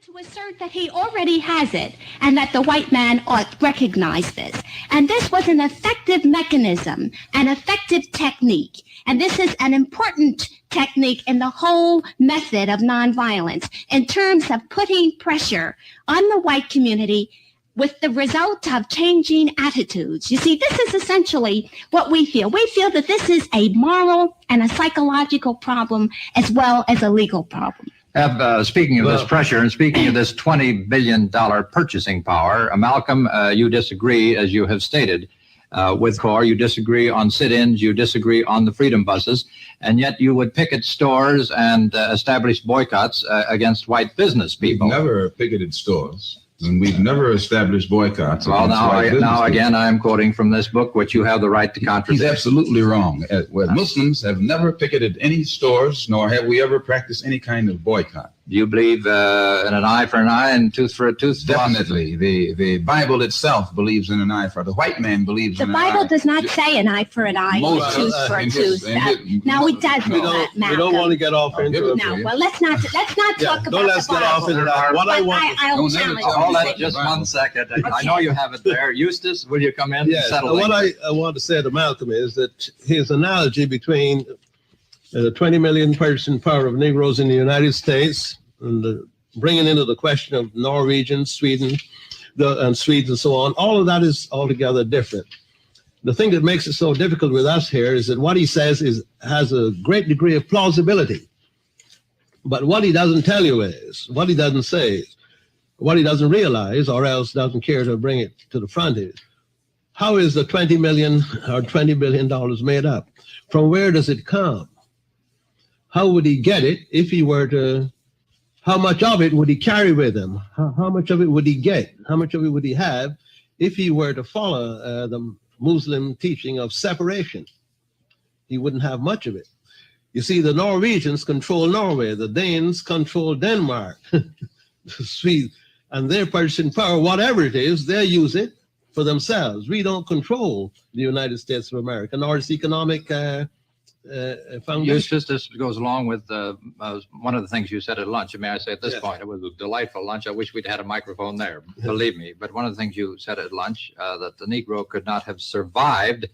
to assert that he already has it and that the white man ought to recognize this. And this was an effective mechanism, an effective technique. And this is an important technique in the whole method of nonviolence in terms of putting pressure on the white community with the result of changing attitudes. You see, this is essentially what we feel. We feel that this is a moral and a psychological problem as well as a legal problem. Speaking of this pressure and speaking of this $20 billion purchasing power, Malcolm, you disagree, as you have stated, with CORE. You disagree on sit-ins. You disagree on the freedom buses. And yet you would picket stores and establish boycotts against white business people. We've never picketed stores. And we've never established boycotts. Well, now again, I am quoting from this book, which you have the right to contradict. He's absolutely wrong. Muslims have never picketed any stores, nor have we ever practiced any kind of boycott. Do you believe in an eye for an eye and tooth for a tooth? Definitely. The Bible itself believes in an eye for the white man believes in an eye. The Bible does not say an eye for an eye, tooth for a tooth. No, it doesn't. We don't want to get off into it. No, well, let's not talk about don't let's the get off into that. What I want. I'll challenge Hold on just 1 second. I know you have it there. Eustace, will you come in? Yes. What I want to say to Malcolm is that his analogy between the 20 million person power of Negroes in the United States and bringing into the question of Norwegians, Sweden, and Swedes and so on, all of that is altogether different. The thing that makes it so difficult with us here is that what he says has a great degree of plausibility. But what he doesn't tell you is, what he doesn't say is, what he doesn't realize, or else doesn't care to bring it to the front, is how is the 20 million or $20 billion made up? From where does it come? How would he get it if he were to, how much of it would he carry with him? How much of it would he get? How much of it would he have if he were to follow the Muslim teaching of separation? He wouldn't have much of it. You see, the Norwegians control Norway, the Danes control Denmark, the Swedes, and their purchasing power, whatever it is, they use it for themselves. We don't control the United States of America, nor its economic foundation. Eustace, this goes along with one of the things you said at lunch. May I say at this point, it was a delightful lunch. I wish we'd had a microphone there, believe me. But one of the things you said at lunch, that the Negro could not have survived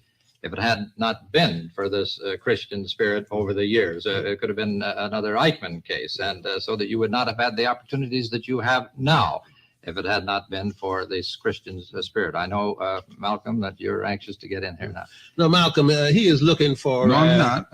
if it had not been for this Christian spirit over the years. It could have been another Eichmann case, and so that you would not have had the opportunities that you have now if it had not been for this Christian spirit. I know, Malcolm, that you're anxious to get in here now. No, Malcolm, he is looking for... No, I'm not.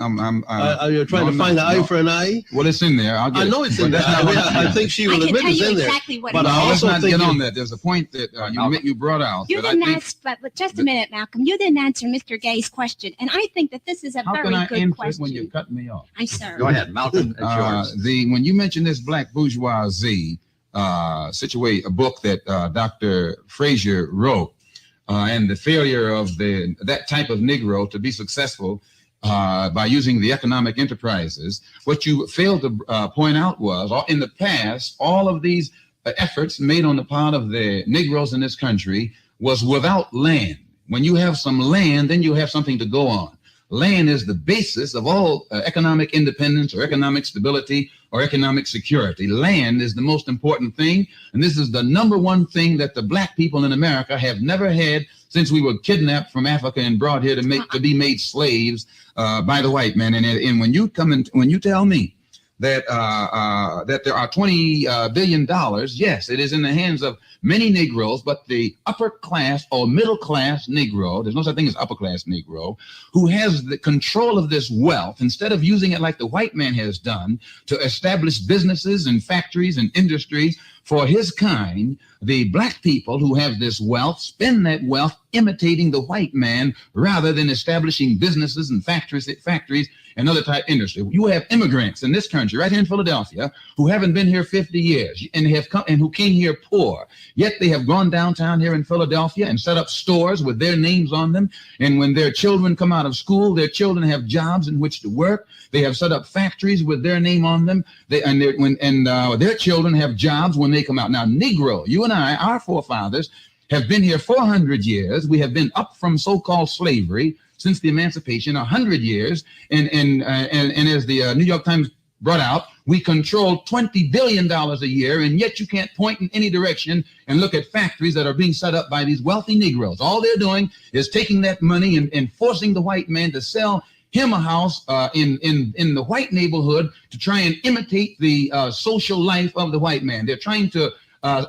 Are you trying to find an eye for an eye? Well, it's in there. I'll get I know it's in there. I think she will admit it's in there. Exactly what but I let's also not think get on that. There's a point that you brought out. You didn't ask, but just a minute, Malcolm. You didn't answer Mr. Gay's question, and I think that this is a very good question. How can I answer when you cut me off? I'm sorry. Go ahead, Malcolm. It's yours. When you mention this black bourgeoisie, situate a book that Dr. Frazier wrote, and the failure of that type of Negro to be successful by using the economic enterprises. What you failed to point out was, in the past, all of these efforts made on the part of the Negroes in this country was without land. When you have some land, then you have something to go on. Land is the basis of all economic independence or economic stability or economic security. Land is the most important thing, and this is the number one thing that the black people in America have never had since we were kidnapped from Africa and brought here to be made slaves by the white man. And when you tell me that there are $20 billion, yes, it is in the hands of many Negroes, but the upper class or middle class Negro, there's no such thing as upper class Negro, who has the control of this wealth, instead of using it like the white man has done to establish businesses and factories and industries for his kind, the black people who have this wealth spend that wealth imitating the white man rather than establishing businesses and factories and other type industry. You have immigrants in this country, right here in Philadelphia, who haven't been here 50 years and who came here poor. Yet they have gone downtown here in Philadelphia and set up stores with their names on them. And when their children come out of school, their children have jobs in which to work. They have set up factories with their name on them. Their children have jobs when they come out. Now, Negro, you and I, our forefathers, have been here 400 years. We have been up from so-called slavery since the emancipation, 100 years. And as the New York Times brought out, We control $20 billion a year, and yet you can't point in any direction and look at factories that are being set up by these wealthy Negroes. All they're doing is taking that money and forcing the white man to sell him a house in the white neighborhood to try and imitate the social life of the white man. They're trying to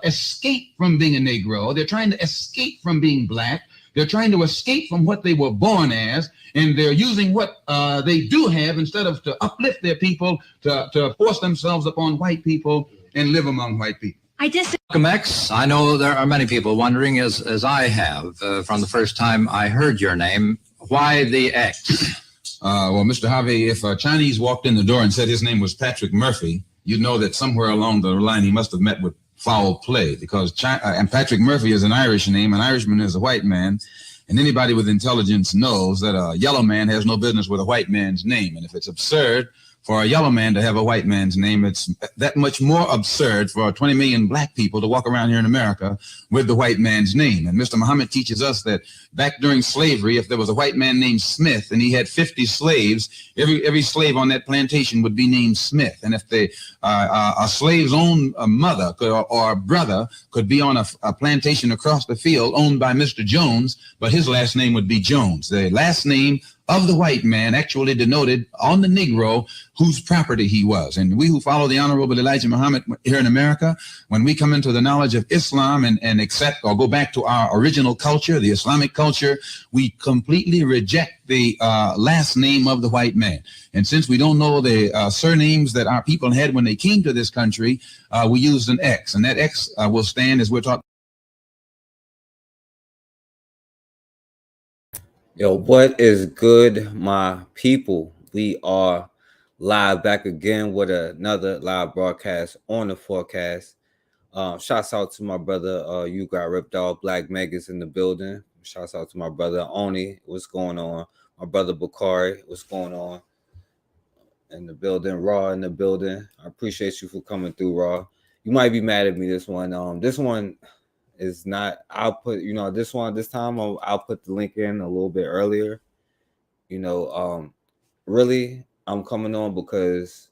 escape from being a Negro. They're trying to escape from being black. They're trying to escape from what they were born as, and they're using what they do have instead of to uplift their people to force themselves upon white people and live among white people. Welcome, X. I know there are many people wondering, as I have, from the first time I heard your name, why the X? Well, Mr. Harvey, if a Chinese walked in the door and said his name was Patrick Murphy, you'd know that somewhere along the line he must have met with foul play, because and Patrick Murphy is an Irish name. An Irishman is a white man, and anybody with intelligence knows that a yellow man has no business with a white man's name. And if it's absurd for a yellow man to have a white man's name, it's that much more absurd for 20 million black people to walk around here in America with the white man's name. And Mr. Muhammad teaches us that back during slavery, if there was a white man named Smith and he had 50 slaves, every slave on that plantation would be named Smith. And if a slave's own mother or brother could be on a plantation across the field owned by Mr. Jones, but his last name would be Jones. The last name of the white man actually denoted on the Negro whose property he was. And we who follow the Honorable Elijah Muhammad here in America, when we come into the knowledge of Islam and accept or go back to our original culture, the Islamic culture, we completely reject the last name of the white man. And since we don't know the surnames that our people had when they came to this country, we used an X. And that X will stand, as we're talking. Yo, what is good, my people? We are live back again with another live broadcast on the forecast. Shouts out to my brother, You Got Ripped Off, Black Megas in the building. Shouts out to my brother, Oni, what's going on? My brother, Bakari, what's going on? In the building, Raw in the building. I appreciate you for coming through, Raw. You might be mad at me this one. This one is not, I'll put, this time I'll put the link in a little bit earlier. Really, I'm coming on because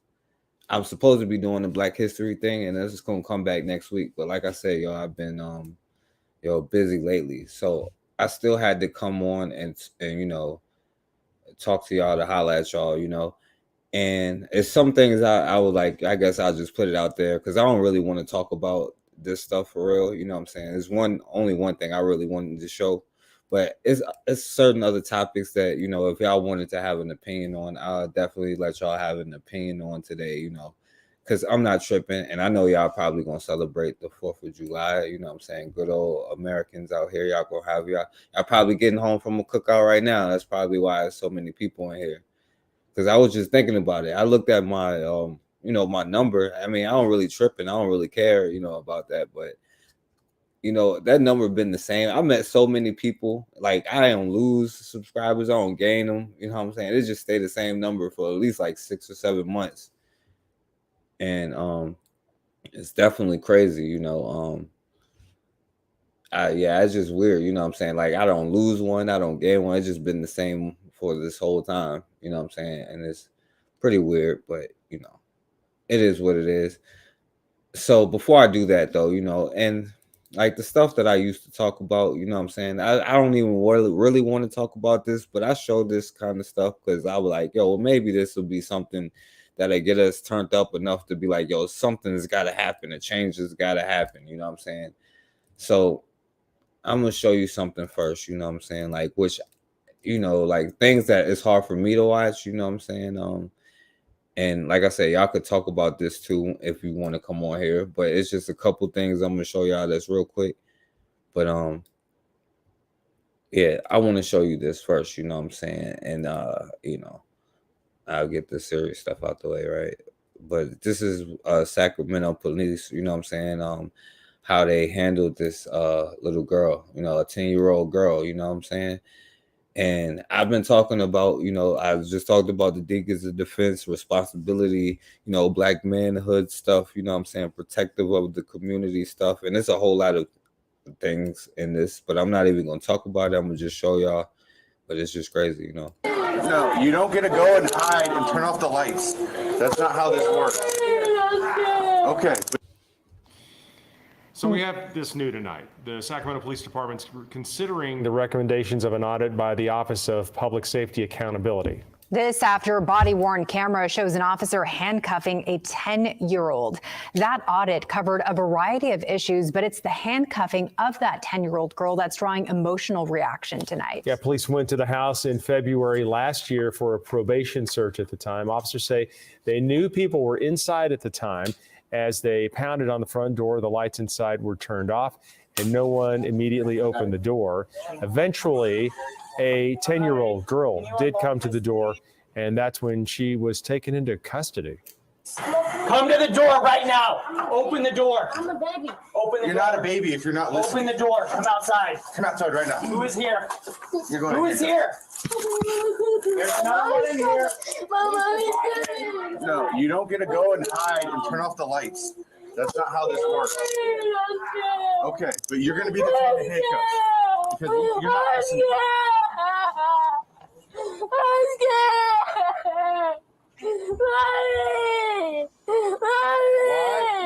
I'm supposed to be doing the Black History thing, and this is going to come back next week. But like I said, I've been, busy lately. So I still had to come on and talk to y'all, to holler at y'all, and it's some things I would like, I guess I'll just put it out there because I don't really want to talk about this stuff for real, you know what I'm saying? There's only one thing I really wanted to show, but it's certain other topics that, if y'all wanted to have an opinion on, I'll definitely let y'all have an opinion on today, because I'm not tripping, and I know y'all probably gonna celebrate the 4th of July, you know what I'm saying? Good old Americans out here, y'all gonna have y'all probably getting home from a cookout right now. That's probably why there's so many people in here, because I was just thinking about it. I looked at my my number. I mean, I don't really trip and I don't really care, about that. But, that number been the same. I met so many people. Like, I don't lose subscribers. I don't gain them. You know what I'm saying? It just stayed the same number for at least like 6 or 7 months. And it's definitely crazy, it's just weird. You know what I'm saying? Like, I don't lose one. I don't gain one. It's just been the same for this whole time. You know what I'm saying? And it's pretty weird, but, it is what it is. So before I do that, though, and like the stuff that I used to talk about, you know what I'm saying? I don't even really want to talk about this, but I showed this kind of stuff because I was like, well, maybe this will be something that'll get us turned up enough to be like, something's got to happen. A change has got to happen. You know what I'm saying? So I'm going to show you something first, you know what I'm saying? Like, which, like things that it's hard for me to watch, you know what I'm saying? And like I said, y'all could talk about this too if you want to come on here. But it's just a couple things I'm gonna show y'all that's real quick. But I want to show you this first, you know what I'm saying? And I'll get the serious stuff out the way, right? But this is Sacramento police, you know what I'm saying? How they handled this little girl, a 10-year-old girl, you know what I'm saying? And I've been talking about, I've just talked about the Deacons of Defense, responsibility, Black manhood stuff, you know what I'm saying, protective of the community stuff. And there's a whole lot of things in this, but I'm not even going to talk about it. I'm going to just show y'all, but it's just crazy, No, you don't get to go and hide and turn off the lights. That's not how this works. Okay. So we have this new tonight. The Sacramento Police Department's considering the recommendations of an audit by the Office of Public Safety Accountability. This after a body-worn camera shows an officer handcuffing a 10-year-old. That audit covered a variety of issues, but it's the handcuffing of that 10-year-old girl that's drawing emotional reaction tonight. Yeah, police went to the house in February last year for a probation search at the time. Officers say they knew people were inside at the time. As they pounded on the front door, the lights inside were turned off and no one immediately opened the door. Eventually, a 10-year-old girl did come to the door, and that's when she was taken into custody. Come to the door right now. Open the door. I'm a baby. Open the You're door. not a baby if you're not listening. Open the door. Come outside. Come outside right now. Who is here? You're going Who to is here? There's no one in here. No, you don't get to go and hide and turn off the lights. That's not how this works. Okay, but you're going to be the one to handcuff. Because you're not listening.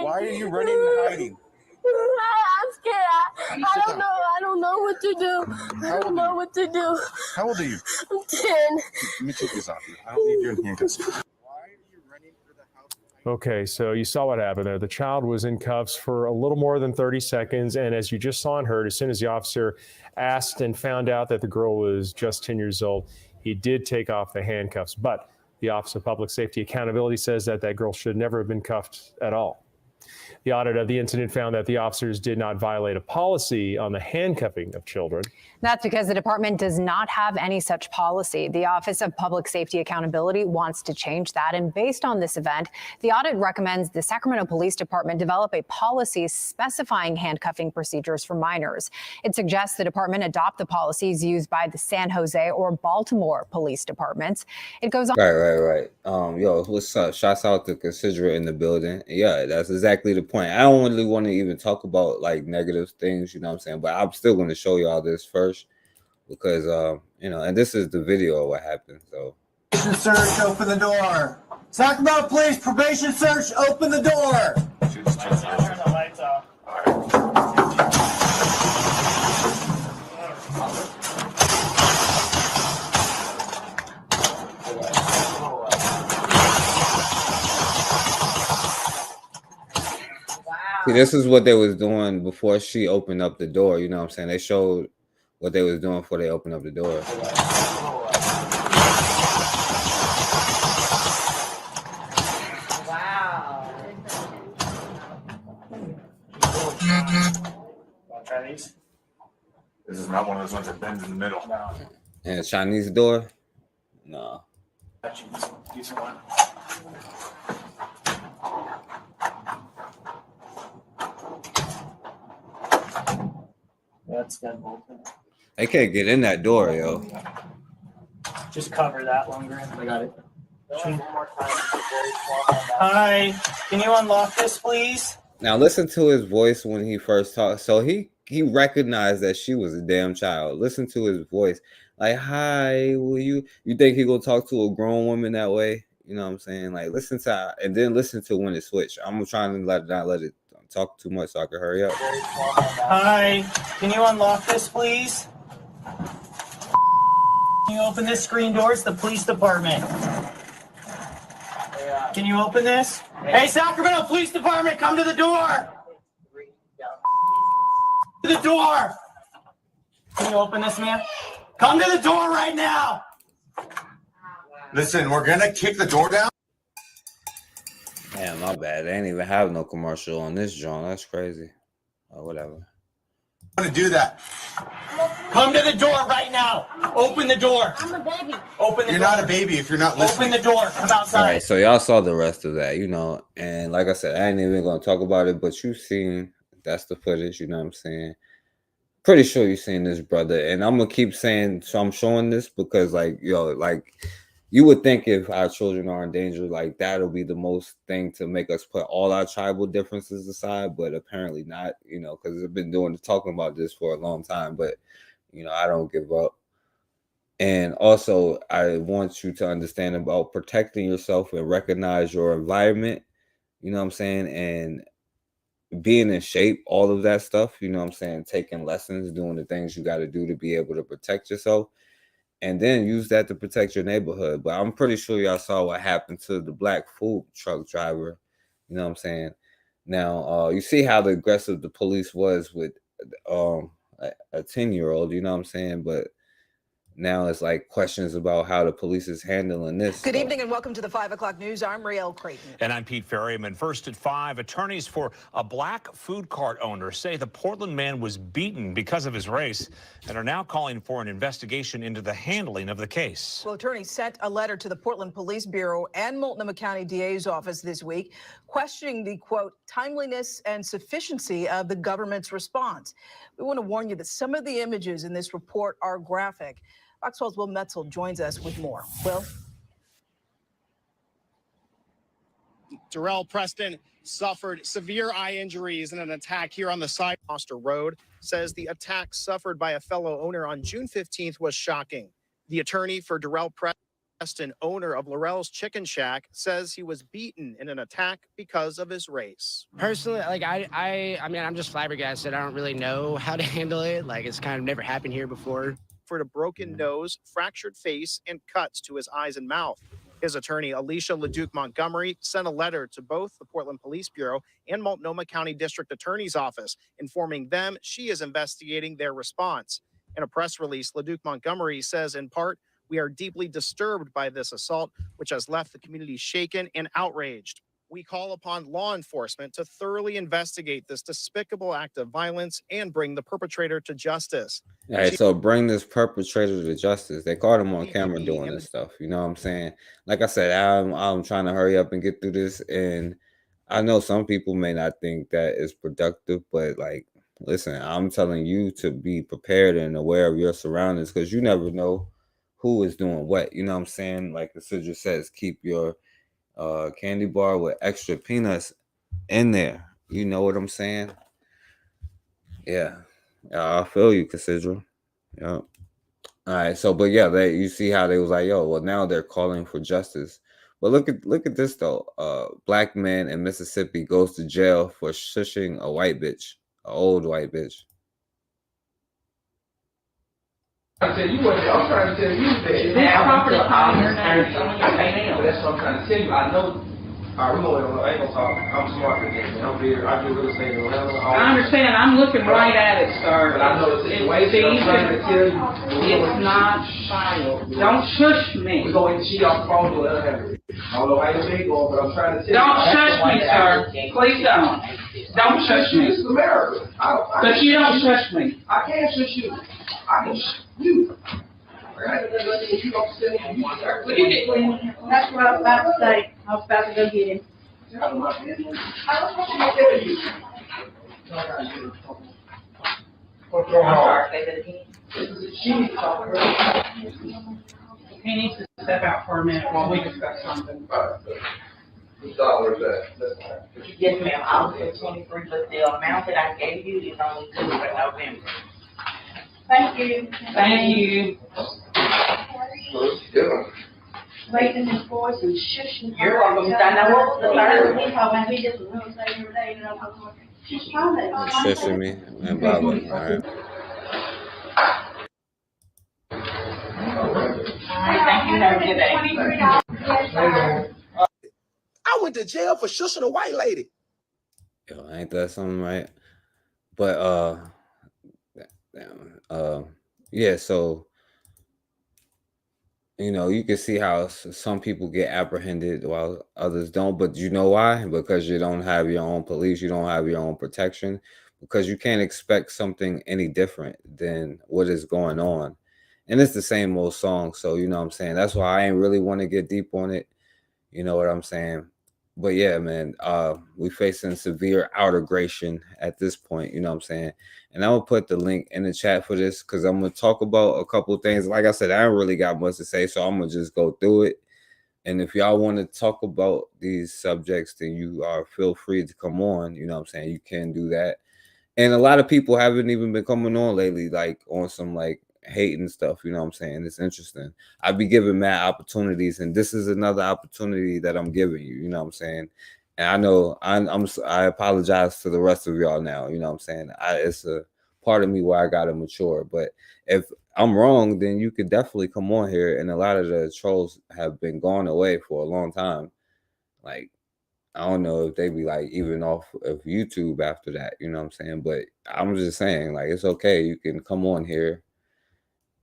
Why are you running and hiding? I'm scared. I don't know what to do. I don't know what to do. How old are you? I'm 10. Let me take this off you. I don't need you in handcuffs. Why are you running for the house? Okay, so you saw what happened there. The child was in cuffs for a little more than 30 seconds. And as you just saw and heard, as soon as the officer asked and found out that the girl was just 10 years old, he did take off the handcuffs. But the Office of Public Safety Accountability says that that girl should never have been cuffed at all. The audit of the incident found that the officers did not violate a policy on the handcuffing of children. That's because the department does not have any such policy. The Office of Public Safety Accountability wants to change that. And based on this event, the audit recommends the Sacramento Police Department develop a policy specifying handcuffing procedures for minors. It suggests the department adopt the policies used by the San Jose or Baltimore police departments. It goes on. Right. Yo, what's up? Shouts out to Considerate in the building. Yeah, that's exactly the point. I don't really want to even talk about like negative things, you know what I'm saying? But I'm still going to show y'all this first because, and this is the video of what happened. So, Probation search, open the door. Sacramento Police, probation search, open the door. Turn the lights off. see, this is what they was doing before she opened up the door. You know what I'm saying? They showed what they was doing before they opened up the door. Wow. Try these. This is not one of those ones that bends in the middle. No. And a Chinese door? No. Use one. That's good. They can't get in that door, yo. Just cover that longer. I got it. Hi, can you unlock this, please? Now listen to his voice when he first talked. So he recognized that she was a damn child. Listen to his voice. Like, hi, will you think he gonna talk to a grown woman that way? You know what I'm saying? Like, listen to and then listen to when it switched. I'm trying to not let it talk too much so I can hurry up. Hi, can you unlock this, please? Can you open this screen door? It's the police department. Can you open this? Hey, Sacramento Police Department, come to the door! To the door! Can you open this, man? Come to the door right now! Listen, we're going to kick the door down. Damn, my bad. They ain't even have no commercial on this joint. That's crazy. Or whatever. I'm going to do that. Come to the door right now! Open the door! I'm a baby. Open the You're door! not a baby if you're not listening. Open the door! Come outside! All right, so y'all saw the rest of that, and like I said, I ain't even gonna talk about it, but you seen that's the footage, you know what I'm saying? Pretty sure you seen this, brother, and I'm gonna keep saying, so I'm showing this because, you would think if our children are in danger, like that'll be the most thing to make us put all our tribal differences aside, but apparently not, because I've been talking about this for a long time, but I don't give up. And also, I want you to understand about protecting yourself and recognize your environment you know what I'm saying, and being in shape, all of that stuff, you know what I'm saying, taking lessons, doing the things you got to do to be able to protect yourself, and then use that to protect your neighborhood. But I'm pretty sure y'all saw what happened to the black food truck driver, you know what I'm saying. Now, you see how the aggressive the police was with a 10-year-old, you know what I'm saying, but now it's like questions about how the police is handling this. Good evening and welcome to the 5 o'clock news. I'm Riel Creighton. And I'm Pete Ferryman. First at 5, attorneys for a black food cart owner say the Portland man was beaten because of his race and are now calling for an investigation into the handling of the case. Well, attorneys sent a letter to the Portland Police Bureau and Multnomah County DA's office this week, questioning the, quote, timeliness and sufficiency of the government's response. We want to warn you that some of the images in this report are graphic. Fox 12's Will Metzel joins us with more. Will? Darrell Preston suffered severe eye injuries in an attack here on the side of Foster Road. Says the attack suffered by a fellow owner on June 15th was shocking. The attorney for Darrell Preston, owner of Laurel's Chicken Shack, says he was beaten in an attack because of his race. Personally, like I mean, I'm just flabbergasted. I don't really know how to handle it. Like, it's kind of never happened here before. For a broken nose, fractured face, and cuts to his eyes and mouth. His attorney, Alicia LeDuc Montgomery, sent a letter to both the Portland Police Bureau and Multnomah County District Attorney's Office, informing them she is investigating their response. In a press release, LeDuc Montgomery says, in part, we are deeply disturbed by this assault, which has left the community shaken and outraged. We call upon law enforcement to thoroughly investigate this despicable act of violence and bring the perpetrator to justice. All right, so bring this perpetrator to justice. They caught him on camera doing this stuff. You know what I'm saying? Like I said, I'm trying to hurry up and get through this. And I know some people may not think that is productive, but like, listen, I'm telling you to be prepared and aware of your surroundings, because you never know who is doing what. You know what I'm saying? Like the Sidra says, keep your candy bar with extra peanuts in there. You know what I'm saying? Yeah, I feel you, Cassandra. Yeah. All right. So, but yeah, you see how they was like, yo, well, now they're calling for justice. But look at this though. Black man in Mississippi goes to jail for shushing a white bitch, an old white bitch. I'm trying to tell you that. Is this property calling your name? That's what I'm trying to tell you. I know. All right, I ain't gonna talk. I'm smart than that. I'm bigger. I do real estate in Atlanta. I understand. I'm looking right at it, sir. But I know the situation. I'm trying to tell you. It's not filed. Don't shush me. We're going to see off the phone to let her have it. I don't know how your big going, but I'm trying to tell you. Don't shush me, sir. Please don't. Don't shush me. This is America. But you don't shush me. I can't shush you. I can shush you. That's what I was about to say. I was about to go get him. What's going on? He needs to step out for a minute while we discuss something. $2 that. Yes, ma'am. I'll pay 23, but the amount that I gave you is only due for November. Thank you. Thank you. Raising his voice and shushing. You're welcome. I know what the third he told me he just was saying every day, and I'm like, she's trying to. Shushing me and blah blah. All right. Thank you. Have a good day. I went to jail for shushing a white lady. Yo, ain't that something, right? But yeah, so you know, you can see how some people get apprehended while others don't. But you know why? Because you don't have your own police, you don't have your own protection, because you can't expect something any different than what is going on. And it's the same old song. So, you know what I'm saying? That's why I ain't really want to get deep on it. You know what I'm saying? But yeah, man, we facing severe outergration at this point, you know what I'm saying? And I'm gonna put the link in the chat for this, because I'm gonna talk about a couple of things. Like I said, I don't really got much to say, so I'm gonna just go through it. And if y'all want to talk about these subjects, then you are feel free to come on, you know what I'm saying? You can do that. And a lot of people haven't even been coming on lately, like on some like hating stuff, you know what I'm saying? It's interesting. I be giving mad opportunities, and this is another opportunity that I'm giving you, you know what I'm saying? And I know I apologize to the rest of y'all now. You know what I'm saying? It's a part of me where I gotta mature. But if I'm wrong, then you could definitely come on here. And a lot of the trolls have been gone away for a long time. Like, I don't know if they be like even off of YouTube after that. You know what I'm saying? But I'm just saying, like, it's okay. You can come on here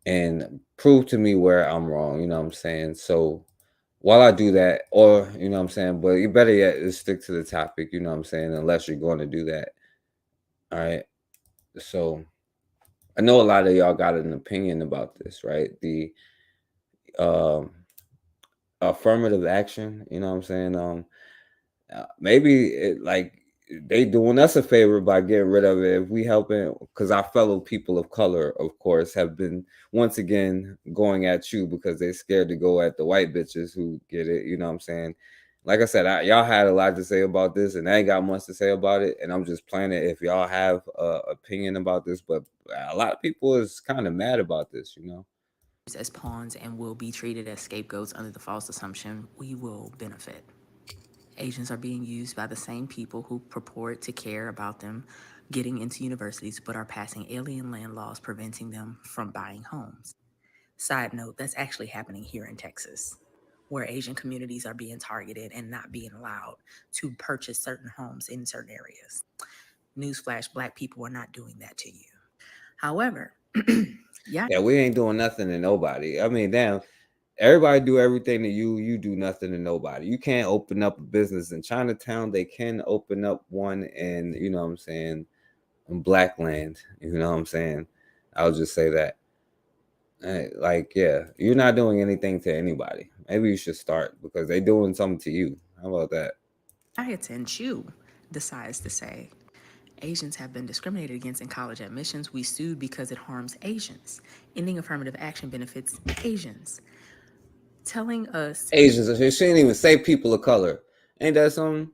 and prove to me where I'm wrong. You know what I'm saying? So while I do that, or you know what I'm saying, but you better yet is stick to the topic, you know what I'm saying, unless you're going to do that. All right. So I know a lot of y'all got an opinion about this, right? The um affirmative action, you know what I'm saying? Maybe like they doing us a favor by getting rid of it if we helping, because our fellow people of color, of course, have been once again going at you because they're scared to go at the white bitches who get it. You know what I'm saying? Like I said, y'all had a lot to say about this, and I ain't got much to say about it. And I'm just playing it if y'all have opinion about this, but a lot of people is kind of mad about this, you know. As pawns and will be treated as scapegoats under the false assumption we will benefit. Asians are being used by the same people who purport to care about them getting into universities but are passing alien land laws preventing them from buying homes. Side note, that's actually happening here in Texas, where Asian communities are being targeted and not being allowed to purchase certain homes in certain areas. Newsflash, Black people are not doing that to you. However, yeah, we ain't doing nothing to nobody. I mean, damn, everybody do everything to you. You do nothing to nobody. You can't open up a business in Chinatown. They can open up one in, you know what I'm saying, in Blackland. You know what I'm saying? I'll just say that. Like, yeah, you're not doing anything to anybody. Maybe you should start because they're doing something to you. How about that? Dieton Chu decides to say, Asians have been discriminated against in college admissions. We sued because it harms Asians. Ending affirmative action benefits Asians. Telling us Asians, she didn't even say people of color. Ain't that something?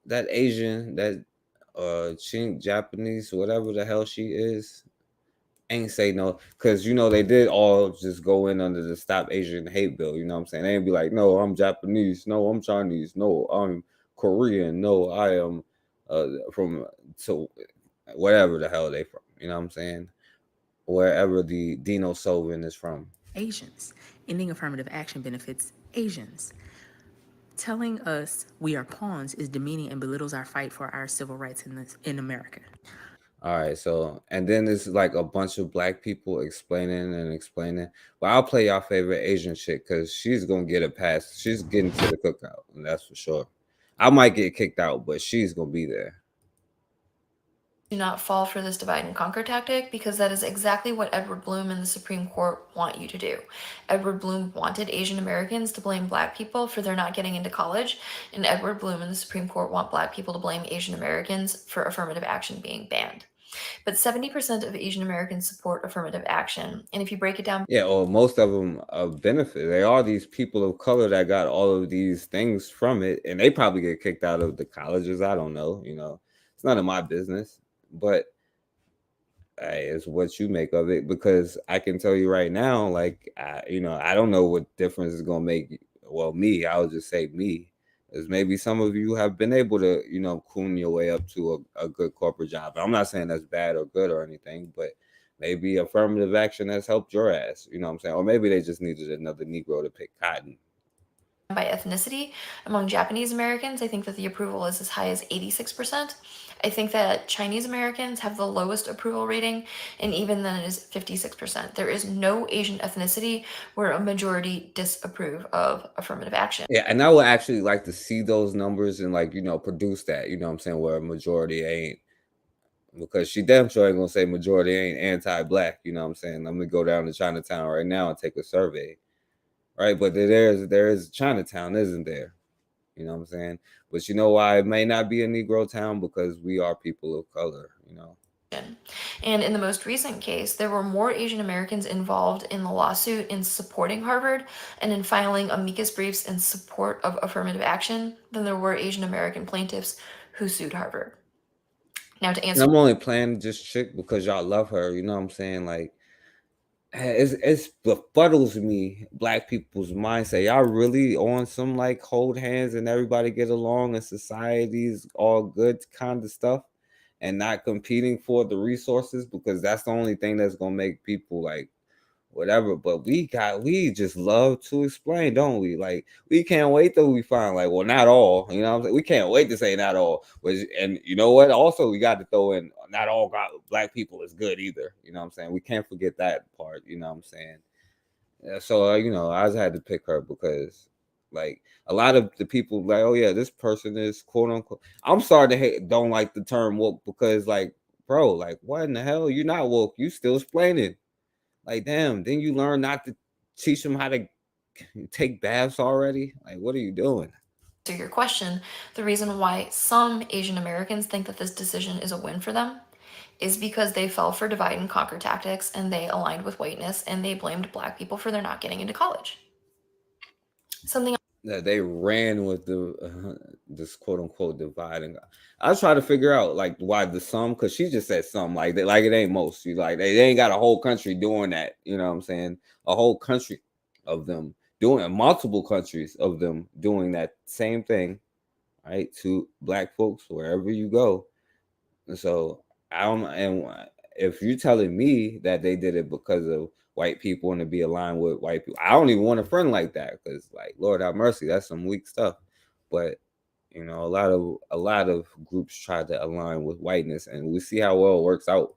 That Asian, that she Japanese, whatever the hell she is, ain't say no, because you know they did all just go in under the Stop Asian Hate bill. You know what I'm saying? They ain't be like, no, I'm Japanese, no, I'm Chinese, no, I'm Korean, no, I am from to whatever the hell they from. You know what I'm saying? Wherever the Dino Sovin is from. Asians. Ending affirmative action benefits Asians. Telling us we are pawns is demeaning and belittles our fight for our civil rights in America. All right, so and then there's like a bunch of Black people explaining and explaining. But I'll play y'all favorite Asian chick because she's gonna get a pass. She's getting to the cookout, and that's for sure. I might get kicked out, but she's gonna be there. Do not fall for this divide and conquer tactic, because that is exactly what Edward Blum and the Supreme Court want you to do. Edward Blum wanted Asian Americans to blame Black people for their not getting into college, and Edward Blum and the Supreme Court want Black people to blame Asian Americans for affirmative action being banned. But 70% of Asian Americans support affirmative action, and if you break it down, yeah, or most of them benefit. They are these people of color that got all of these things from it, and they probably get kicked out of the colleges. I don't know, you know, it's none of my business. But it's what you make of it, because I can tell you right now, like, you know, I don't know what difference it's gonna make. Well, me, I'll just say me, is maybe some of you have been able to, you know, coon your way up to a good corporate job. I'm not saying that's bad or good or anything, but maybe affirmative action has helped your ass. You know what I'm saying? Or maybe they just needed another Negro to pick cotton. By ethnicity, among Japanese Americans, I think that the approval is as high as 86%. I think that Chinese Americans have the lowest approval rating, and even then it is 56%. There is no Asian ethnicity where a majority disapprove of affirmative action. Yeah, and I would actually like to see those numbers and, like, you know, produce that, you know what I'm saying, where a majority ain't, because she damn sure ain't gonna say majority ain't anti-Black, you know what I'm saying? I'm gonna go down to Chinatown right now and take a survey. Right, but there is Chinatown, isn't there? You know what I'm saying? But you know why it may not be a Negro town? Because we are people of color, you know. And in the most recent case, there were more Asian Americans involved in the lawsuit in supporting Harvard and in filing amicus briefs in support of affirmative action than there were Asian American plaintiffs who sued Harvard. Now to answer, and I'm only playing this chick because y'all love her, you know what I'm saying? Like, it's befuddles me, black people's mindset. Y'all really on some like hold hands and everybody get along and society's all good kind of stuff, and not competing for the resources, because that's the only thing that's gonna make people like whatever. But we just love to explain, don't we? Like, we can't wait till we find like, well, not all, you know what I'm saying? We can't wait to say not all. And you know what? Also, we got to throw in not all black people is good either. You know what I'm saying? We can't forget that part, you know what I'm saying? Yeah, so you know, I just had to pick her because like a lot of the people like, oh yeah, this person is quote unquote. I'm sorry to don't like the term woke, because like, bro, like what in the hell? You're not woke. You still explaining. Like, damn, then you learn not to teach them how to take baths already? Like, what are you doing? To your question, the reason why some Asian Americans think that this decision is a win for them is because they fell for divide and conquer tactics and they aligned with whiteness and they blamed black people for their not getting into college. Something that they ran with this quote unquote dividing. I was trying to figure out like why the some, because she just said some, like they, like it ain't most. You like they ain't got a whole country doing that. You know what I'm saying? A whole country of them doing multiple countries of them doing that same thing, right? To black folks wherever you go. And so I don't. And if you're telling me that they did it because of white people and to be aligned with white people, I don't even want a friend like that, because like Lord have mercy, that's some weak stuff. But you know, a lot of groups try to align with whiteness, and we see how well it works out.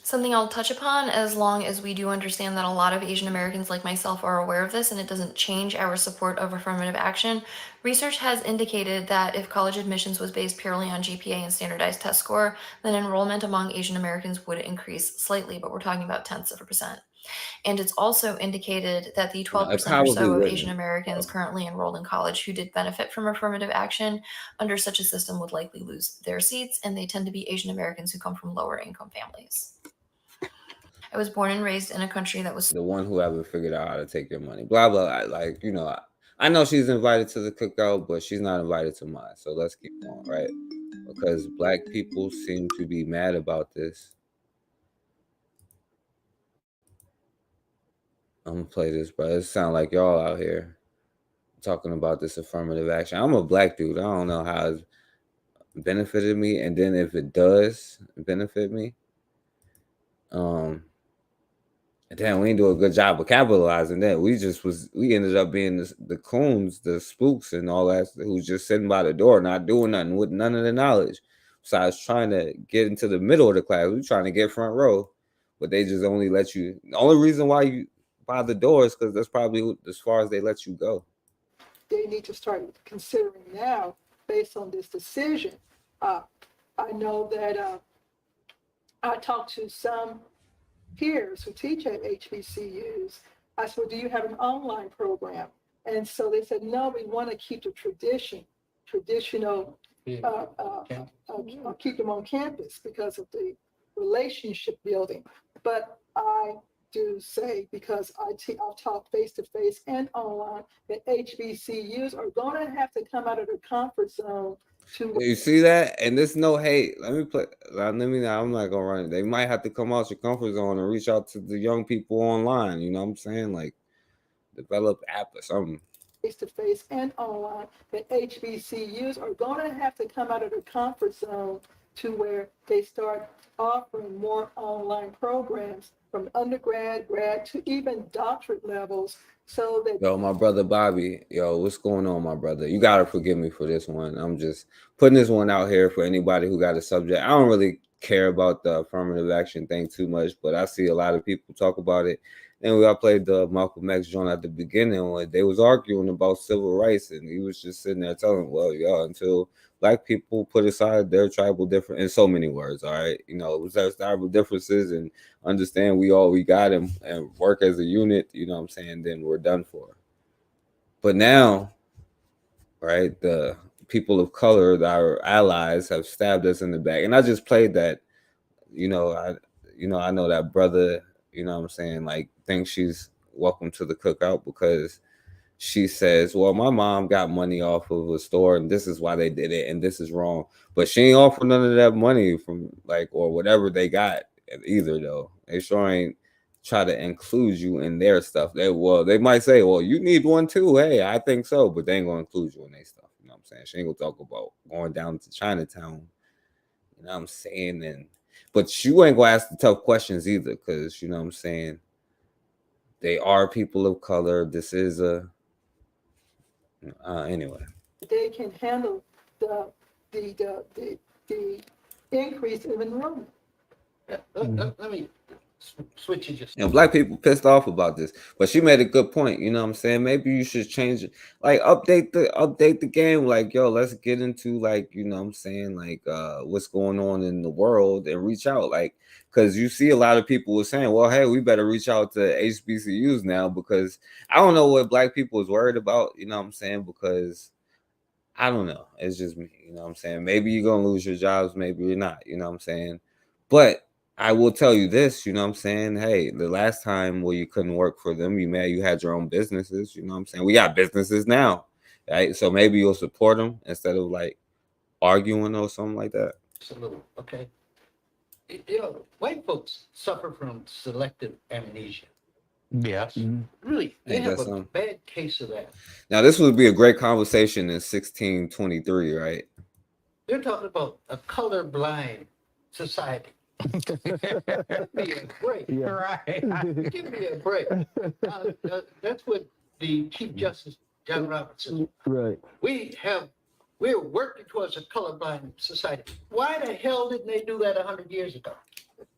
Something I'll touch upon, as long as we do understand that a lot of Asian Americans like myself are aware of this and it doesn't change our support of affirmative action. Research has indicated that if college admissions was based purely on GPA and standardized test score, then enrollment among Asian Americans would increase slightly, but we're talking about tenths of a percent. And it's also indicated that the 12% or so of Asian Americans currently enrolled in college who did benefit from affirmative action under such a system would likely lose their seats, and they tend to be Asian Americans who come from lower income families. I was born and raised in a country that was the one who haven't figured out how to take your money. Blah blah. Like, you know, I know she's invited to the cookout, but she's not invited to mine. So let's keep going, right? Because black people seem to be mad about this. I'm gonna play this, bro. It sounds like y'all out here talking about this affirmative action. I'm a black dude. I don't know how it's benefited me, and then if it does benefit me, damn, we didn't do a good job of capitalizing that. We ended up being the coons, the spooks, and all that, who's just sitting by the door, not doing nothing with none of the knowledge. Besides trying to get into the middle of the class, we trying to get front row, but they just only let you. The only reason why you by the door is because that's probably as far as they let you go. They need to start considering now, based on this decision. I know that I talked to some peers who teach at HBCUs. I said, do you have an online program? And so they said, no, we want to keep the traditional, keep them on campus because of the relationship building. But I do say, because I've taught face-to-face and online, that HBCUs are going to have to come out of their comfort zone. You see that? And there's no hate. I'm not gonna run it. They might have to come out your comfort zone and reach out to the young people online. You know what I'm saying? Like, develop app or something. Face-to-face and online, that HBCUs are going to have to come out of their comfort zone to where they start offering more online programs from undergrad, grad to even doctorate levels. So that Yo, my brother Bobby, yo, what's going on, my brother? You gotta forgive me for this one. I'm just putting this one out here for anybody who got a subject. I don't really care about the affirmative action thing too much, but I see a lot of people talk about it. And we all played the Malcolm X joint at the beginning when they was arguing about civil rights, and he was just sitting there telling, well, yo, until black people put aside their tribal difference, in so many words, all right, you know, it was their tribal differences, and understand we got and work as a unit, you know what I'm saying, then we're done for. But now, right, the people of color, our allies, have stabbed us in the back. And I just played that, I know that brother, you know what I'm saying, like, thinks she's welcome to the cookout because she says, well, my mom got money off of a store and this is why they did it and this is wrong. But she ain't offer none of that money from, like, or whatever they got either, though. They sure ain't try to include you in their stuff. They might say, well, you need one too. Hey, I think so, but they ain't gonna include you in their stuff. You know what I'm saying? She ain't gonna talk about going down to Chinatown. You know what I'm saying? But you ain't gonna ask the tough questions either, because you know what I'm saying, they are people of color. This is a anyway. They can handle the increase in enrollment. Let me switch it just. You know, black people pissed off about this, but she made a good point. You know what I'm saying? Maybe you should change it, like update the game. Like, yo, let's get into, like, you know what I'm saying, like what's going on in the world and reach out, like, because you see a lot of people were saying, well, hey, we better reach out to HBCUs now, because I don't know what black people is worried about. You know what I'm saying? Because I don't know. It's just me. You know what I'm saying? Maybe you're gonna lose your jobs, maybe you're not. You know what I'm saying? But I will tell you this, you know what I'm saying? Hey, the last time where you couldn't work for them, you had your own businesses, you know what I'm saying? We got businesses now, right? So maybe you'll support them instead of like arguing or something like that. Absolutely. Okay. You know, white folks suffer from selective amnesia. Yes. Really, they Ain't have that a something? bad case of that. Now, this would be a great conversation in 1623, right? They're talking about a colorblind society. Give me a break. Right. Give me a break. That's what the Chief Justice John Roberts said. Right. We're working towards a colorblind society. Why the hell didn't they do that 100 years ago?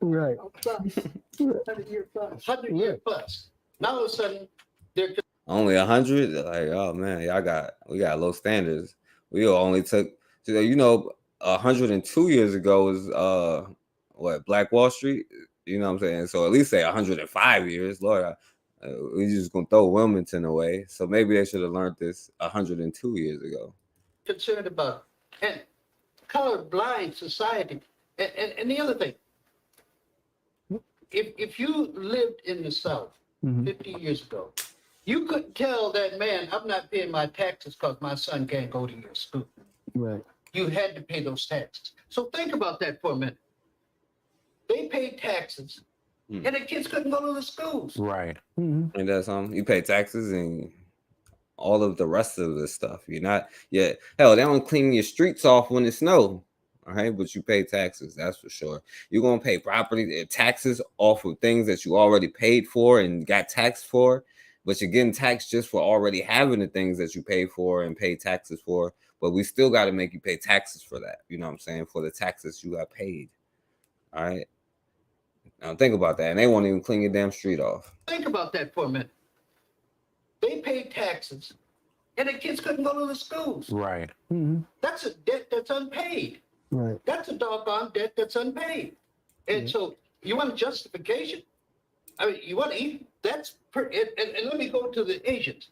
Right. 100 year plus. 100 year plus. Now all of a sudden, they're Only 100? Like, oh man, we got low standards. We only took, you know, 102 years ago was Black Wall Street. You know what I'm saying? So at least say 105 years. Lord, we just gonna throw Wilmington away. So maybe they should have learned this 102 years ago. concerned about and colorblind society. And the other thing, if you lived in the South 50 years ago, you couldn't tell that man, I'm not paying my taxes because my son can't go to your school. Right. You had to pay those taxes. So think about that for a minute. They paid taxes, and the kids couldn't go to the schools. Right. And that's you pay taxes and all of the rest of the stuff. Hell, they don't clean your streets off when it snows. All right, but you pay taxes, that's for sure. You're gonna pay property taxes off of things that you already paid for and got taxed for, but you're getting taxed just for already having the things that you pay for and pay taxes for. But we still got to make you pay taxes for that. You know what I'm saying? For the taxes you got paid. All right. Now think about that, and they won't even clean your damn street off. Think about that for a minute. They paid taxes, and the kids couldn't go to the schools. Right. That's a debt that's unpaid. Right. That's a doggone debt that's unpaid. And so you want a justification? I mean, you want to eat? That's and let me go to the Asians.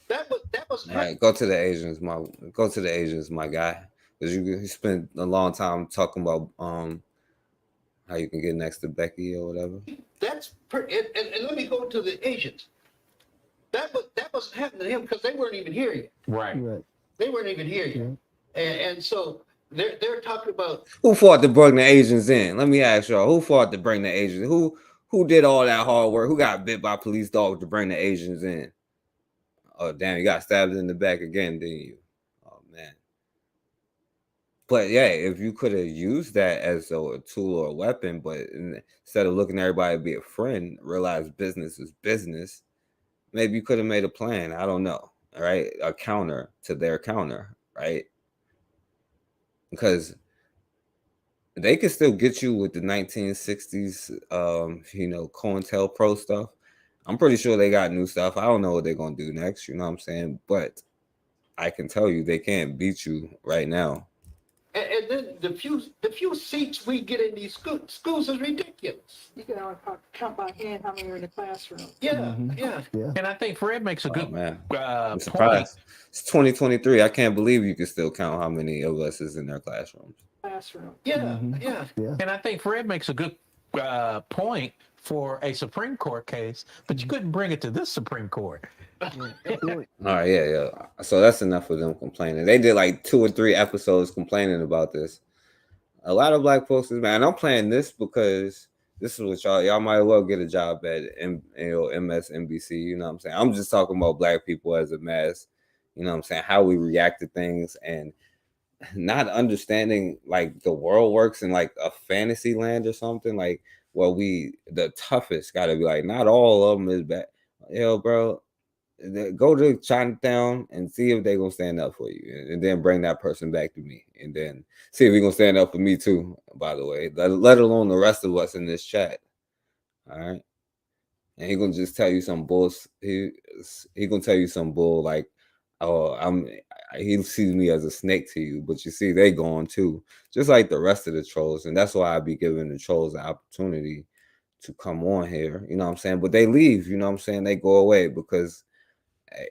That was All right, go to the Asians, my guy, because you spent a long time talking about how you can get next to Becky or whatever. That's and let me go to the Asians. That wasn't happening to him because they weren't even here yet. Right. They weren't even here yet, and so they're talking about Who fought to bring the Asians in? Let me ask y'all, who fought to bring the Asians? Who did all that hard work? Who got bit by police dogs to bring the Asians in? Oh damn, you got stabbed in the back again, didn't you? Oh man. But yeah, if you could have used that as a tool or a weapon, but instead of looking at everybody to be a friend, realize business is business, maybe you could have made a plan. I don't know. All right. A counter to their counter, right? Because they could still get you with the 1960s, COINTELPRO stuff. I'm pretty sure they got new stuff. I don't know what they're going to do next. You know what I'm saying? But I can tell you they can't beat you right now. and then the few seats we get in these schools is ridiculous. You can only count by hand how many are in the classroom. Yeah. And I think Fred makes a good I'm surprised. It's 2023. I can't believe you can still count how many of us is in their classrooms. Yeah. And I think Fred makes a good point for a Supreme Court case, but you couldn't bring it to this Supreme Court. All right, yeah. So that's enough of them complaining. They did like 2 or 3 episodes complaining about this. A lot of black folks is mad. And I'm playing this because This is what y'all might well get a job at MSNBC. You know what I'm saying? I'm just talking about black people as a mass. You know what I'm saying? How we react to things and not understanding like the world works in like a fantasy land or something. Like, well, the toughest got to be like, not all of them is bad. Yo, bro, go to Chinatown and see if they're gonna stand up for you, and then bring that person back to me, and then see if he's gonna stand up for me too. By the way, let alone the rest of us in this chat. All right, and he gonna just tell you some bull. He gonna tell you some bull like, oh, he sees me as a snake to you, but you see they going too, just like the rest of the trolls, and that's why I be giving the trolls the opportunity to come on here. You know what I'm saying? But they leave. You know what I'm saying? They go away because. Hey,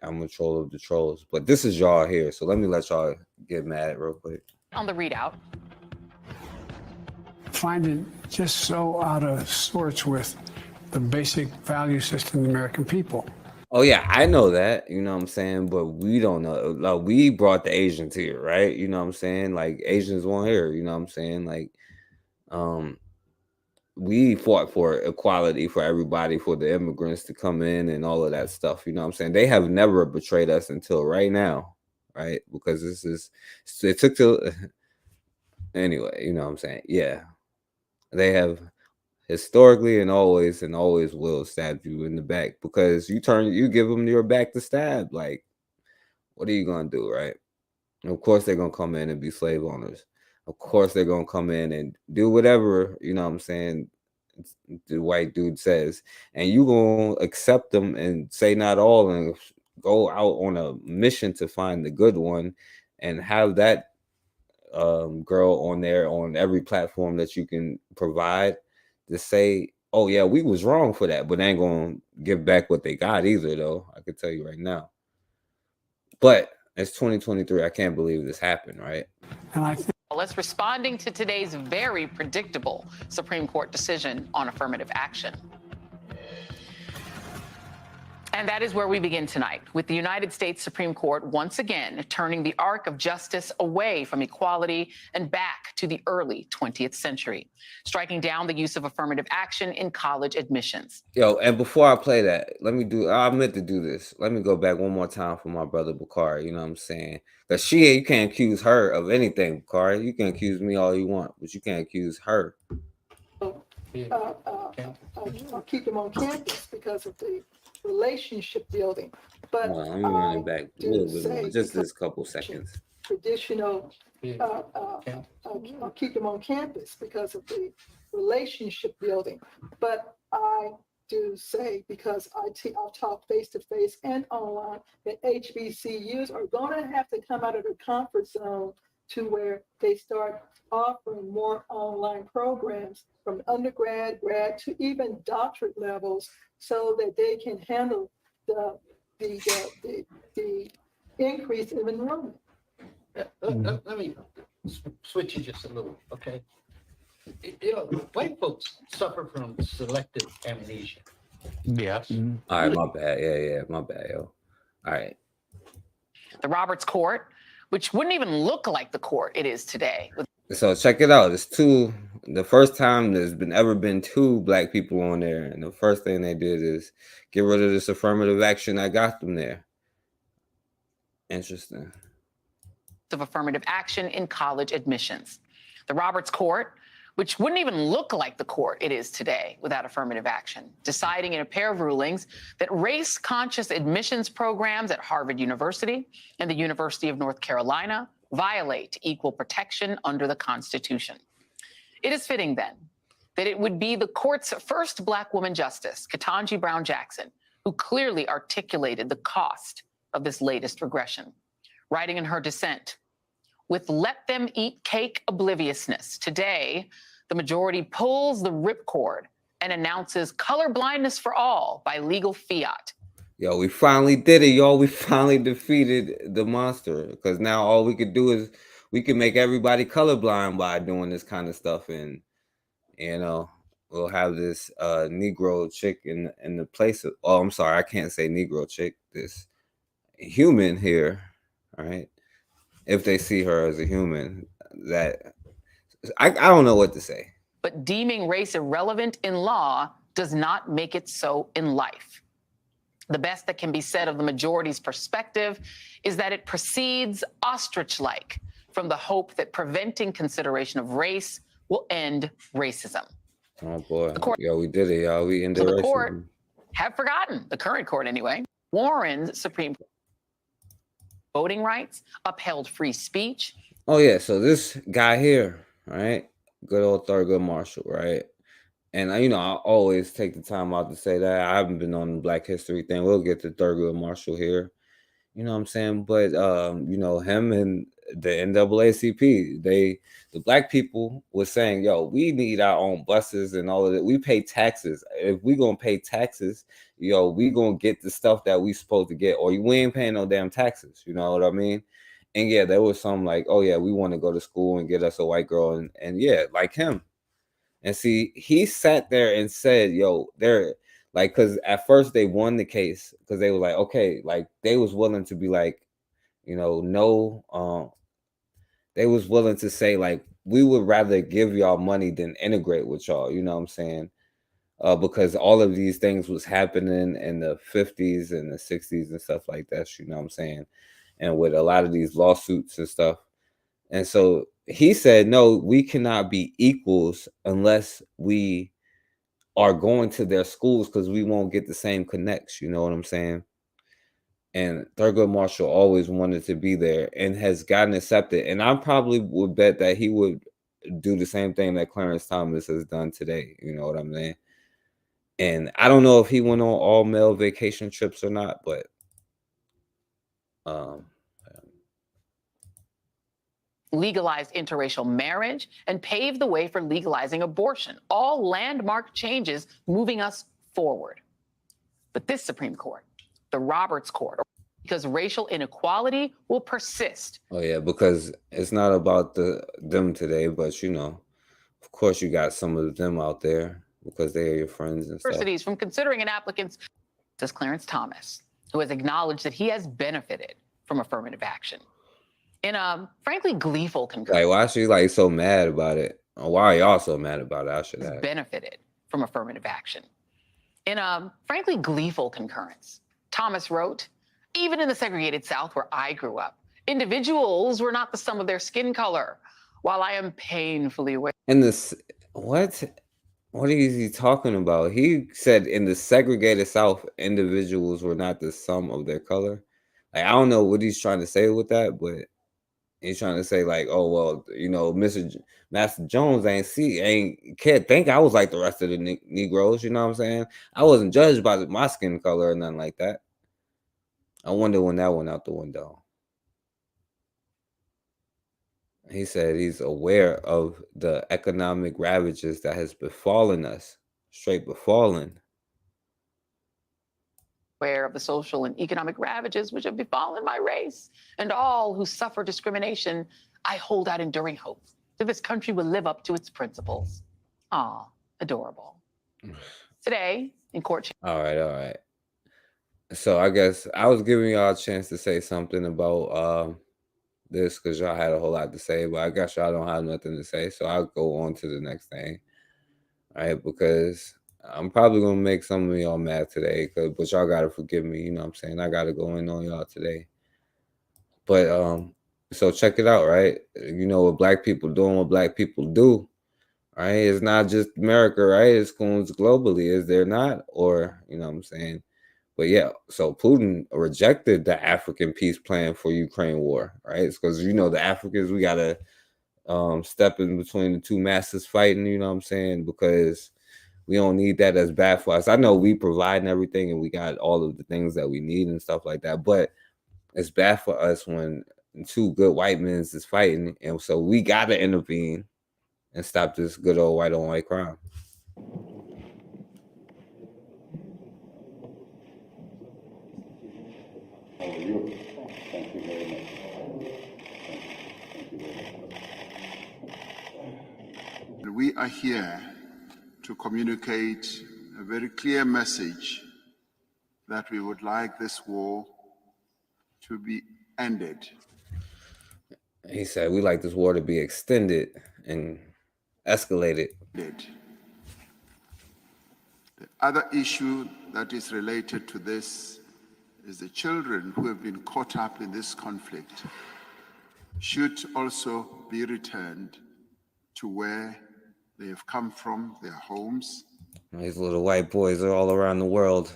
I'm a troll of the trolls, but this is y'all here, so let me let y'all get mad real quick. On the readout. Find it just so out of sorts with the basic value system of the American people. Oh yeah, I know that, you know what I'm saying, but we don't know. Like, we brought the Asians here, right? You know what I'm saying? Like, Asians weren't here, you know what I'm saying? Like, we fought for equality for everybody, for the immigrants to come in and all of that stuff. You know what I'm saying? They have never betrayed us until right now, right? Because it took till anyway, you know what I'm saying? Yeah. They have historically and always will stab you in the back because you give them your back to stab. Like, what are you going to do, right? And of course, they're going to come in and be slave owners. Of course, they're going to come in and do whatever, you know what I'm saying, the white dude says. And you going to accept them and say not all and go out on a mission to find the good one and have that girl on there on every platform that you can provide to say, oh, yeah, we was wrong for that. But they ain't going to give back what they got either, though. I can tell you right now. But it's 2023. I can't believe this happened, right? And I think Let's responding to today's very predictable Supreme Court decision on affirmative action. And that is where we begin tonight, with the United States Supreme Court once again turning the arc of justice away from equality and back to the early 20th century, striking down the use of affirmative action in college admissions. Yo, and before I play that, I meant to do this. Let me go back one more time for my brother Bakari, you know what I'm saying? Because you can't accuse her of anything, Bakari. You can accuse me all you want, but you can't accuse her. I'll keep them on campus because of the relationship building. But let me run it back a little bit more, just this couple seconds. Traditional, I'll keep them on campus because of the relationship building. But I do say, because I'll talk face-to-face and online, that HBCUs are going to have to come out of their comfort zone to where they start offering more online programs from undergrad, grad to even doctorate levels, so that they can handle the increase in enrollment. Let me switch you just a little, okay? You know, white folks suffer from selective amnesia. Yes. All right, my bad. Yeah, my bad, yo. All right. The Roberts Court, which wouldn't even look like the court it is today. So check it out. It's the first time there's ever been two black people on there. And the first thing they did is get rid of this affirmative action that got them there. Interesting. Of affirmative action in college admissions. The Roberts Court, which wouldn't even look like the court it is today without affirmative action, deciding in a pair of rulings that race-conscious admissions programs at Harvard University and the University of North Carolina violate equal protection under the Constitution. It is fitting, then, that it would be the court's first Black woman justice, Ketanji Brown Jackson, who clearly articulated the cost of this latest regression. Writing in her dissent, with let them eat cake obliviousness, today, the majority pulls the ripcord and announces color blindness for all by legal fiat. Yo, we finally did it, y'all. We finally defeated the monster, because now all we could do is we can make everybody colorblind by doing this kind of stuff. And, you know, we'll have this Negro chick in the place of, oh, I'm sorry, I can't say Negro chick, this human here. All right, if they see her as a human, that I don't know what to say. but deeming race irrelevant in law does not make it so in life. The best that can be said of the majority's perspective is that it proceeds ostrich-like from the hope that preventing consideration of race will end racism. Oh boy, yo, we did it, y'all. We ended So the racism. court have forgotten, the current court anyway, Warren's Supreme Court voting rights, upheld free speech. Oh yeah, so this guy here, right? Good old Thurgood Marshall, right? And I always take the time out to say that I haven't been on the Black History thing. We'll get to Thurgood Marshall here. You know what I'm saying? But him and the NAACP, the black people was saying, yo, we need our own buses and all of that. We pay taxes. If we gonna pay taxes, yo, we gonna get the stuff that we supposed to get, or we ain't paying no damn taxes. You know what I mean? And yeah, there was some like, oh yeah, we want to go to school and get us a white girl, and yeah, like him. And see, he sat there and said, yo, they're like, because at first they won the case because they were like, okay, like they was willing to be like, no, they was willing to say like, we would rather give y'all money than integrate with y'all, you know what I'm saying? Because all of these things was happening in the 50s and the 60s and stuff like that, you know what I'm saying? And with a lot of these lawsuits and stuff. And so he said, no, we cannot be equals unless we are going to their schools because we won't get the same connects. You know what I'm saying? And Thurgood Marshall always wanted to be there and has gotten accepted. And I probably would bet that he would do the same thing that Clarence Thomas has done today. You know what I'm saying? And I don't know if he went on all male vacation trips or not, but legalized interracial marriage, and paved the way for legalizing abortion. All landmark changes moving us forward. But this Supreme Court, the Roberts Court, because racial inequality will persist. Oh yeah, because it's not about them today, but of course you got some of them out there because they are your friends and stuff. Universities from considering an applicant's, says Clarence Thomas, who has acknowledged that he has benefited from affirmative action. In a frankly gleeful concurrence. Like, why is she like so mad about it? Or why are y'all so mad about it? I should ask. Benefited from affirmative action. In a frankly gleeful concurrence, Thomas wrote, even in the segregated South where I grew up, individuals were not the sum of their skin color. While I am painfully aware. In this, what is he talking about? He said in the segregated South, individuals were not the sum of their color. Like, I don't know what he's trying to say with that, but he's trying to say like, oh well, Master Jones can't think I was like the rest of the Negroes. You know what I'm saying? I wasn't judged by my skin color or nothing like that. I wonder when that went out the window. He said he's aware of the economic ravages that has befallen us, straight befallen. Aware of the social and economic ravages which have befallen my race and all who suffer discrimination, I hold out enduring hope that this country will live up to its principles. Ah, adorable. Today in court. All right. So I guess I was giving y'all a chance to say something about this because y'all had a whole lot to say, but I guess y'all don't have nothing to say, so I'll go on to the next thing. All right, because I'm probably gonna make some of y'all mad today, but y'all gotta forgive me. You know what I'm saying? I gotta go in on y'all today. But so check it out, right? You know what black people doing, what black people do, right? It's not just America, right? It's going globally, is there not? Or you know what I'm saying? But yeah, so Putin rejected the African peace plan for Ukraine war, right? It's because the Africans, we gotta step in between the two masses fighting. You know what I'm saying? Because we don't need that. That's bad for us. I know we provide and everything, and we got all of the things that we need and stuff like that. But it's bad for us when two good white men is fighting, and so we gotta intervene and stop this good old white on white crime. Thank you very much. We are here to communicate a very clear message that we would like this war to be ended. He said we like this war to be extended, and escalated. The other issue that is related to this is the children who have been caught up in this conflict should also be returned to where they have come from, their homes. These little white boys are all around the world.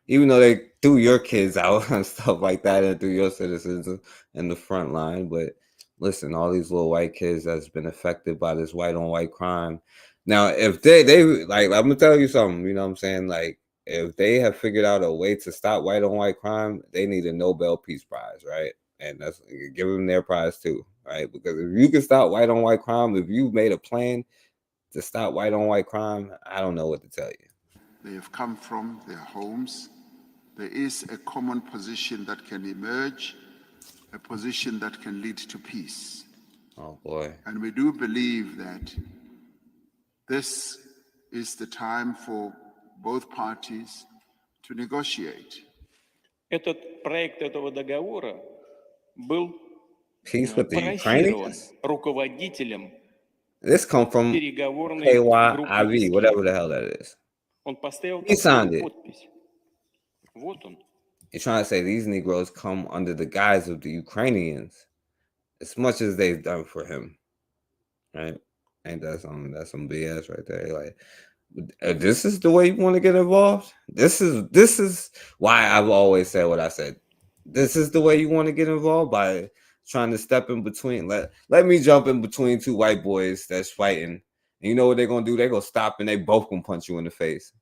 Even though they threw your kids out and stuff like that and threw your citizens in the front line. But listen, all these little white kids that's been affected by this white on white crime. Now, if they like, I'm gonna tell you something, you know what I'm saying? Like, if they have figured out a way to stop white on white crime, they need a Nobel Peace Prize, right? And that's give them their prize too, right? Because if you can stop white on white crime, if you made a plan to stop white on white crime, I don't know what to tell you. They have come from their homes. There is a common position that can emerge, a position that can lead to peace. Oh boy. And we do believe that this is the time for both parties to negotiate. Этот проект этого договора был Peace with the просирован Ukrainians? руководителем This come from переговорной группы KYIV, из whatever Киева. the hell that is. Он поставил He signed такую it. подпись. Вот он. You're trying to say these Negroes come under the guise of the Ukrainians, as much as they've done for him, right? Ain't that some BS right there? Like, this is the way you want to get involved. This is why I've always said what I said. This is the way you want to get involved, by trying to step in between. Let me jump in between two white boys that's fighting. And you know what they're gonna do? They're gonna stop and they both gonna punch you in the face.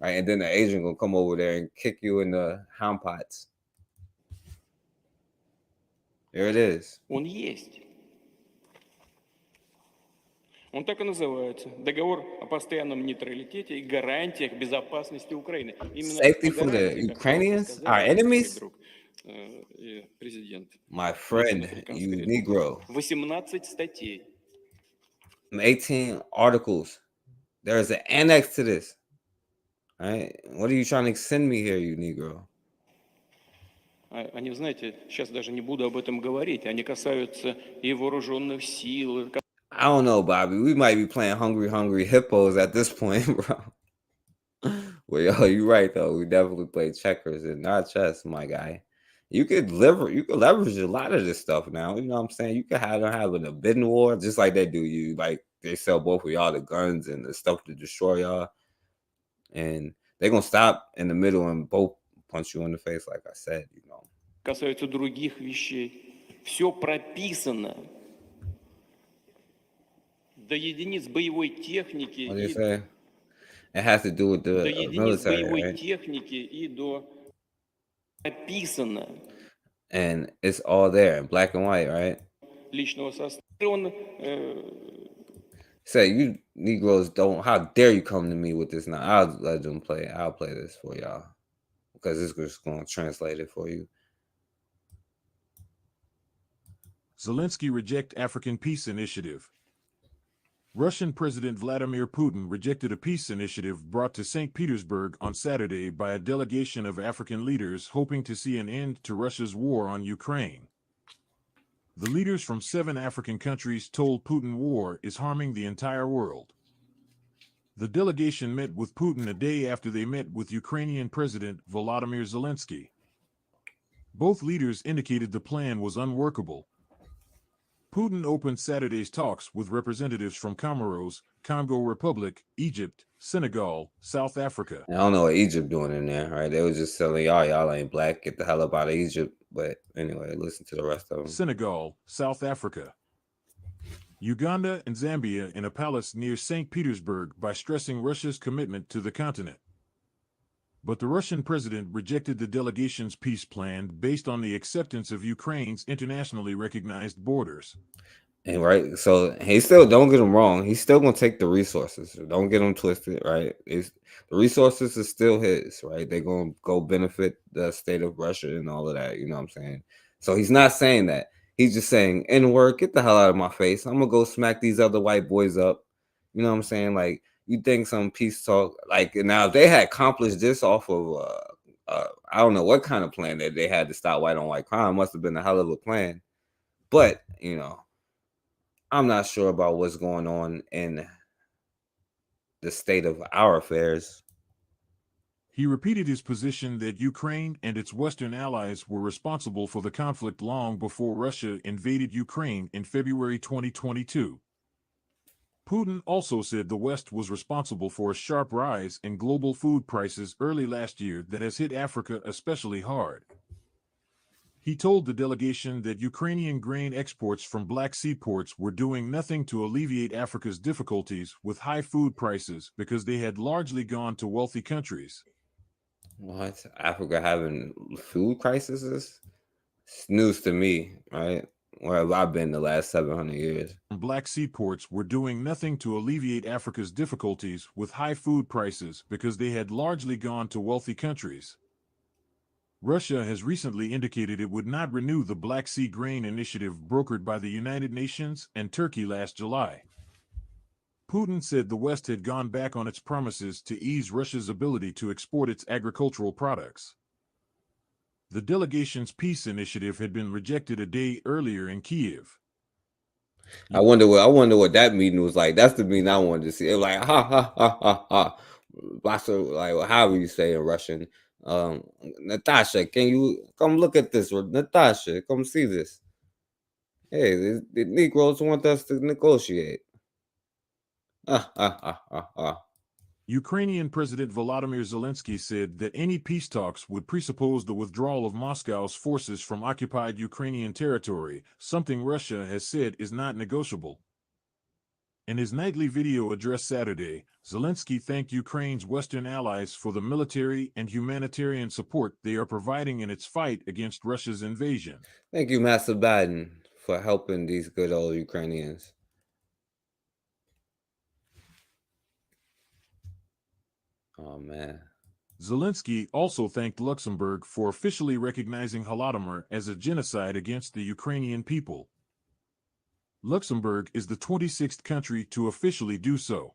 Right, and then the Asian gonna come over there and kick you in the ham pots. There it is. Он есть. Он так и называется. Договор о постоянном нейтралитете и гарантиях безопасности Украины. Именно Safety for the Ukrainians, our enemies. Президент. My friend, you Negro. 18 статей. 18 articles. There is an annex to this. Right? What are you trying to send me here, you Negro? Они, знаете, сейчас даже не буду об этом говорить. Они касаются и вооруженных сил. I don't know, Bobby. We might be playing Hungry Hippos at this point, bro. Well, yo, you're right though. We definitely play checkers and not chess, my guy. You could leverage a lot of this stuff now. You know what I'm saying? You could have them having a bidding war, just like they do you. Like they sell both of y'all the guns and the stuff to destroy y'all. And they're gonna stop in the middle and both punch you in the face, like I said, you know. Касаются других вещей. Все прописано. До единиц боевой техники. What do you say? It has to do with the до единиц military, боевой right? техники и до прописано. And it's all there in black and white, right? Личного состава. Он Say, you Negroes don't, how dare you come to me with this now? I'll let them play. I'll play this for y'all because it's just going to translate it for you. Zelensky reject African peace initiative. Russian President Vladimir Putin rejected a peace initiative brought to St. Petersburg on Saturday by a delegation of African leaders hoping to see an end to Russia's war on Ukraine. The leaders from 7 African countries told Putin war is harming the entire world. The delegation met with Putin a day after they met with Ukrainian President Volodymyr Zelensky. Both leaders indicated the plan was unworkable. Putin opened Saturday's talks with representatives from Comoros, Congo Republic, Egypt, Senegal, South Africa. I don't know what Egypt doing in there, right? They was just telling y'all ain't black, get the hell up out of Egypt. But anyway, listen to the rest of them. Senegal, South Africa, Uganda, and Zambia in a palace near St. Petersburg by stressing Russia's commitment to the continent. But the Russian president rejected the delegation's peace plan based on the acceptance of Ukraine's internationally recognized borders. And right, so he still, don't get him wrong, he's still gonna take the resources. Don't get him twisted, right? The resources is still his, right? They're gonna go benefit the state of Russia and all of that, you know what I'm saying? So he's not saying that. He's just saying, N-word, get the hell out of my face. I'm gonna go smack these other white boys up. You know what I'm saying? Like, you think some peace talk, like, now if they had accomplished this off of I don't know what kind of plan that they had to stop white on white crime, must have been a hell of a plan. But, you know, I'm not sure about what's going on in the state of our affairs. He repeated his position that Ukraine and its Western allies were responsible for the conflict long before Russia invaded Ukraine in February 2022. Putin also said the West was responsible for a sharp rise in global food prices early last year that has hit Africa especially hard. He told the delegation that Ukrainian grain exports from Black Sea ports were doing nothing to alleviate Africa's difficulties with high food prices because they had largely gone to wealthy countries. What? Africa having food crises? It's news to me, right? Where have I been the last 700 years? Black Sea ports were doing nothing to alleviate Africa's difficulties with high food prices because they had largely gone to wealthy countries. Russia has recently indicated it would not renew the Black Sea Grain Initiative brokered by the United Nations and Turkey last July. Putin said the West had gone back on its promises to ease Russia's ability to export its agricultural products. The delegation's peace initiative had been rejected a day earlier in Kyiv. I wonder what that meeting was like. That's the meeting I wanted to see. It was like ha ha ha ha ha. Lots of like however you say in Russian. Natasha, can you come look at this? Or Natasha, come see this. Hey, the Negroes want us to negotiate. Ukrainian President Volodymyr Zelensky said that any peace talks would presuppose the withdrawal of Moscow's forces from occupied Ukrainian territory, something Russia has said is not negotiable. In his nightly video address Saturday, Zelensky thanked Ukraine's Western allies for the military and humanitarian support they are providing in its fight against Russia's invasion. Thank you, Master Biden, for helping these good old Ukrainians. Oh, man. Zelensky also thanked Luxembourg for officially recognizing Holodomor as a genocide against the Ukrainian people. Luxembourg is the 26th country to officially do so.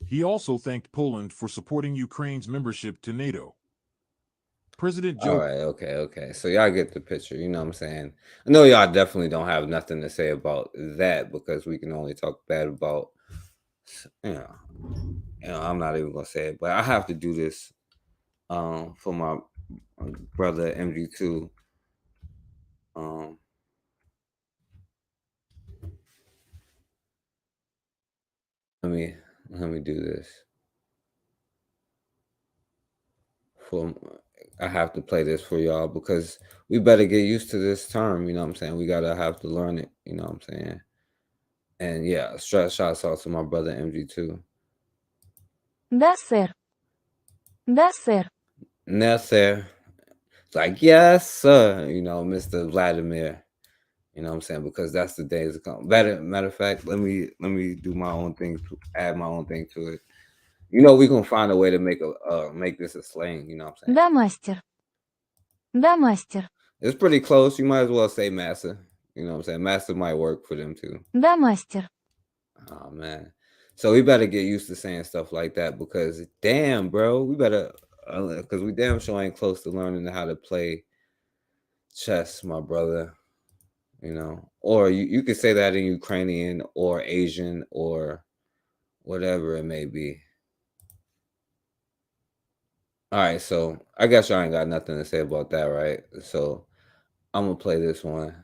He also thanked Poland for supporting Ukraine's membership to NATO. President Joe... All right, okay. So y'all get the picture, you know what I'm saying? I know y'all definitely don't have nothing to say about that because we can only talk bad about, you know, I'm not even gonna say it, but I have to do this for my brother MG2. Let me do this. I have to play this for y'all because we better get used to this term, you know what I'm saying? We gotta have to learn it, you know what I'm saying? And yeah, shouts out to my brother MG2. Да, сэр. Да, сэр. Yes, sir. Like, yes, sir. You know, Mr. Vladimir. You know what I'm saying? Because that's the days to come. Matter of fact, let me do my own thing, add my own thing to it. You know, we're gonna find a way to make this a slang, you know what I'm saying? Да, мастер. Да, мастер. It's pretty close. You might as well say master. You know what I'm saying? Master might work for them too. Да, мастер. Oh man. So we better get used to saying stuff like that because damn, bro, we better because we damn sure ain't close to learning how to play chess, my brother. You know, or you could say that in Ukrainian or Asian or whatever it may be. All right, so I guess y'all ain't got nothing to say about that, right? So I'm gonna play this one.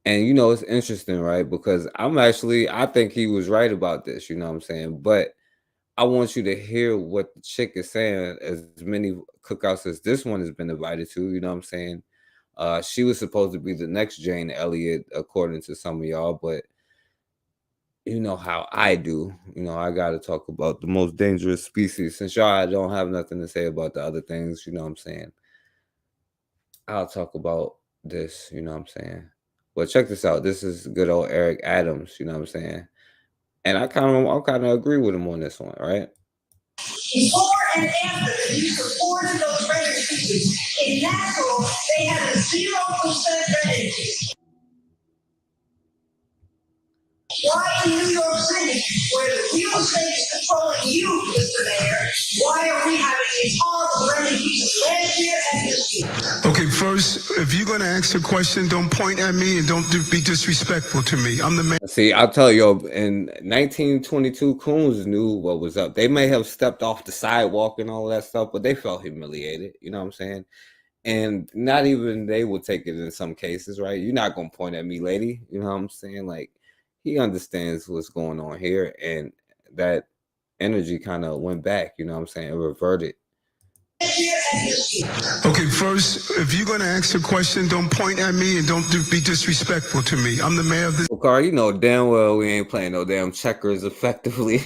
And you know, it's interesting, right? Because I think he was right about this, you know what I'm saying? But I want you to hear what the chick is saying, as many cookouts as this one has been invited to, you know what I'm saying? She was supposed to be the next Jane Elliott, according to some of y'all, but you know how I do. You know, I got to talk about the most dangerous species. Since y'all don't have nothing to say about the other things, you know what I'm saying? I'll talk about this, you know what I'm saying? Well, check this out. This is good old Eric Adams, you know what I'm saying? And I kind of agree with him on this one, right? Before and after the use of force in those registries, in natural, they have a 0% residency. Why in New York City, where the real estate is controlling you, Mr. Mayor, why are we having these horrible residencies of land here and this year? Okay, first, if you're going to ask a question, don't point at me and don't be disrespectful to me. I'm the man. See, I'll tell you, in 1922, Coons knew what was up. They may have stepped off the sidewalk and all that stuff, but they felt humiliated. You know what I'm saying? And not even they will take it in some cases, right? You're not going to point at me, lady. You know what I'm saying? Like, he understands what's going on here. And that energy kind of went back, you know what I'm saying? It reverted. Okay, first, if you're going to ask a question, don't point at me and don't be disrespectful to me. I'm the mayor of this. Car, you know damn well we ain't playing no damn checkers effectively.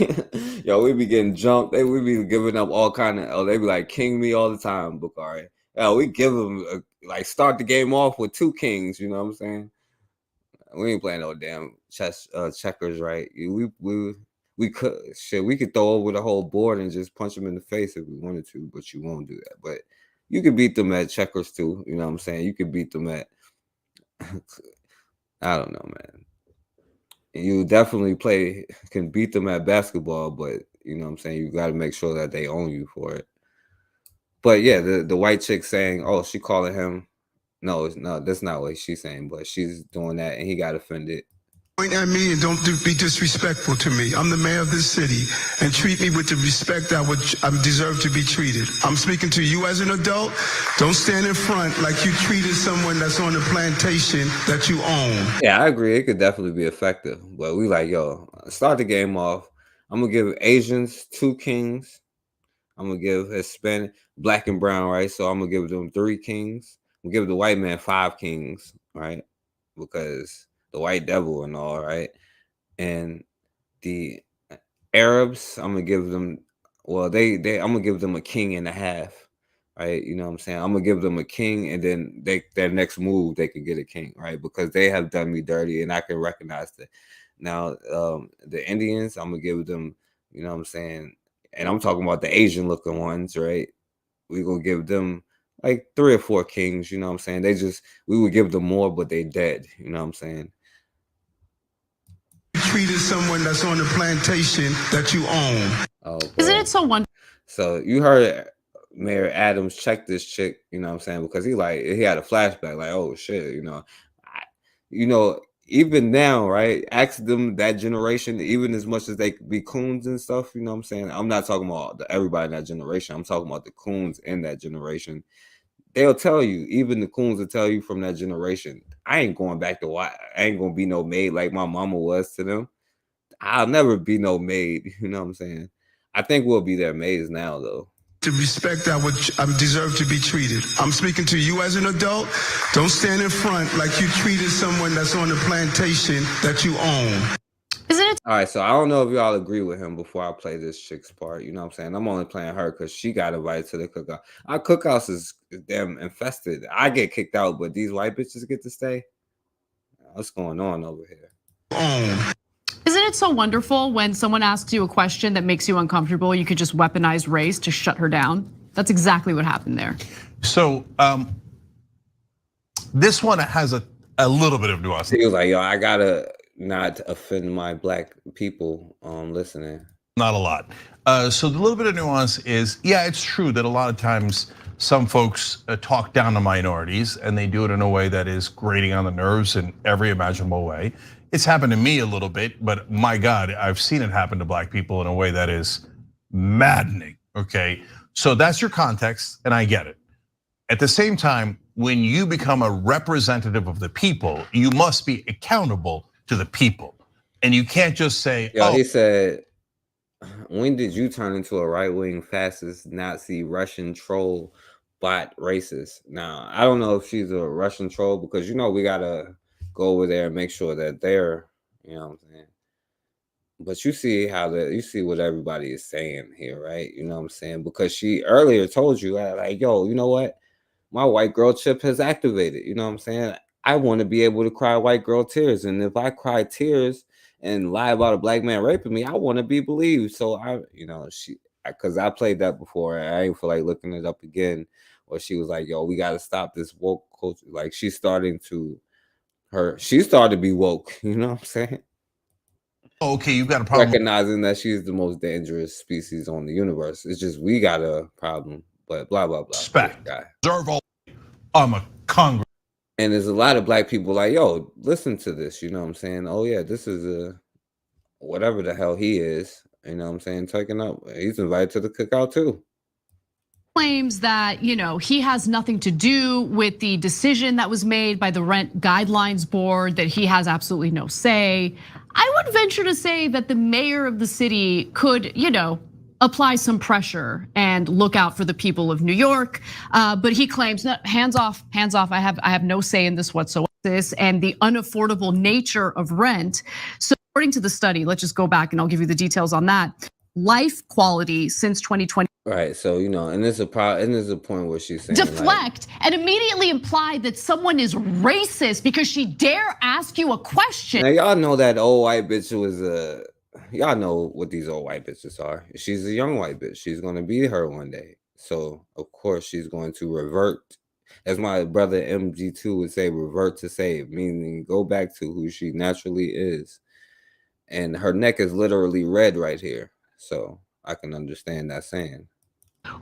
Yo, we be getting jumped. We be giving up all kind of. Oh, they be like king me all the time, Bukari. Yo, we give them like start the game off with 2 kings. You know what I'm saying? We ain't playing no damn checkers, right? We could shit. We could throw over the whole board and just punch them in the face if we wanted to, but you won't do that. But you could beat them at checkers too. You know what I'm saying? You could beat them at. I don't know, man. You definitely can beat them at basketball, but you know what I'm saying? You got to make sure that they own you for it. But yeah, the white chick saying, oh, she calling him. No, that's not what she's saying, but she's doing that and he got offended. Point at me and don't be disrespectful to me. I'm the mayor of this city and treat me with the respect I deserve to be treated. I'm speaking to you as an adult. Don't stand in front like you treated someone that's on the plantation that you own. Yeah, I agree. It could definitely be effective, but we like, yo, start the game off. I'm going to give Asians 2 kings. I'm going to give Hispanic, black and brown, right? So I'm going to give them 3 kings. I'm going to give the white man 5 kings, right? Because the white devil and all, right? And the Arabs, I'm gonna give them, well, I'm gonna give them a king and a half, right? You know what I'm saying? I'm gonna give them a king, and then their next move they can get a king, right? Because they have done me dirty, and I can recognize that. Now, the Indians, I'm gonna give them, you know what I'm saying? And I'm talking about the Asian looking ones, right? We're gonna give them like 3 or 4 kings, you know what I'm saying? We would give them more, but they dead, you know what I'm saying? Treated someone that's on the plantation that you own. Oh, Isn't it so wonderful? So you heard Mayor Adams check this chick, you know what I'm saying? Because he had a flashback, like, oh shit, even now, right? Ask them that generation, even as much as they be coons and stuff, you know what I'm saying? I'm not talking about everybody in that generation. I'm talking about the coons in that generation. They'll tell you, even the coons will tell you from that generation, I ain't going back to I ain't gonna be no maid like my mama was to them. I'll never be no maid, you know what I'm saying? I think we'll be their maids now, though. The respect I deserve to be treated. I'm speaking to you as an adult. Don't stand in front like you treated someone that's on the plantation that you own. All right, so I don't know if y'all agree with him before I play this chick's part. You know what I'm saying? I'm only playing her because she got invited to the cookout. Our cookhouse is damn infested. I get kicked out, but these white bitches get to stay. What's going on over here? Isn't it so wonderful when someone asks you a question that makes you uncomfortable, you could just weaponize race to shut her down? That's exactly what happened there. So this one has a little bit of nuance. He was like, yo, I gotta not offend my black people listening. Not a lot. So the little bit of nuance is, yeah, it's true that a lot of times some folks talk down to minorities and they do it in a way that is grating on the nerves in every imaginable way. It's happened to me a little bit, but my God, I've seen it happen to black people in a way that is maddening, okay? So that's your context, and I get it. At the same time, when you become a representative of the people, you must be accountable to the people. And you can't just say, Yo, he said, when did you turn into a right-wing fascist Nazi Russian troll bot racist? Now, I don't know if she's a Russian troll because we gotta go over there and make sure that they're, you know what I'm saying? But you see what everybody is saying here, right? You know what I'm saying? Because she earlier told you, like, yo, you know what? My white girl chip has activated. You know what I'm saying? I want to be able to cry white girl tears. And if I cry tears and lie about a black man raping me, I want to be believed. So because I played that before. I ain't feel like looking it up again. Or she was like, yo, we got to stop this woke culture. Like she started to be woke. You know what I'm saying? Okay, you got a problem. Recognizing that she's the most dangerous species on the universe. It's just we got a problem. But blah, blah, blah. Respect. Deserve all. I'm a Congress. And there's a lot of black people like, yo, listen to this. You know what I'm saying? Oh yeah, this is a whatever the hell he is. You know what I'm saying? Taking up. He's invited to the cookout too. Claims that, he has nothing to do with the decision that was made by the Rent Guidelines Board, that he has absolutely no say. I would venture to say that the mayor of the city could, apply some pressure and look out for the people of New York. But he claims, hands off, I have no say in this whatsoever. This and the unaffordable nature of rent. So according to the study, let's just go back and I'll give you the details on that. Life quality since 2020. Right. So, and there's a point where she's saying deflect and immediately imply that someone is racist because she dare ask you a question. Now y'all know that old white bitch was y'all know what these old white bitches are. She's a young white bitch. She's gonna be her one day. So of course she's going to revert, as my brother MG2 would say, revert to save, meaning go back to who she naturally is. And her neck is literally red right here. So I can understand that saying.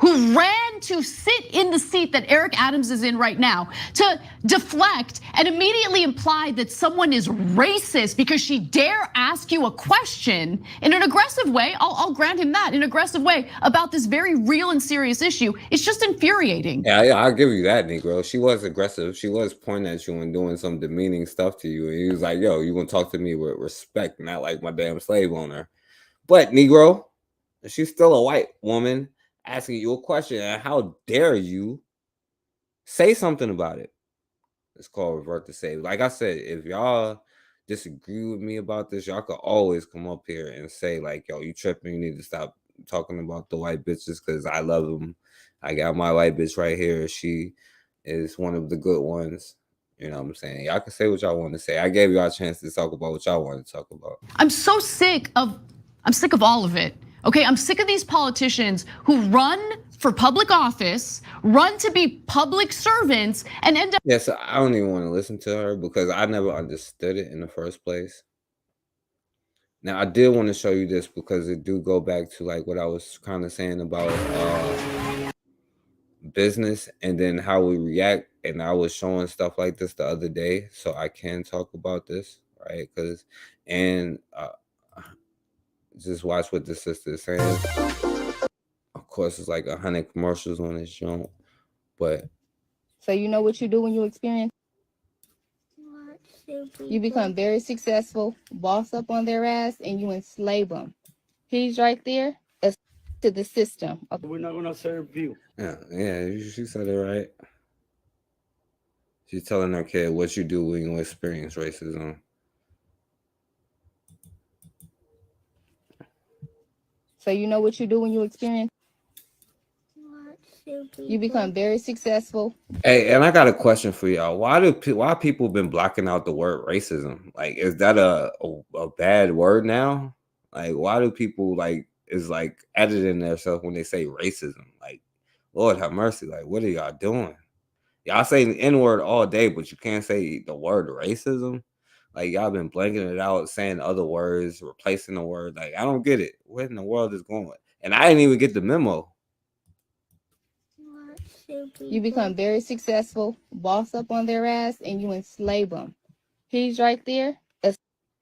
Who ran to sit in the seat that Eric Adams is in right now to deflect and immediately imply that someone is racist because she dare ask you a question in an aggressive way. I'll grant him that, in an aggressive way about this very real and serious issue. It's just infuriating. Yeah, I'll give you that, Negro. She was aggressive. She was pointing at you and doing some demeaning stuff to you. And he was like, yo, you gonna talk to me with respect, not like my damn slave owner. But Negro, she's still a white woman asking you a question, and how dare you say something about it? It's called revert to save. Like I said, if y'all disagree with me about this, y'all could always come up here and say like, yo, you tripping, you need to stop talking about the white bitches because I love them. I got my white bitch right here. She is one of the good ones. You know what I'm saying? Y'all can say what y'all want to say. I gave y'all a chance to talk about what y'all want to talk about. I'm sick of all of it. Okay, I'm sick of these politicians who run for public office, run to be public servants, and end up. Yes, I don't even want to listen to her because I never understood it in the first place. Now, I did want to show you this because it do go back to like what I was kind of saying about business and then how we react. And I was showing stuff like this the other day, so I can talk about this, right? Just watch what the sister is saying. Of course, it's like 100 commercials on this joint, but. So you know what you do when you experience? You become very successful, boss up on their ass, and you enslave them. He's right there to the system. Okay. We're not gonna serve you. Yeah, she said it right. She's telling her kid what you do when you experience racism. So you know what you do when you experience? You become very successful. Hey, and I got a question for y'all. Why people been blocking out the word racism? Like, is that a bad word now? Like, why do people is editing themselves when they say racism? Like, Lord have mercy. Like, what are y'all doing? Y'all say the N-word all day, but you can't say the word racism. Like, y'all been blanking it out, saying other words, replacing the word. Like, I don't get it. What in the world is going on? And I didn't even get the memo. You become very successful, boss up on their ass, and you enslave them. He's right there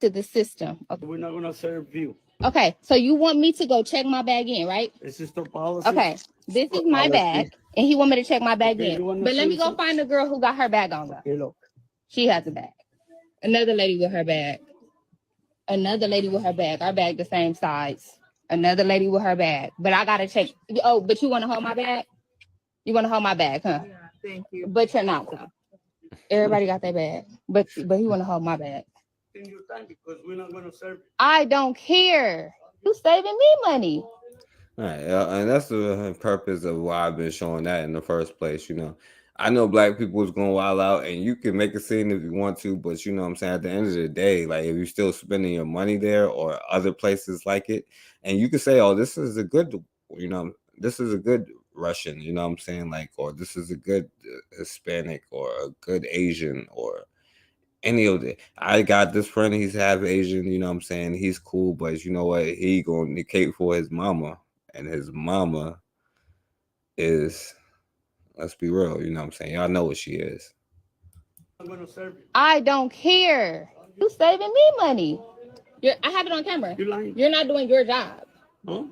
to the system. Okay. We're not gonna serve you. Okay, so you want me to go check my bag in, right? This is the policy. Okay, this is my bag, and he want me to check my bag in. But let me go find the girl who got her bag on. Hey, look. She has a bag. Another lady with her bag. Another lady with her bag. Our bag the same size. Another lady with her bag. But I gotta check. Oh, but you want to hold my bag? You want to hold my bag, huh? Yeah, thank you. But you're not, though. Everybody got their bag. But he want to hold my bag. Take your time because we're not gonna serve you. I don't care. You saving me money. All right, and that's the purpose of why I've been showing that in the first place. I know black people is going wild out, and you can make a scene if you want to, but you know what I'm saying, at the end of the day, like if you're still spending your money there or other places like it, and you can say, oh, this is a good, this is a good Russian, you know what I'm saying, like, or this is a good Hispanic or a good Asian or any of the. I got this friend, he's half Asian, you know what I'm saying, he's cool, but you know what, he gonna negate for his mama, and his mama is, let's be real, you know what I'm saying, y'all know what she is. I don't care. You saving me money. I have it on camera. You're lying. You're not doing your job. Huh?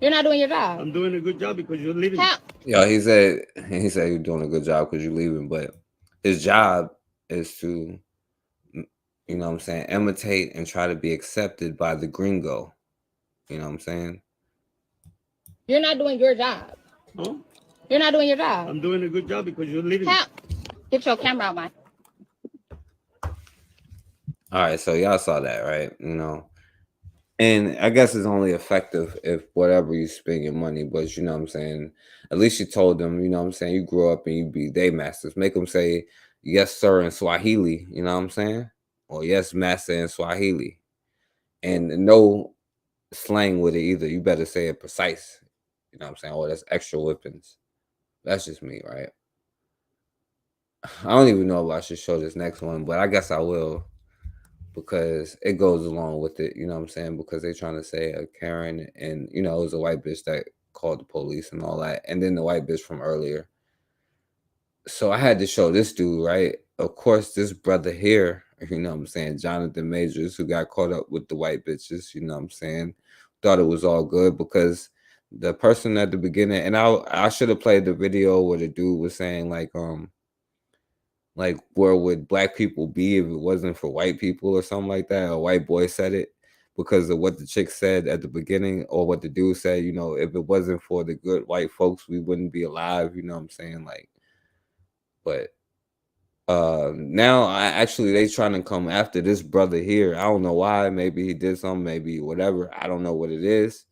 You're not doing your job. I'm doing a good job because you're leaving. Yeah, he said you're doing a good job because you're leaving, but his job is to, you know what I'm saying, imitate and try to be accepted by the gringo. You know what I'm saying? You're not doing your job. Huh? You're not doing your job. I'm doing a good job because you're leaving. Get your camera out, my. All right, so y'all saw that, right? You know, and I guess it's only effective if whatever you spend your money, but you know what I'm saying? At least you told them, you know what I'm saying? You grew up and you be day masters. Make them say, yes, sir, in Swahili, you know what I'm saying? Or yes, master in Swahili. And no slang with it either. You better say it precise. You know what I'm saying? Oh, that's extra whippings. That's just me, right? I don't even know if I should show this next one, but I guess I will. Because it goes along with it, you know what I'm saying? Because they're trying to say a Karen, and you know, it was a white bitch that called the police and all that, and then the white bitch from earlier. So I had to show this dude, right? Of course, this brother here, you know what I'm saying, Jonathan Majors, who got caught up with the white bitches, you know what I'm saying, thought it was all good because the person at the beginning, and I should have played the video where the dude was saying like where would black people be if it wasn't for white people or something like that? A white boy said it because of what the chick said at the beginning, or what the dude said, you know, if it wasn't for the good white folks, we wouldn't be alive, you know what I'm saying? Like, but now they trying to come after this brother here. I don't know why. Maybe he did something, maybe whatever. I don't know what it is.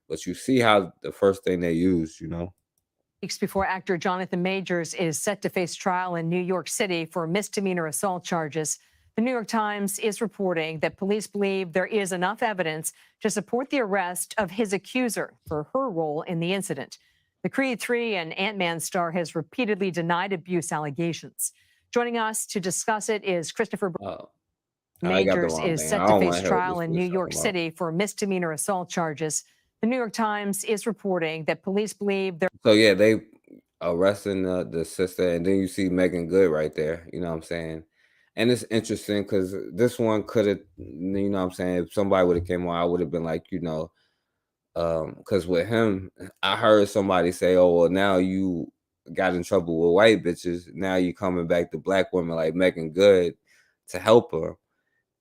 But you see how the first thing they used, you know. Weeks before actor Jonathan Majors is set to face trial in New York City for misdemeanor assault charges. The New York Times is reporting that police believe there is enough evidence to support the arrest of his accuser for her role in the incident. The Creed 3 and Ant-Man star has repeatedly denied abuse allegations. Joining us to discuss it is Christopher. Majors is set to face trial in New York City for misdemeanor assault charges. The New York Times is reporting that police believe there. So yeah, they arresting the sister, and then you see Megan Good right there. You know what I'm saying? And it's interesting because this one could have, you know what I'm saying, if somebody would have came on, I would have been like, you know, because with him, I heard somebody say, oh, well, now you got in trouble with white bitches. Now you coming back to black women like Megan Good to help her.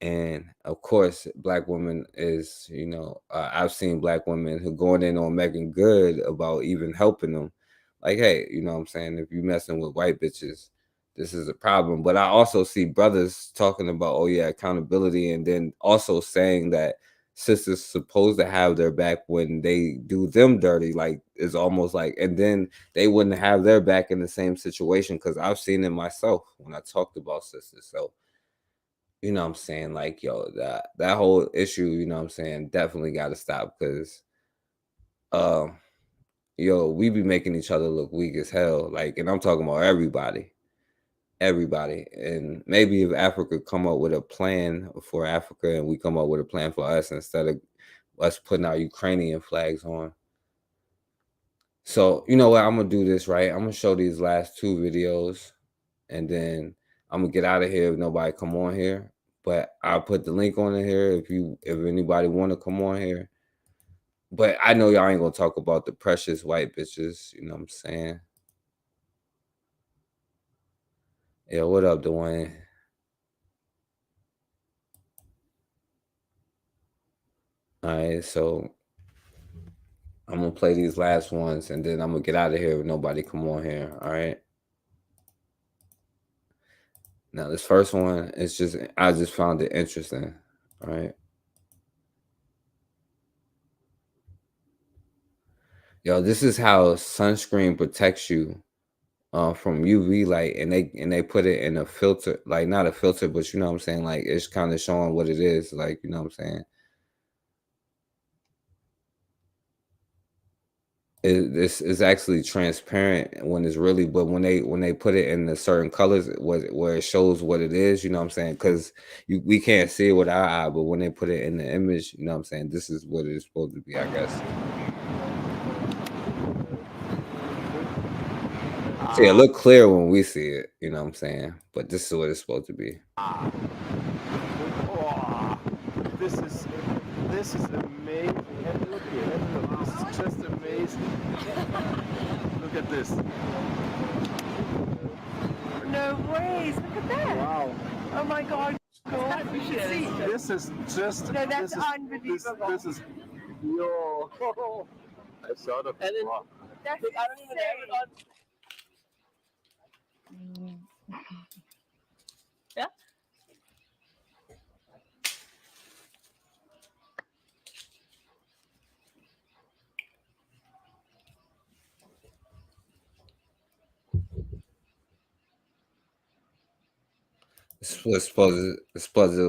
And of course, black women is, you know, I've seen black women who going in on Megan Good about even helping them. Like, hey, you know what I'm saying? If you messing with white bitches, this is a problem. But I also see brothers talking about, oh yeah, accountability. And then also saying that sisters supposed to have their back when they do them dirty. Like, it's almost like, and then they wouldn't have their back in the same situation. Cause I've seen it myself when I talked about sisters. So, you know what I'm saying? Like, yo, that whole issue, you know what I'm saying, definitely got to stop because, yo, we be making each other look weak as hell. Like, and I'm talking about everybody. And maybe if Africa come up with a plan for Africa and we come up with a plan for us instead of us putting our Ukrainian flags on. So, you know what? I'm going to do this, right? I'm going to show these last two videos and then I'm gonna get out of here if nobody come on here. But I'll put the link on here if anybody want to come on here. But I know y'all ain't gonna talk about the precious white bitches, you know what I'm saying? Yeah, what up, Dwayne? All right, so I'm gonna play these last ones and then I'm gonna get out of here if nobody come on here. All right. Now this first one is I just found it interesting. All right. Yo, this is how sunscreen protects you from UV light, and they put it in a filter, like not a filter, but you know what I'm saying, like it's kind of showing what it is, like, you know what I'm saying. This is actually transparent when it's really, but when they put it in the certain colors, where it shows what it is, you know what I'm saying, because we can't see it with our eye, but when they put it in the image, you know what I'm saying, this is what it is supposed to be, I guess. See, it look clear when we see it, you know what I'm saying? But this is what it's supposed to be. Oh, this is amazing. And look here, and look, this is just amazing. Look at this. No ways. Look at that. Wow. Oh my God. This is just. No, that's this is, unbelievable. This is. Yo. I saw the. Wow. That's I don't even know. Yeah. It's supposed to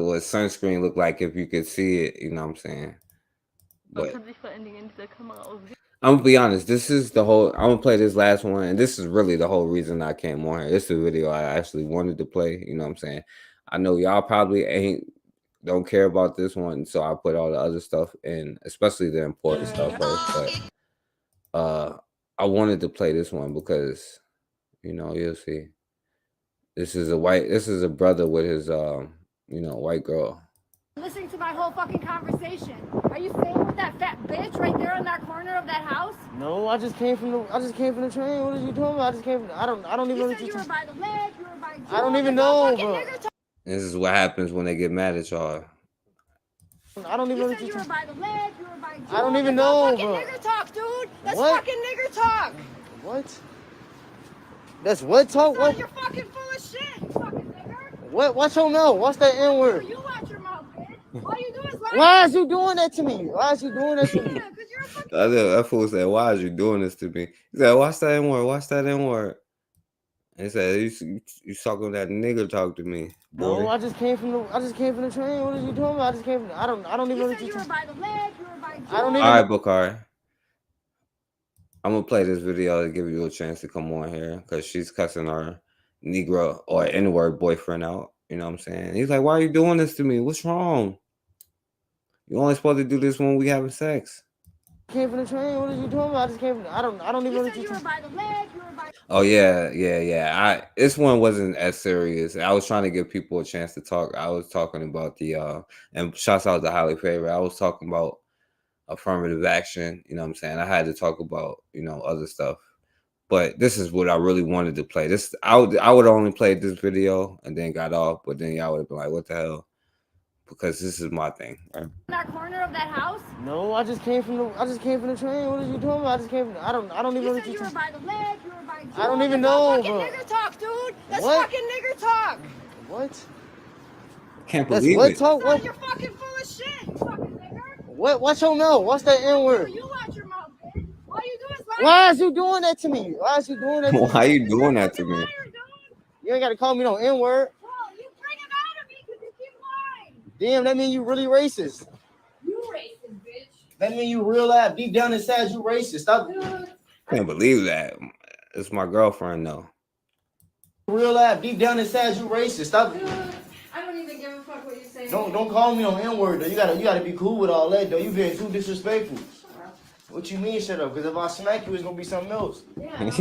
what sunscreen look like if you could see it, you know what I'm saying? But I'm gonna be honest, this is the whole I'm gonna play this last one, and this is really the whole reason I came on here. This is the video I actually wanted to play, you know what I'm saying? I know y'all probably don't care about this one, so I put all the other stuff in, especially the important stuff first. But I wanted to play this one because, you know, you'll see. This is a brother with his white girl. Listening to my whole fucking conversation. Are you staying with that fat bitch right there in that corner of that house? No, I just came from the train. What are you talking about? I don't even know. You said you were by the leg, you were by I don't even know, bro. This is what happens when they get mad at y'all. I don't even know. You said you were by the leg, you were by I don't even know, fucking bro. nigger talk, dude. That's What? fucking nigger talk. What? That's what talk? What? You're fucking full of shit, you fucking nigger. What? Watch your mouth. Watch that N word. You watch your mouth, bitch. All you do is lie. Why is you doing that to me? Why is you doing that to me? That fool said, "Why is you doing this to me?" He said, "Watch that N word. Watch that N word." And he said, "You talking that nigga talk to me, boy." No, I just came from the train. What are you talking about? I don't even know. You said you were by the leg, you were by I don't even. All right, Bakari. I'm gonna play this video to give you a chance to come on here because she's cussing our Negro or N-word boyfriend out. You know what I'm saying? He's like, "Why are you doing this to me? What's wrong? You only supposed to do this when we having sex." Came from the train. What are you talking about? I don't even know. You said you were by the leg, you were by. Oh yeah. This one wasn't as serious. I was trying to give people a chance to talk. I was talking about the and shouts out to Highly Favorite. I was talking about affirmative action. You know what I'm saying? I had to talk about, other stuff. But this is what I really wanted to play. This I would only play this video and then got off, but then y'all would have been like, "What the hell?" Because this is my thing. Right? In that corner of that house? No, I just came from the train. What are you talking about? I don't even know. You said you were by the leg, you were by. I don't even know, Fucking bro. nigger talk, dude. That's What? fucking nigger talk. What? Can't That's believe what it. talk? What? You're fucking full of shit, you fucking nigger. What? Watch your mouth. Watch that N word. You watch your mouth, bitch. All you do is lie. Why is you doing that to me? Why is you doing that to me? Why are you doing that to me? You ain't got to call me no N word. Well, you bring him out of me because you keep lying. Damn, that mean you really racist. You racist, bitch. That mean you real life deep down inside you racist. Stop. Can't believe that. It's my girlfriend though. Real life deep down inside you racist. Stop. I don't even give a fuck what you say. Don't call me no N word though. You gotta be cool with all that though. You being too disrespectful. What you mean shut up? Because if I smack you, it's gonna be something else. Yeah,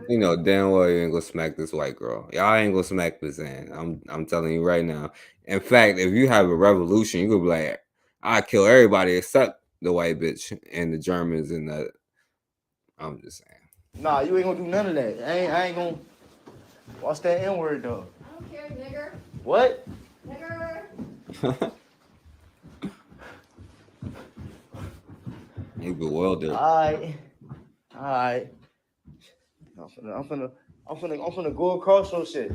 you know damn well you ain't gonna smack this white girl. Y'all ain't gonna smack this in. I'm telling you right now. In fact, if you have a revolution, you could be like, "I kill everybody except the white bitch and the Germans and the." I'm just saying. Nah, you ain't gonna do none of that. I ain't gonna. Watch that N word though. I don't care, nigger. What? Nigger. You bewildered. All right. I'm finna go across your shit.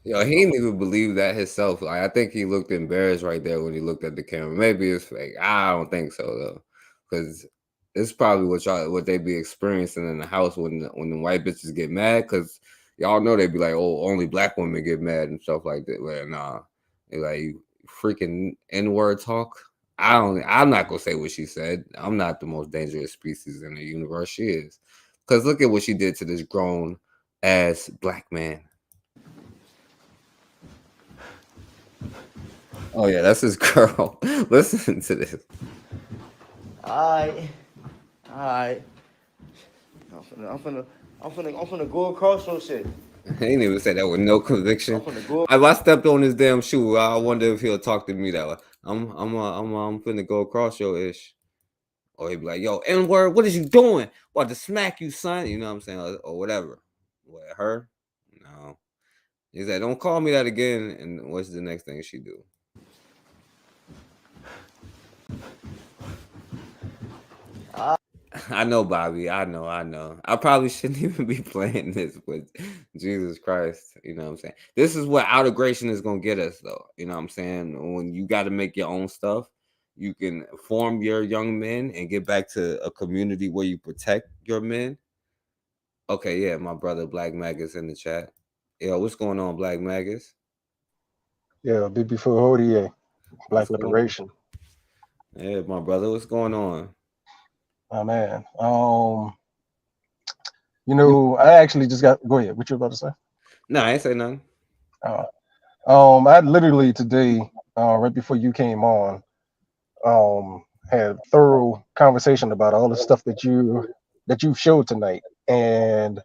Yo, he didn't even believe that himself. Like, I think he looked embarrassed right there when he looked at the camera. Maybe it's fake. I don't think so though, because it's probably what they be experiencing in the house when the white bitches get mad. Because y'all know they be like, "Oh, only black women get mad" and stuff like that. But nah, they like, "You freaking N-word talk." I'm not gonna say what she said. I'm not the most dangerous species in the universe. She is, because look at what she did to this grown ass black man. Oh yeah, that's his girl. Listen to this. All right. I'm finna go across your shit. He didn't even say that with no conviction. I'm finna go. If I stepped on his damn shoe, I wonder if he'll talk to me that way. I'm finna go across your ish. Or he'd be like, yo, N-word, what is you doing? About to smack you, son. You know what I'm saying? Or whatever. What, her? No. He said, don't call me that again. And what's the next thing she do? I know, Bobby. I know. I probably shouldn't even be playing this, but Jesus Christ. You know what I'm saying? This is what Outergration is going to get us, though. You know what I'm saying? When you got to make your own stuff, you can form your young men and get back to a community where you protect your men. Okay, yeah, my brother Black Magus in the chat. Yo, what's going on, Black Magus? Yeah, before Hodie, Black Liberation. Yeah, my brother, what's going on? Oh man. I actually just got go ahead. What you about to say? No, I ain't say nothing. I literally today, right before you came on, had a thorough conversation about all the stuff that you showed tonight. And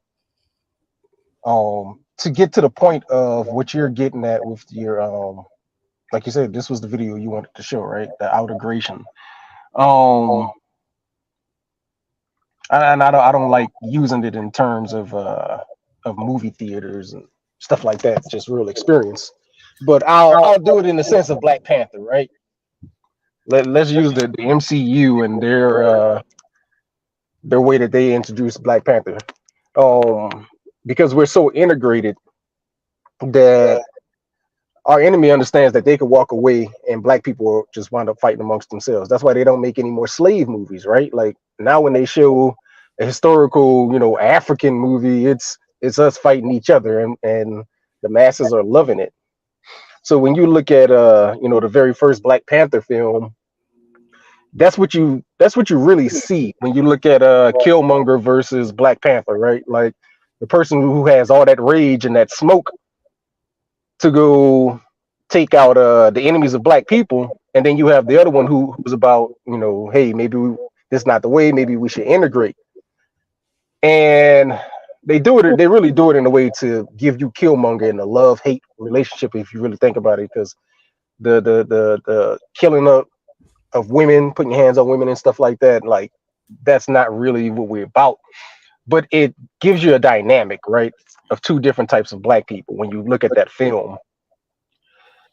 to get to the point of what you're getting at with your like you said, this was the video you wanted to show, right? The Outergration. And I don't like using it in terms of movie theaters and stuff like that, just real experience. But I'll do it in the sense of Black Panther, right? Let's use the MCU and their way that they introduced Black Panther. Because we're so integrated that our enemy understands that they could walk away and Black people will just wind up fighting amongst themselves. That's why they don't make any more slave movies, right? Like now when they show a historical, African movie, it's us fighting each other and the masses are loving it. So when you look at the very first Black Panther film, that's what you really see when you look at Killmonger versus Black Panther, right? Like the person who has all that rage and that smoke to go take out the enemies of Black people, and then you have the other one who's about, hey, maybe this is not the way, maybe we should integrate. And they really do it in a way to give you Killmonger in a love-hate relationship, if you really think about it, because the killing of women, putting your hands on women and stuff like that, like that's not really what we're about. But it gives you a dynamic, right, of two different types of Black people when you look at that film.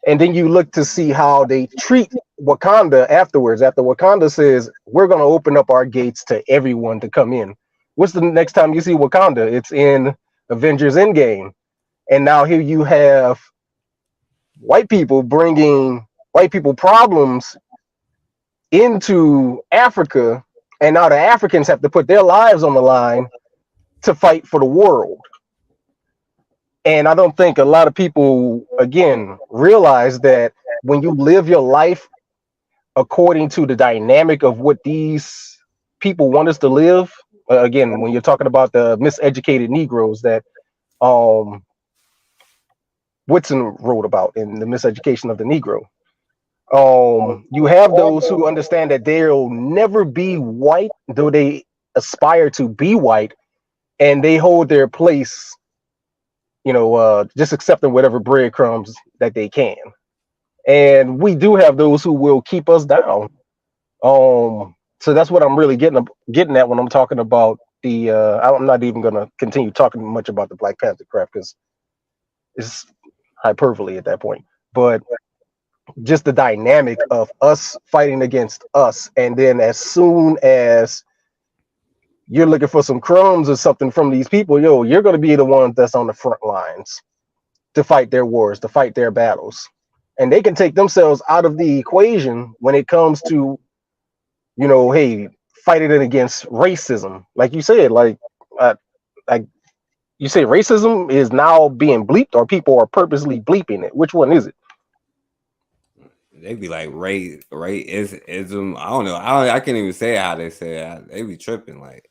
And then you look to see how they treat Wakanda afterwards. After Wakanda says, we're going to open up our gates to everyone to come in. What's the next time you see Wakanda? It's in Avengers Endgame. And now here you have white people bringing white people problems into Africa. And now the Africans have to put their lives on the line to fight for the world. And I don't think a lot of people, again, realize that when you live your life according to the dynamic of what these people want us to live, again, when you're talking about the miseducated Negroes that Whitson wrote about in The Miseducation of the Negro, you have those who understand that they'll never be white, though they aspire to be white, and they hold their place, just accepting whatever breadcrumbs that they can. And we do have those who will keep us down. So that's what I'm really getting at when I'm talking about the. I'm not even going to continue talking much about the Black Panther crap because it's hyperbole at that point. But just the dynamic of us fighting against us, and then as soon as you're looking for some crumbs or something from these people, you're going to be the ones that's on the front lines to fight their wars, to fight their battles. And they can take themselves out of the equation when it comes to, hey, fighting it against racism. Like you said, like you say racism is now being bleeped, or people are purposely bleeping it. Which one is it? They be like ism. I don't know. I can't even say how they say it. They be tripping like.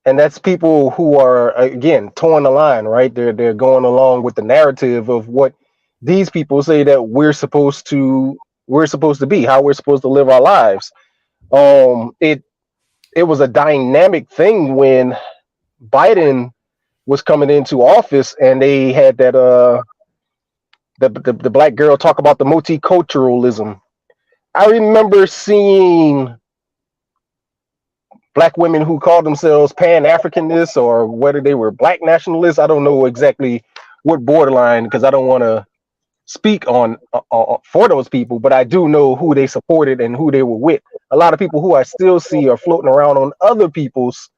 And that's people who are, again, towing the line, right? They're going along with the narrative of what these people say that we're supposed to be, how we're supposed to live our lives. it was a dynamic thing when Biden was coming into office, and they had that the black girl talk about the multiculturalism. I remember seeing black women who called themselves Pan-Africanists or whether they were black nationalists. I don't know exactly what borderline, because I don't want to speak on for those people, but I do know who they supported and who they were with. A lot of people who I still see are floating around on other people's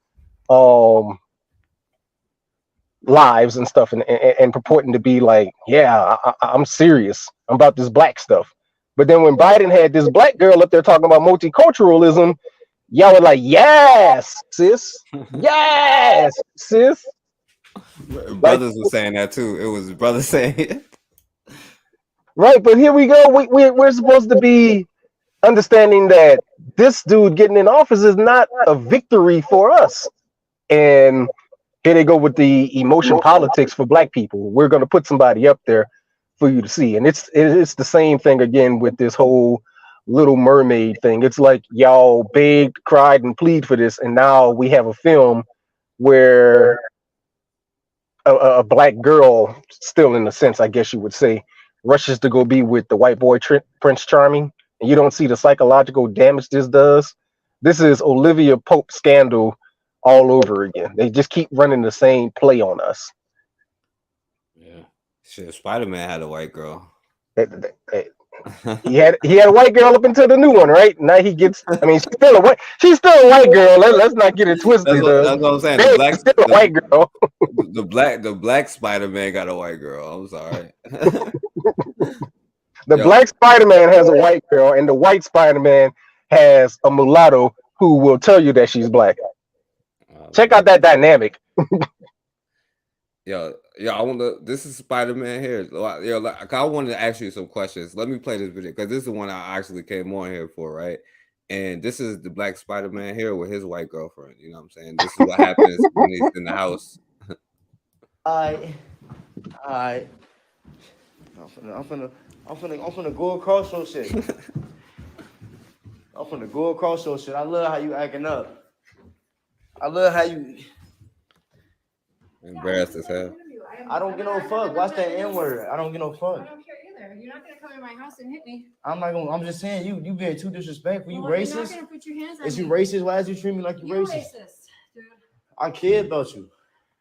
lives and stuff, and purporting to be like, yeah, I'm serious about this black stuff. But then when Biden had this black girl up there talking about multiculturalism, y'all were like, yes, sis, yes, sis. Brothers were saying that too. It was brothers saying it. Right, but here we go. We're supposed to be understanding that this dude getting in office is not a victory for us. And here they go with the emotion politics for black people. We're going to put somebody up there for you to see. And it's the same thing again with this whole Little Mermaid thing. It's like y'all begged, cried, and plead for this, and now we have a film where a black girl, still in a sense, I guess you would say, rushes to go be with the white boy Prince Charming, and you don't see the psychological damage this does. This is Olivia Pope scandal all over again. They just keep running the same play on us. Yeah, shit. Spider-Man had a white girl. He had a white girl up until the new one, right? Now he gets. I mean, she's still a white girl. Let's not get it twisted. That's what I'm saying. The white girl. the black Spider-Man got a white girl. I'm sorry. The black Spider-Man has a white girl, and the white Spider-Man has a mulatto who will tell you that she's black. Check out that dynamic. Yo, I want to. This is Spider-Man here. Yo, like, I wanted to ask you some questions. Let me play this video because this is the one I actually came on here for, right? And this is the black Spider-Man here with his white girlfriend. You know what I'm saying? This is what happens when he's in the house. Alright. I'm finna go across your shit. I'm finna go across your shit. I love how you acting up. I love how you embarrassed as hell. I don't get no fuck. Watch that N-word. I don't get no fuck. I don't care either. You're not gonna come in my house and hit me. I'm not gonna. I'm just saying you being too disrespectful. You Well, racist. You're not gonna put your hands on Is you me. racist? Why is you treat me like you racist? Dude. I care about you.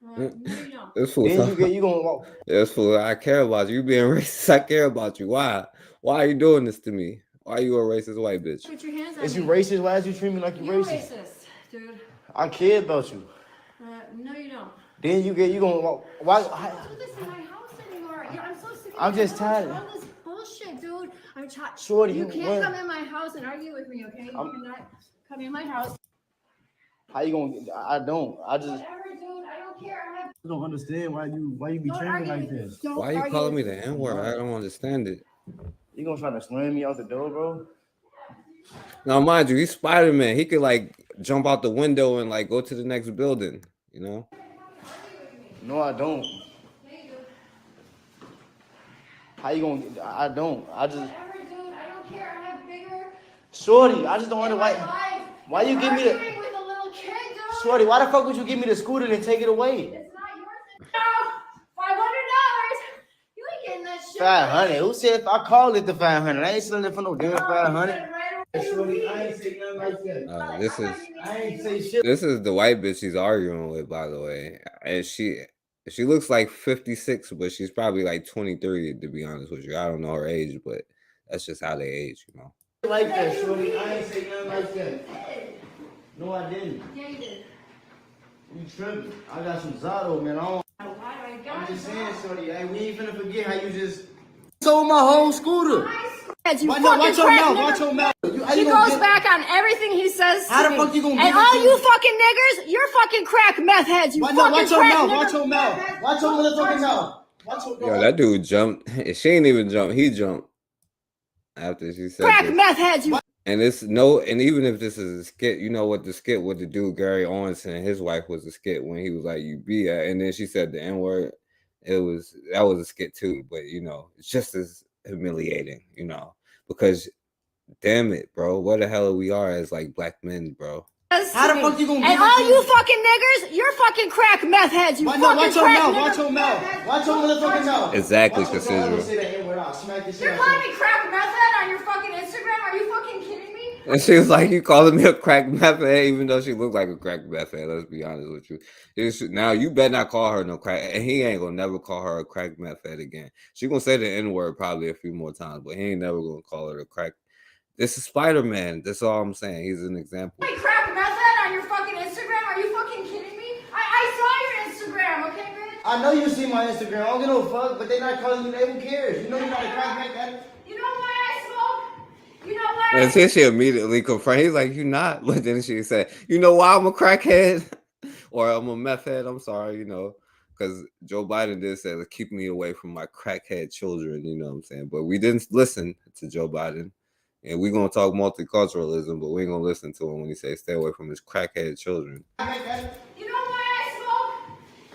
No, you don't. This fool. Then you gonna walk. This fool. I care about you. You being racist. I care about you. Why? Why are you doing this to me? Why are you a racist white bitch? Put your hands on Is me. you racist? Why is you treat me like you You're racist? racist, dude. I care about you. No, you don't. Then you gonna walk. Why? Don't do this in my house anymore. I'm so sick of I'm just tired. all this bullshit, dude. I'm tired. Shorty, you you can't win. come in my house and argue with me, okay? You cannot come in my house. How you gonna? I don't. I just. Whatever, dude. I don't care. I don't understand why you be treating me like this. Why are you calling me the N-word? I don't understand it. You gonna try to slam me out the door, bro? Now, mind you, he's Spider-Man. He could like jump out the window and like go to the next building. You know? No, I don't. How you gonna? I don't. I just. Whatever, dude. I don't care. I have bigger. Shorty, I just don't want to life. Why you give me the? Arguing with a little kid, dude. Shorty, why the fuck would you give me the scooter and take it away? It's not yours. No, $500. You ain't getting that shit. 500. Who said if I call it the 500? I ain't selling it for no damn 500. Shorty, I ain't say nothing like that. I ain't say shit. This is the white bitch she's arguing with, by the way. And she looks like 56, but she's probably like 23, to be honest with you. I don't know her age, but that's just how they age, you know. Like that, Shorty. I ain't say nothing like that. No, I didn't. Yeah, you did. You tripping. I got some Zato, man. I'm just saying, Shorty, hey, we ain't finna forget how you just sold my whole scooter. You Watch fucking your crack mouth, nigger. watch your mouth. He goes back on everything he says How to the me. fuck you gonna And give it all to you me? fucking niggers, you're fucking crack meth heads. You Watch fucking your crack mouth, nigger. watch your mouth. Watch your motherfucking mouth. Watch your Yo, that dude jumped. She ain't even jumped. He jumped after she said Crack this. meth heads. You. And it's no, and even if this is a skit, you know what the skit with the dude Gary Owens and his wife was a skit when he was like, "You be at," and then she said the N-word. That was a skit too, but you know, it's just as humiliating, you know, because damn it, bro, what the hell we are as like black men, bro. How the fuck you gonna? And all you fucking niggers, you're fucking crack meth heads. You Watch fucking your crack mouth. nigger. Watch your mouth. Watch your motherfucking mouth. Exactly, Watch your mouth. Cassandra. Say that N-word out. Smack this shit You're out. calling me crack meth head on your fucking Instagram? Are you fucking kidding me? And she was like, "You calling me a crack meth head?" Even though she looked like a crack meth head. Let's be honest with you. Now you better not call her no crack. And he ain't gonna never call her a crack meth head again. She gonna say the N-word probably a few more times, but he ain't never gonna call her a crack. This is Spider-Man. That's all I'm saying. He's an example. Hey, crack meth head on your fucking Instagram? Are you fucking kidding me? I saw your Instagram, okay, bitch? I know you see my Instagram. I don't give no fuck, but they not calling you that. Who cares? You know you're not a crack meth head. You know why I smoke? You know why? And then she immediately confronted. He's like, "You not?" But then she said, "You know why I'm a crackhead, or I'm a meth head? I'm sorry, you know." Because Joe Biden did say, "Keep me away from my crackhead children." You know what I'm saying? But we didn't listen to Joe Biden. And we're going to talk multiculturalism, but we ain't going to listen to him when he says stay away from his crackhead children. You know why I smoke?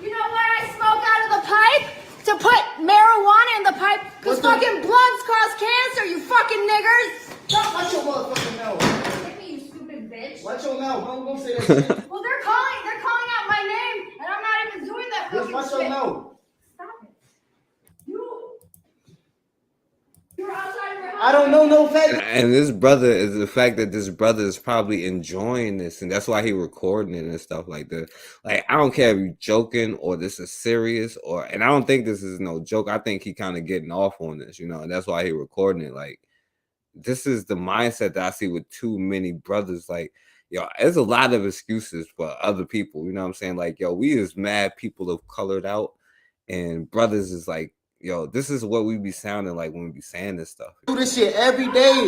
You know why I smoke out of the pipe? To put marijuana in the pipe? Because fucking blunts cause cancer, you fucking niggers! Watch your motherfucking mouth. Hit me, you stupid bitch. Watch your mouth. Don't say that shit. Well, they're calling out my name, and I'm not even doing that fucking Watch shit. your mouth. Stop it. You're outside your house. I don't know no fact. And this brother is the fact that this brother is probably enjoying this, and that's why he recording it and stuff like that. Like, I don't care if you're joking or this is serious, and I don't think this is no joke. I think he kind of getting off on this, you know, and that's why he recording it. Like, this is the mindset that I see with too many brothers. Like, yo, there's a lot of excuses for other people, you know what I'm saying? Like, yo, we as mad people have colored out, and brothers is like, yo, this is what we be sounding like when we be saying this stuff. Do this shit every day.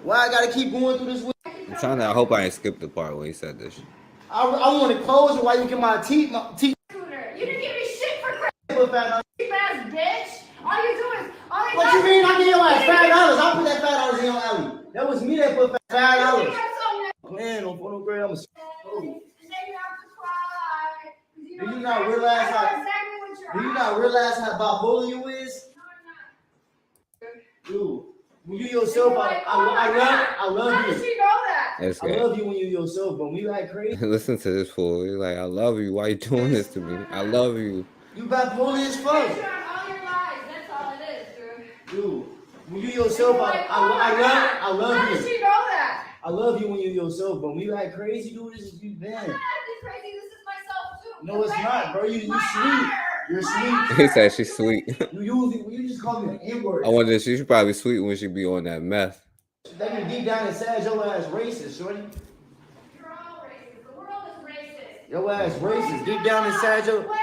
Why I gotta keep going through this? I'm trying to, I hope I ain't skipped the part when he said this. I want to close it while you get my teeth. You didn't give me shit for crap. Cheap ass bitch. All you do is What you mean? I give your ass $5. I put that $5 in your alley. That was me that put $5. Man, don't put no bread. I'm a. Do you not realize how? Do you not realize how bipolar you is? Dude, when you yourself, I love How you. does she know that? That's I good. love you when you yourself, but when you like crazy, Listen to this fool. He's like, I love you. Why you doing this to me? I love you. you bipolar as fuck. All your lies. That's all it is, dude. Dude, when you yourself, I love How you. does she know that? I love you when you yourself, but when you like crazy, dude, this is you, man. I'm not acting crazy. This is myself too. No, it's not, bro. You sweet. You're sweet. He said she's sweet. You just call me an N-word. I wonder if she's probably sweet when she be on that meth. That mean deep down inside your ass racist, shorty. You're all racist. The world is racist. Your ass racist. Deep down inside your. Wake up!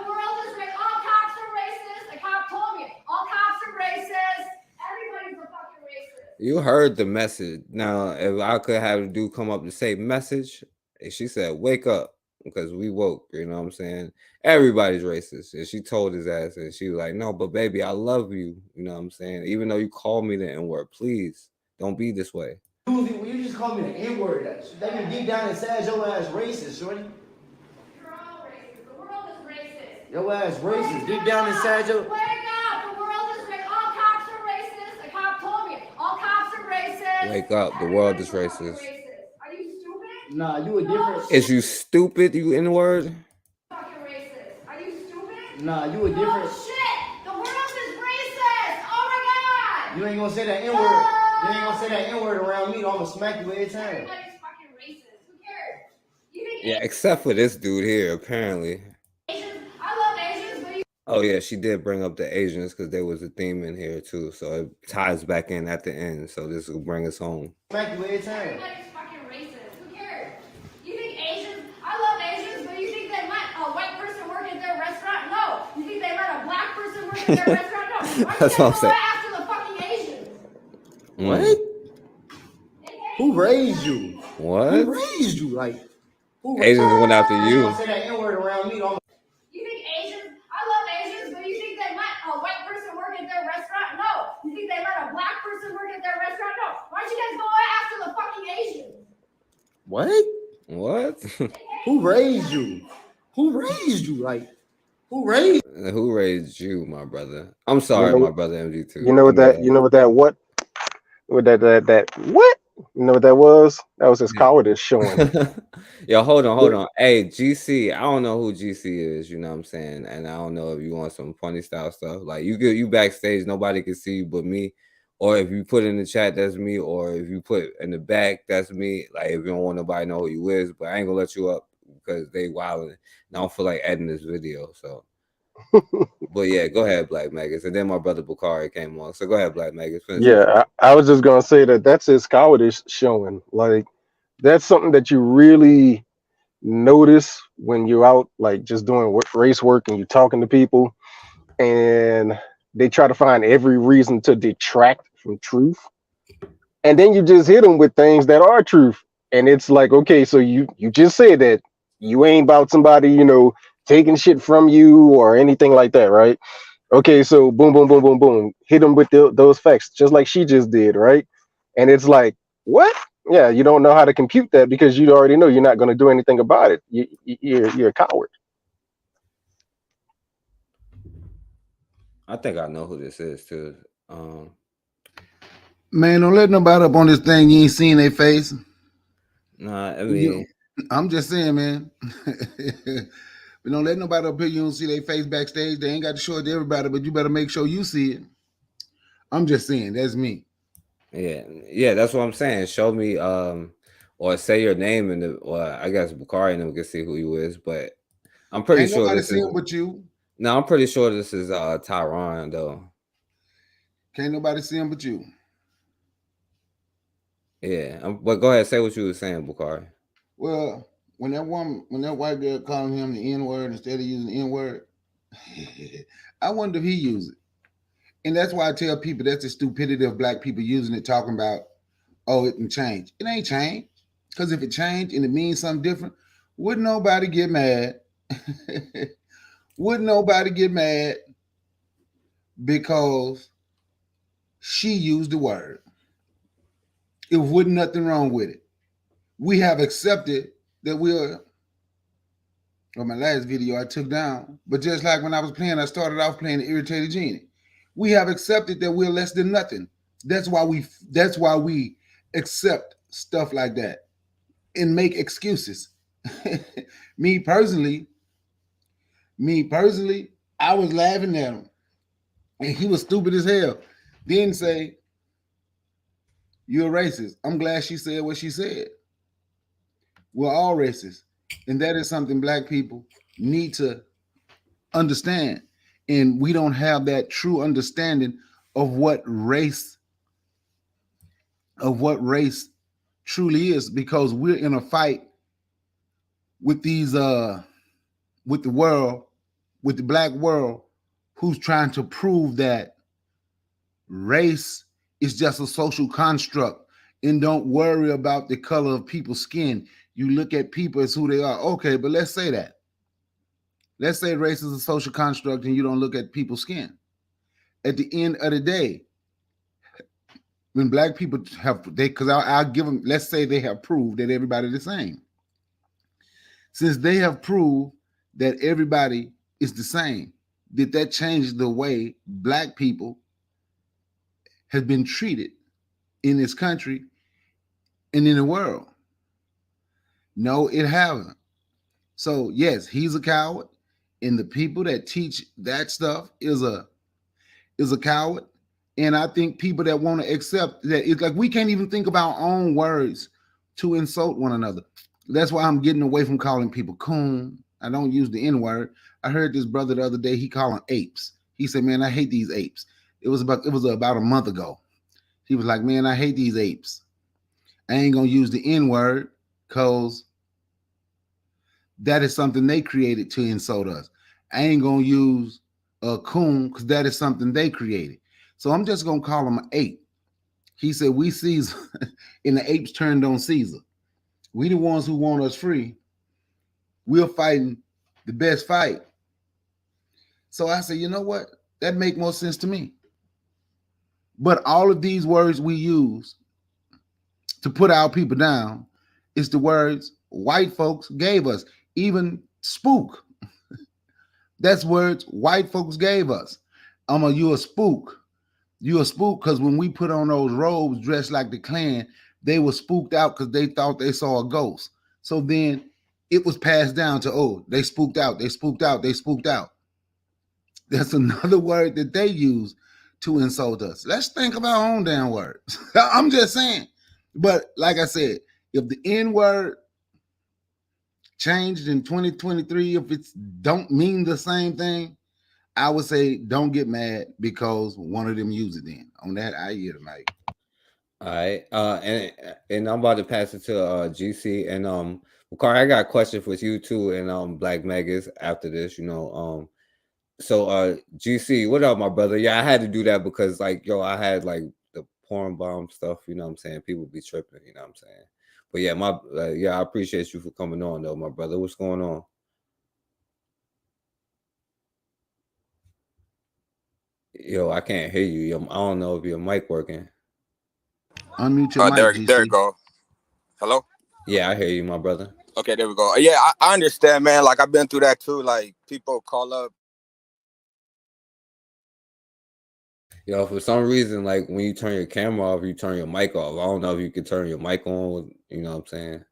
The world is racist. All cops are racist. The cop told me. All cops are racist. Everybody's a fucking racist. You heard the message. Now, if I could have a dude come up to say message, and she said, wake up, because we woke, you know what I'm saying? Everybody's racist. And she told his ass, and she was like, no, but baby, I love you, you know what I'm saying? Even though you called me the N-word, please, don't be this way. You just call me the N-word. That mean deep down inside your ass racist, shorty. You're all racist. The world is racist. Your ass racist. Deep down inside your. Wake up! The world is racist. All cops are racist. The cop told me. All cops are racist. Wake up, the world is racist. Are you stupid? Nah, you a different. Is you stupid, you N-word? Fucking racist. Are you stupid? Nah, you a different. Oh shit! The world is racist. Oh my god! You ain't gonna say that N-word. You ain't gonna say that N-word around me, or I'm gonna smack you every time. Everybody's fucking racist. Who cares? You think Yeah, except for this dude here, apparently. Asians? I love Asians, but you. Oh yeah, she did bring up the Asians because there was a theme in here too. So it ties back in at the end. So this will bring us home. Smack you every time. Everybody's fucking racist. Who cares? You think Asians? I love Asians, but you think they let a white person work at their restaurant? No. You think they let a black person work at their restaurant? No. Why That's you what I'm guys go saying. after the fucking Asians? What? Who raised you? What? Who raised you? Like, who Asians went after You you. don't say that N-word around me, or I'm You think Asians? I love Asians, but you think they let a white person work at their restaurant? No. You think they let a black person work at their restaurant? No. Why don't you guys go after the fucking Asians? What? What? Who raised you? Who raised you? Like, who raised? Who raised you, my brother? I'm sorry, You know- my brother MG2. You know what that? You know what that? What? What that? What? You know what that was? That was his cowardice showing. Yo, hold on. Hey, GC, I don't know who GC is, you know what I'm saying? And I don't know if you want some funny style stuff. Like you backstage, nobody can see you but me. Or if you put in the chat, that's me. Or if you put in the back, that's me. Like if you don't want nobody to know who you is, but I ain't gonna let you up because they wilding. And I don't feel like editing this video. So but yeah, go ahead, Black Magus. And then my brother Bakari came on. So go ahead, Black Magus. Finish it. Yeah, I was just gonna say that that's his cowardice showing. Like that's something that you really notice when you're out, like just doing race work and you're talking to people, and they try to find every reason to detract from truth, and then you just hit them with things that are truth, and it's like, okay, so you just said that you ain't about somebody, taking shit from you or anything like that, right? Okay, so boom, boom, boom, boom, boom. Hit them with those facts, just like she just did, right? And it's like, what? Yeah, you don't know how to compute that because you already know you're not going to do anything about it. You're a coward. I think I know who this is too. Man, don't let nobody up on this thing you ain't seen their face. Nah, I mean, I'm just saying, man. But don't let nobody up here you don't see their face backstage. They ain't got to show it to everybody, but you better make sure you see it. I'm just saying, that's me. Yeah, that's what I'm saying. Show me, or say your name in the, or I guess Bakari and them can see who you is, but I'm pretty sure nobody this see is. him but you. No, I'm pretty sure this is Tyron though. Can't nobody see him but you. Yeah, but go ahead, say what you were saying, Bakari. Well, when that white girl calling him the N-word instead of using the N-word, I wonder if he used it. And that's why I tell people that's the stupidity of black people using it, talking about, oh, it can change. It ain't changed. Because if it changed and it means something different, wouldn't nobody get mad? Wouldn't nobody get mad because she used the word? It wasn't nothing wrong with it. We have accepted that we're, on my last video I took down, but just like when I was playing, I started off playing the Irritated Genie. We have accepted that we're less than nothing. That's why we accept stuff like that and make excuses. Me personally, I was laughing at him and he was stupid as hell. Then say, you're a racist. I'm glad she said what she said. We're all racist. And that is something black people need to understand. And we don't have that true understanding of what race truly is, because we're in a fight with these with the world, with the black world, who's trying to prove that race is just a social construct and don't worry about the color of people's skin. You look at people as who they are. Okay, but let's say that. Let's say race is a social construct and you don't look at people's skin. At the end of the day, when black people because I'll give them, let's say they have proved that everybody's the same. Since they have proved that everybody is the same, did that change the way black people have been treated in this country and in the world? No, it hasn't. So yes, he's a coward, and the people that teach that stuff is a coward. And I think people that want to accept that, it's like we can't even think of our own words to insult one another. That's why I'm getting away from calling people coon. I don't use the N-word. I heard this brother the other day, he called them apes. He said, man, I hate these apes. It was about a month ago. He was like, man, I hate these apes. I ain't gonna use the N-word because that is something they created to insult us. I ain't gonna use a coon because that is something they created. So I'm just gonna call him an ape. He said, we Caesar, and the apes turned on Caesar. We the ones who want us free. We're fighting the best fight. So I said, you know what? That make more sense to me. But all of these words we use to put our people down is the words white folks gave us. Even spook. That's words white folks gave us. You a spook. You a spook because when we put on those robes dressed like the Klan, they were spooked out because they thought they saw a ghost. So then it was passed down to, oh, they spooked out, they spooked out, they spooked out. That's another word that they use to insult us. Let's think of our own damn words. I'm just saying. But like I said, if the N word changed in 2023, if it don't mean the same thing, I would say don't get mad because one of them use it then. On that, I hear the mic. All right. And I'm about to pass it to GC and Bakari, I got a question for you too, and Black Megas after this, So GC, what up, my brother? Yeah, I had to do that because like I had like the porn bomb stuff, you know what I'm saying? People be tripping, you know what I'm saying? But yeah, I appreciate you for coming on though, my brother. What's going on? Yo, I can't hear you. I don't know if your mic working. Unmute your mic, GC. There you go. Hello? Yeah, I hear you, my brother. Okay, there we go. Yeah, I understand, man. Like, I've been through that too. Like, people call up. Yo, for some reason, like when you turn your camera off, you turn your mic off. I don't know if you can turn your mic on, you know what I'm saying?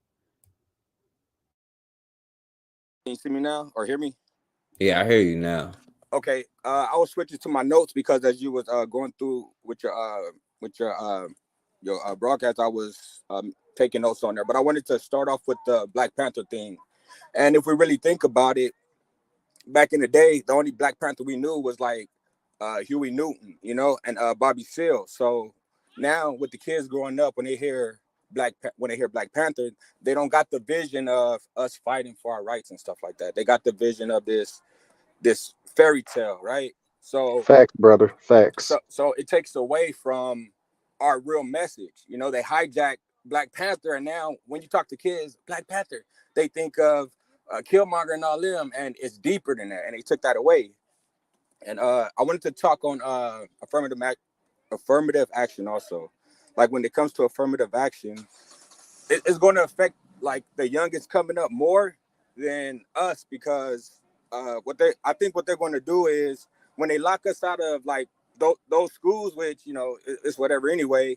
Can you see me now or hear me? Yeah, I hear you now. Okay. I was switching to my notes because as you was going through with your broadcast, I was taking notes on there. But I wanted to start off with the Black Panther thing. And if we really think about it, back in the day, the only Black Panther we knew was like Huey Newton, and Bobby Seale. So now with the kids growing up, when they hear Black Panther, they don't got the vision of us fighting for our rights and stuff like that. They got the vision of this fairy tale, right? So Facts, brother. Facts. So it takes away from our real message. They hijack Black Panther, and now when you talk to kids, Black Panther, they think of Killmonger and all them, and it's deeper than that, and they took that away. And I wanted to talk on affirmative action also. Like when it comes to affirmative action, it's going to affect like the youngest coming up more than us because I think what they're going to do is when they lock us out of like those schools, which it's whatever anyway,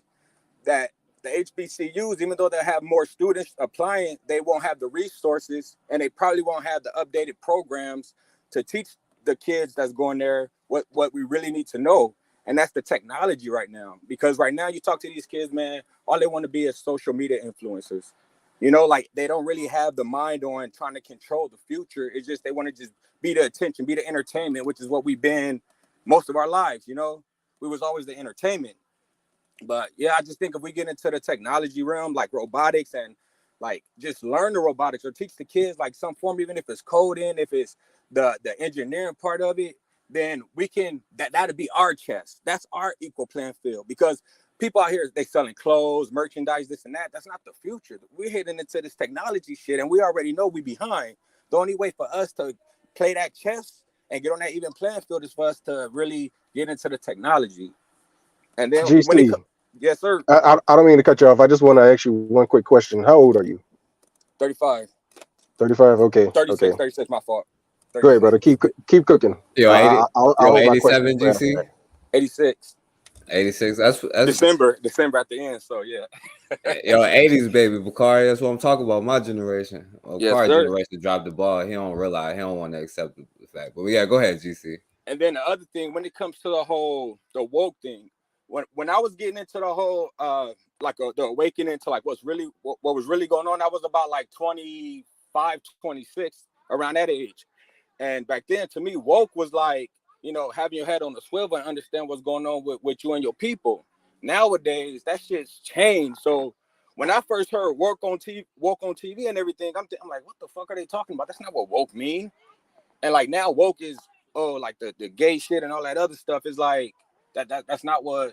that the HBCUs, even though they have more students applying, they won't have the resources and they probably won't have the updated programs to teach the kids that's going there what we really need to know. And that's the technology right now. Because right now you talk to these kids, man, all they want to be is social media influencers. Like they don't really have the mind on trying to control the future. It's just they want to just be the attention, be the entertainment, which is what we've been most of our lives. We was always the entertainment. But yeah, I just think if we get into the technology realm, like robotics and like just learn the robotics or teach the kids like some form, even if it's coding, if it's the engineering part of it, then we can, that'll be our chess. That's our equal playing field because people out here, they selling clothes, merchandise, this and that. That's not the future. We're heading into this technology shit and we already know we behind. The only way for us to play that chess and get on that even playing field is for us to really get into the technology. And then when it GC, comes, yes, sir. I don't mean to cut you off. I just want to ask you one quick question. How old are you? 35. 35. Okay. 36, Okay. 36, my fault. 36. Go ahead, brother. Keep cooking. Yo, I'll hold my question 87 for after GC. that. 86. 86. That's December at the end. So yeah. Yo, 80s baby, Bakari. That's what I'm talking about. My generation. Yes, Bakari's sir. generation dropped the ball. He don't realize. He don't want to accept the fact. But yeah, go ahead, GC. And then the other thing, when it comes to the woke thing, when I was getting into the whole the awakening to like what was really going on, I was about like 25, 26, around that age. And back then, to me, woke was like, having your head on the swivel and understand what's going on with you and your people. Nowadays, that shit's changed. So when I first heard woke on TV and everything, I'm like, what the fuck are they talking about? That's not what woke mean. And like now, woke is like the gay shit and all that other stuff is like that's not what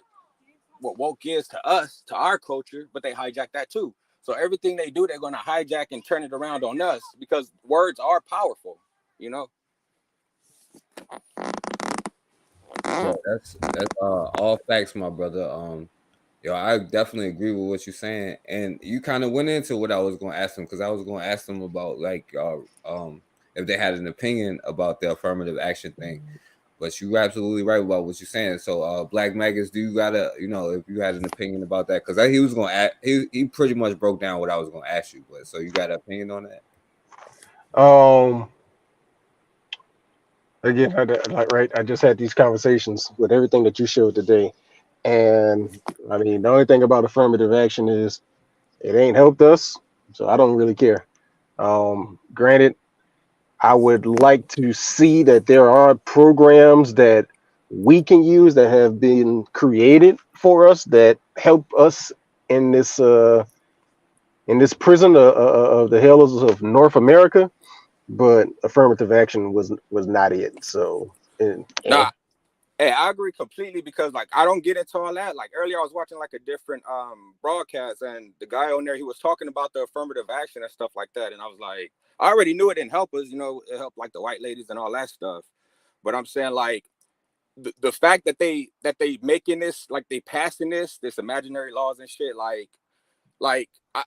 woke is to us, to our culture, but they hijack that too. So everything they do, they're gonna hijack and turn it around on us because words are powerful, Yeah, that's all facts, my brother. I definitely agree with what you're saying, and you kind of went into what I was going to ask them because I was going to ask them about like if they had an opinion about the affirmative action thing. But you're absolutely right about what you're saying. So, Black Magus, do you gotta, if you had an opinion about that, because he was gonna he pretty much broke down what I was gonna ask you. But so you got an opinion on that? Again, I just had these conversations with everything that you showed today, and I mean, the only thing about affirmative action is it ain't helped us, so I don't really care. Granted, I would like to see that there are programs that we can use that have been created for us that help us in this prison of the hells of North America. But affirmative action was not it. So, Nah, hey, I agree completely because like I don't get into all that. Like earlier, I was watching like a different broadcast, and the guy on there, he was talking about the affirmative action and stuff like that, and I was like, I already knew it didn't help us, it helped like the white ladies and all that stuff. But I'm saying like the fact that they making this, like they passing this imaginary laws and shit, like I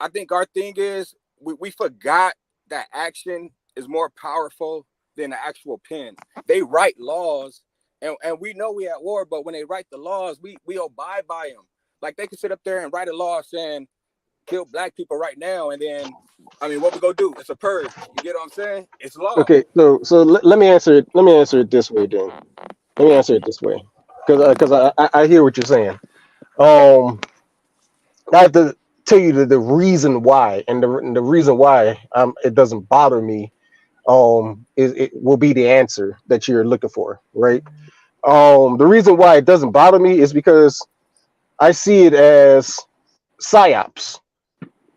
think our thing is we forgot that action is more powerful than the actual pen. They write laws, and we know we at war, but when they write the laws, we abide by them. Like they can sit up there and write a law saying kill black people right now, and then I mean, what we gonna do? It's a purge. You get what I'm saying? It's law. okay, so let me answer it. Let me answer it this way, then. Let me answer it this way, because I hear what you're saying. I have to tell you the reason why, and the reason why it doesn't bother me. It will be the answer that you're looking for, right? The reason why it doesn't bother me is because I see it as psyops.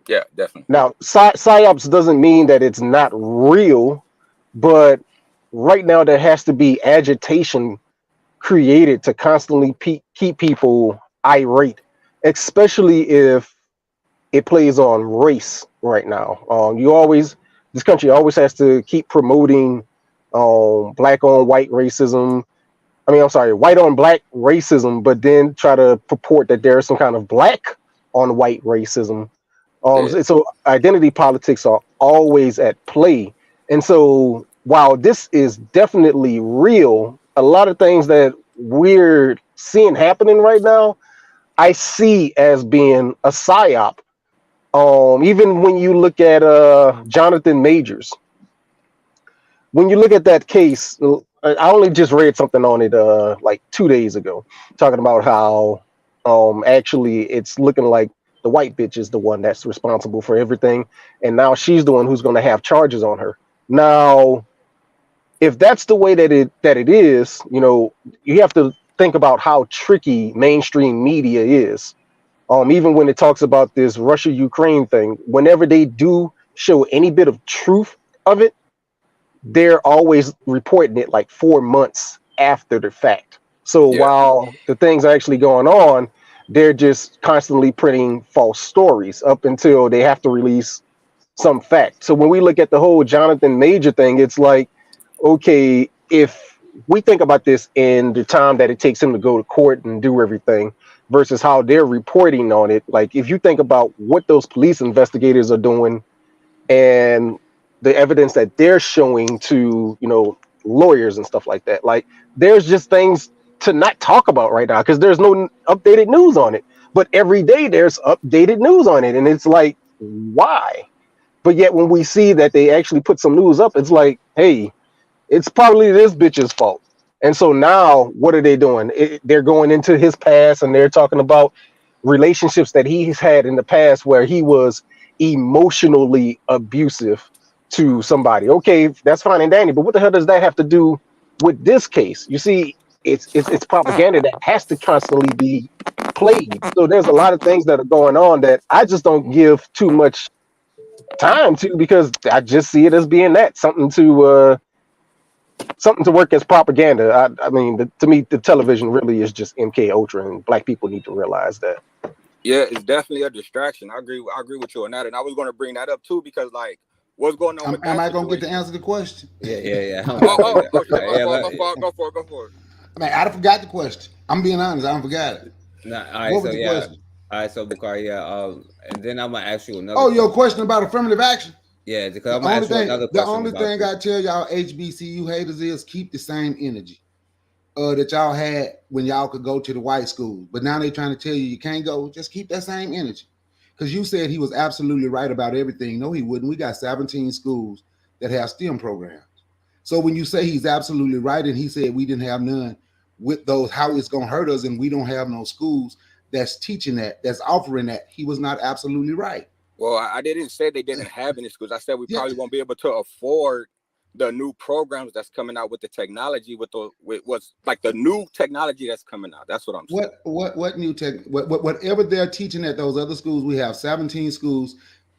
Yeah, definitely. Now, psyops doesn't mean that it's not real, but right now there has to be agitation created to constantly keep people irate, especially if it plays on race right now. This country always has to keep promoting black on white racism. I mean, I'm sorry, white on black racism, but then try to purport that there is some kind of black on white racism. So identity politics are always at play. And so while this is definitely real, a lot of things that we're seeing happening right now, I see as being a psyop. Even when you look at Jonathan Majors, when you look at that case, I only just read something on it like 2 days ago, talking about how actually it's looking like the white bitch is the one that's responsible for everything, and now she's the one who's going to have charges on her. Now, if that's the way that it is, you have to think about how tricky mainstream media is. Even when it talks about this Russia-Ukraine thing, whenever they do show any bit of truth of it, they're always reporting it like 4 months after the fact. So while the things are actually going on, they're just constantly printing false stories up until they have to release some fact. So when we look at the whole Jonathan Major thing, it's like, okay, if we think about this in the time that it takes him to go to court and do everything versus how they're reporting on it, like if you think about what those police investigators are doing and the evidence that they're showing to, lawyers and stuff like that, like there's just things to not talk about right now because there's no updated news on it. But every day there's updated news on it, and it's like, why? But yet when we see that they actually put some news up, it's like, hey, it's probably this bitch's fault. And so now what are they doing? They're going into his past and they're talking about relationships that he's had in the past where he was emotionally abusive to somebody. Okay, that's fine and dandy, but what the hell does that have to do with this case? You see, it's propaganda that has to constantly be played. So there's a lot of things that are going on that I just don't give too much time to, because I just see it as being something to work as propaganda. I mean, to me, the television really is just MK Ultra, and black people need to realize that. Yeah, it's definitely a distraction. I agree with you on that, and I was going to bring that up too because like what's going on with that Am I situation? going to get to answer the question? Yeah. Go for it. I mean, I forgot the question. I'm being honest. I forgot it. Nah, all right, What was the question? All right, so Bakari, and then I'm gonna ask you another. Oh, your question about affirmative action? Yeah, because I'm gonna ask you another question. The only thing I tell y'all HBCU haters is keep the same energy. that y'all had when y'all could go to the white schools, but now they're trying to tell you can't go. Just keep that same energy, because you said he was absolutely right about everything. No, he wouldn't. We got 17 schools that have STEM programs. So when you say he's absolutely right, and he said we didn't have none with those, how it's going to hurt us, and we don't have no schools that's teaching that, that's offering that, he was not absolutely right. Well, I didn't say they didn't have any schools. I said we probably won't be able to afford the new programs that's coming out with the technology, with what's like the new technology that's coming out. That's what I'm saying. What new tech? Whatever they're teaching at those other schools, we have 17 schools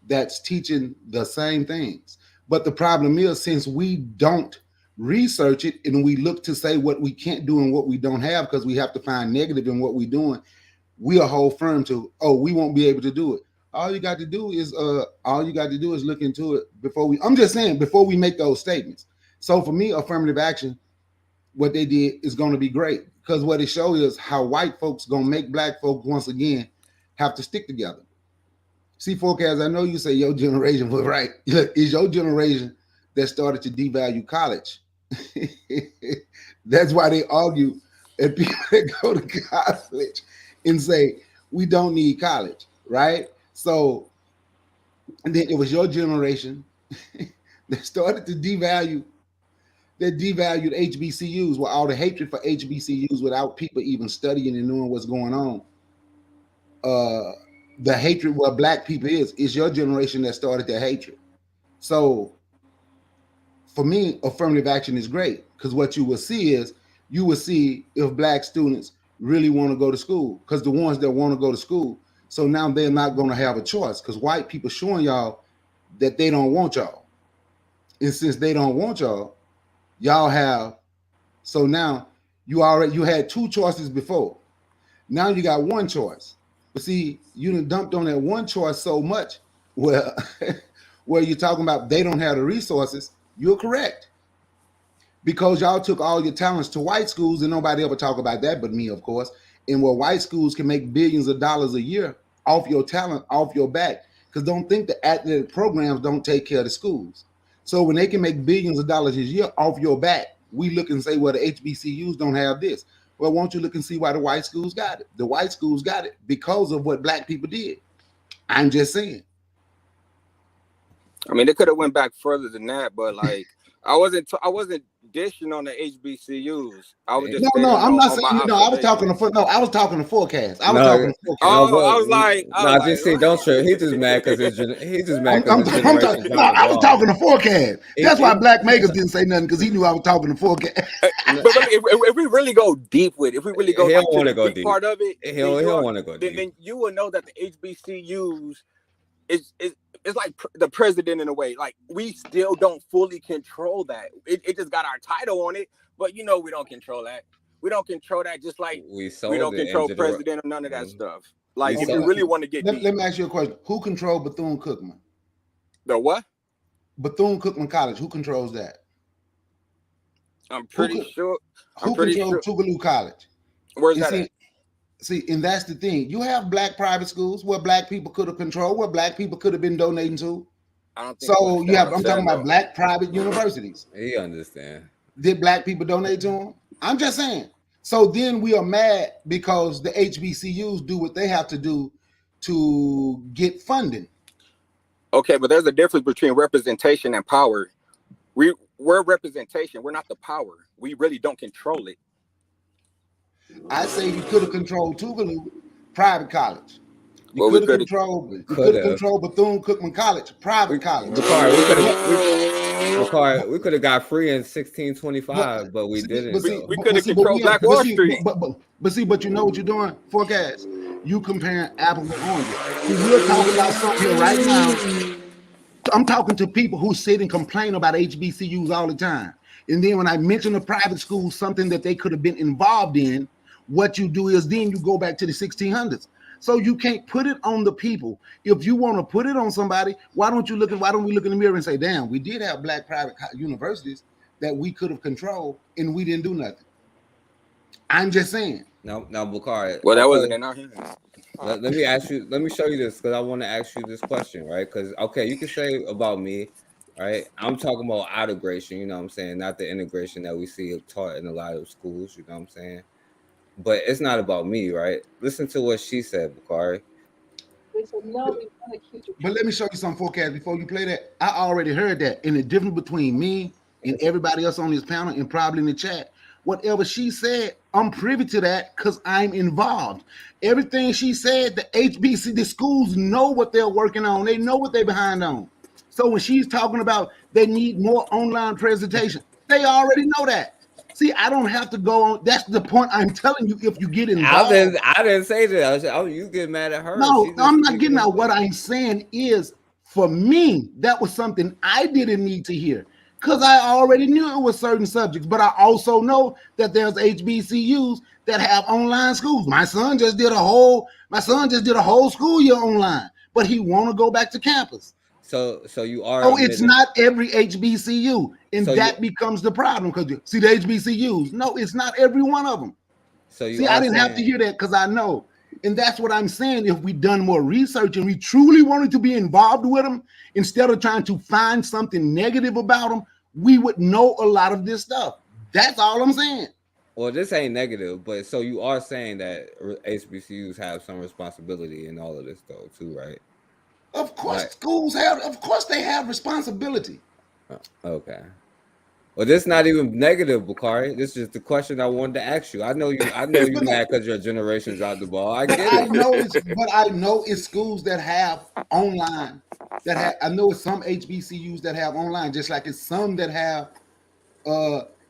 that's teaching the same things. But the problem is, since we don't research it and we look to say what we can't do and what we don't have, because we have to find negative in what we're doing, we'll hold firm to, oh, we won't be able to do it. All you got to do is look into it before we, I'm just saying, before we make those statements. So for me, affirmative action, what they did is going to be great, because what it shows is how white folks going to make black folks once again have to stick together. See, Forecast, I know you say your generation was right. Look, it's your generation that started to devalue college. That's why they argue at people that go to college and say, we don't need college, right? So, and then it was your generation that started to devalue, that devalued HBCUs with all the hatred for HBCUs without people even studying and knowing what's going on. The hatred where black people is your generation that started that hatred. So for me, affirmative action is great, because what you will see is, you will see if black students really want to go to school, because the ones that want to go to school, so now they're not going to have a choice, because white people showing y'all that they don't want y'all. And since they don't want y'all, y'all have, so now you had two choices before. Now you got one choice. But see, you done dumped on that one choice so much where you're talking about they don't have the resources. You're correct. Because y'all took all your talents to white schools, and nobody ever talk about that but me, of course. And where white schools can make billions of dollars a year off your talent, off your back. Because don't think the athletic programs don't take care of the schools. So when they can make billions of dollars a year off your back, we look and say, well, the HBCUs don't have this. Well, won't you look and see why the white schools got it? The white schools got it because of what black people did. I'm just saying. I mean, they could have went back further than that, but like, I wasn't dishing on the HBCUs. I was just no. I'm not saying no. I was talking to forecast. I was No, talking to forecast. I was like, just see, don't trip. He just mad because his generation. I was talking to forecast. That's why Black Makers didn't say nothing, because he knew I was talking to forecast. But if we really go deep with it, if we really go, he don't want to go deep deep. Part of it, he don't want to go deep. Then you will know that the HBCUs it's like the president in a way. Like, we still don't fully control that. It just got our title on it, but we don't control that. We don't control that, just like we don't control president or none of that stuff. Like, if you really want to get deep. Let me ask you a question. Who controlled Bethune-Cookman? The what? Bethune-Cookman College. Who controls that? I'm pretty sure. Who controls Tougaloo College? Where's that at? See, and that's the thing. You have black private schools where black people could have controlled, where black people could have been donating to. I don't think so you have. I'm talking about black private universities. He understand. Did black people donate to them? I'm just saying. So then we are mad because the HBCUs do what they have to do to get funding. Okay, but there's a difference between representation and power. We're representation. We're not the power. We really don't control it. I say you could have controlled Tougaloo private college. You could have controlled Bethune-Cookman College, private college. We could have got free in 1625, but we didn't. We could have controlled Black Wall Street. But you know what you're doing? Forecast. You comparing apples and oranges. We're talking about something here right now. I'm talking to people who sit and complain about HBCUs all the time. And then when I mention a private school, something that they could have been involved in, what you do is then you go back to the 1600s. So you can't put it on the people. If you want to put it on somebody, why don't we look in the mirror and say, damn, we did have black private universities that we could have controlled and we didn't do nothing. I'm just saying. Now, Bukhari. Well, that wasn't in our hands. Let me show you this, because I want to ask you this question, right? Because, okay, you can say about me, right? I'm talking about outergration, you know what I'm saying? Not the integration that we see taught in a lot of schools, you know what I'm saying? But it's not about me, right? Listen to what she said, Bakari. But let me show you some forecast before you play that. I already heard that. And the difference between me and everybody else on this panel and probably in the chat, whatever she said, I'm privy to that because I'm involved. Everything she said, the HBC, the schools know what they're working on. They know what they're behind on. So when she's talking about they need more online presentation, they already know that. See, I don't have to go on. That's the point I'm telling you. If you get involved, I didn't say that. I said, oh, you get mad at her. no, She's just I'm not speaking getting her out. What truth. I'm saying is, for me, that was something I didn't need to hear because I already knew it was certain subjects. But I also know that there's HBCUs that have online schools. My son just did a whole school year online, but he want to go back to campus. So you are Oh, it's admitting. not every HBCU, and So that becomes the problem because you see the HBCUs. No, it's not every one of them. So you See, I are didn't have to saying. hear that because I know. And that's what I'm saying. If we done more research and we truly wanted to be involved with them, instead of trying to find something negative about them, we would know a lot of this stuff. That's all I'm saying. Well, this ain't negative, but so you are saying that HBCUs have some responsibility in all of this, though, too, right? Of course, Like, schools have, of course, they have responsibility. okay. Well, this not even negative, Bakari. This is the question I wanted to ask you. I know you mad because your generation's out the ball. I But get I it. know it's schools that have online. I know it's some HBCUs that have online, just like it's some that have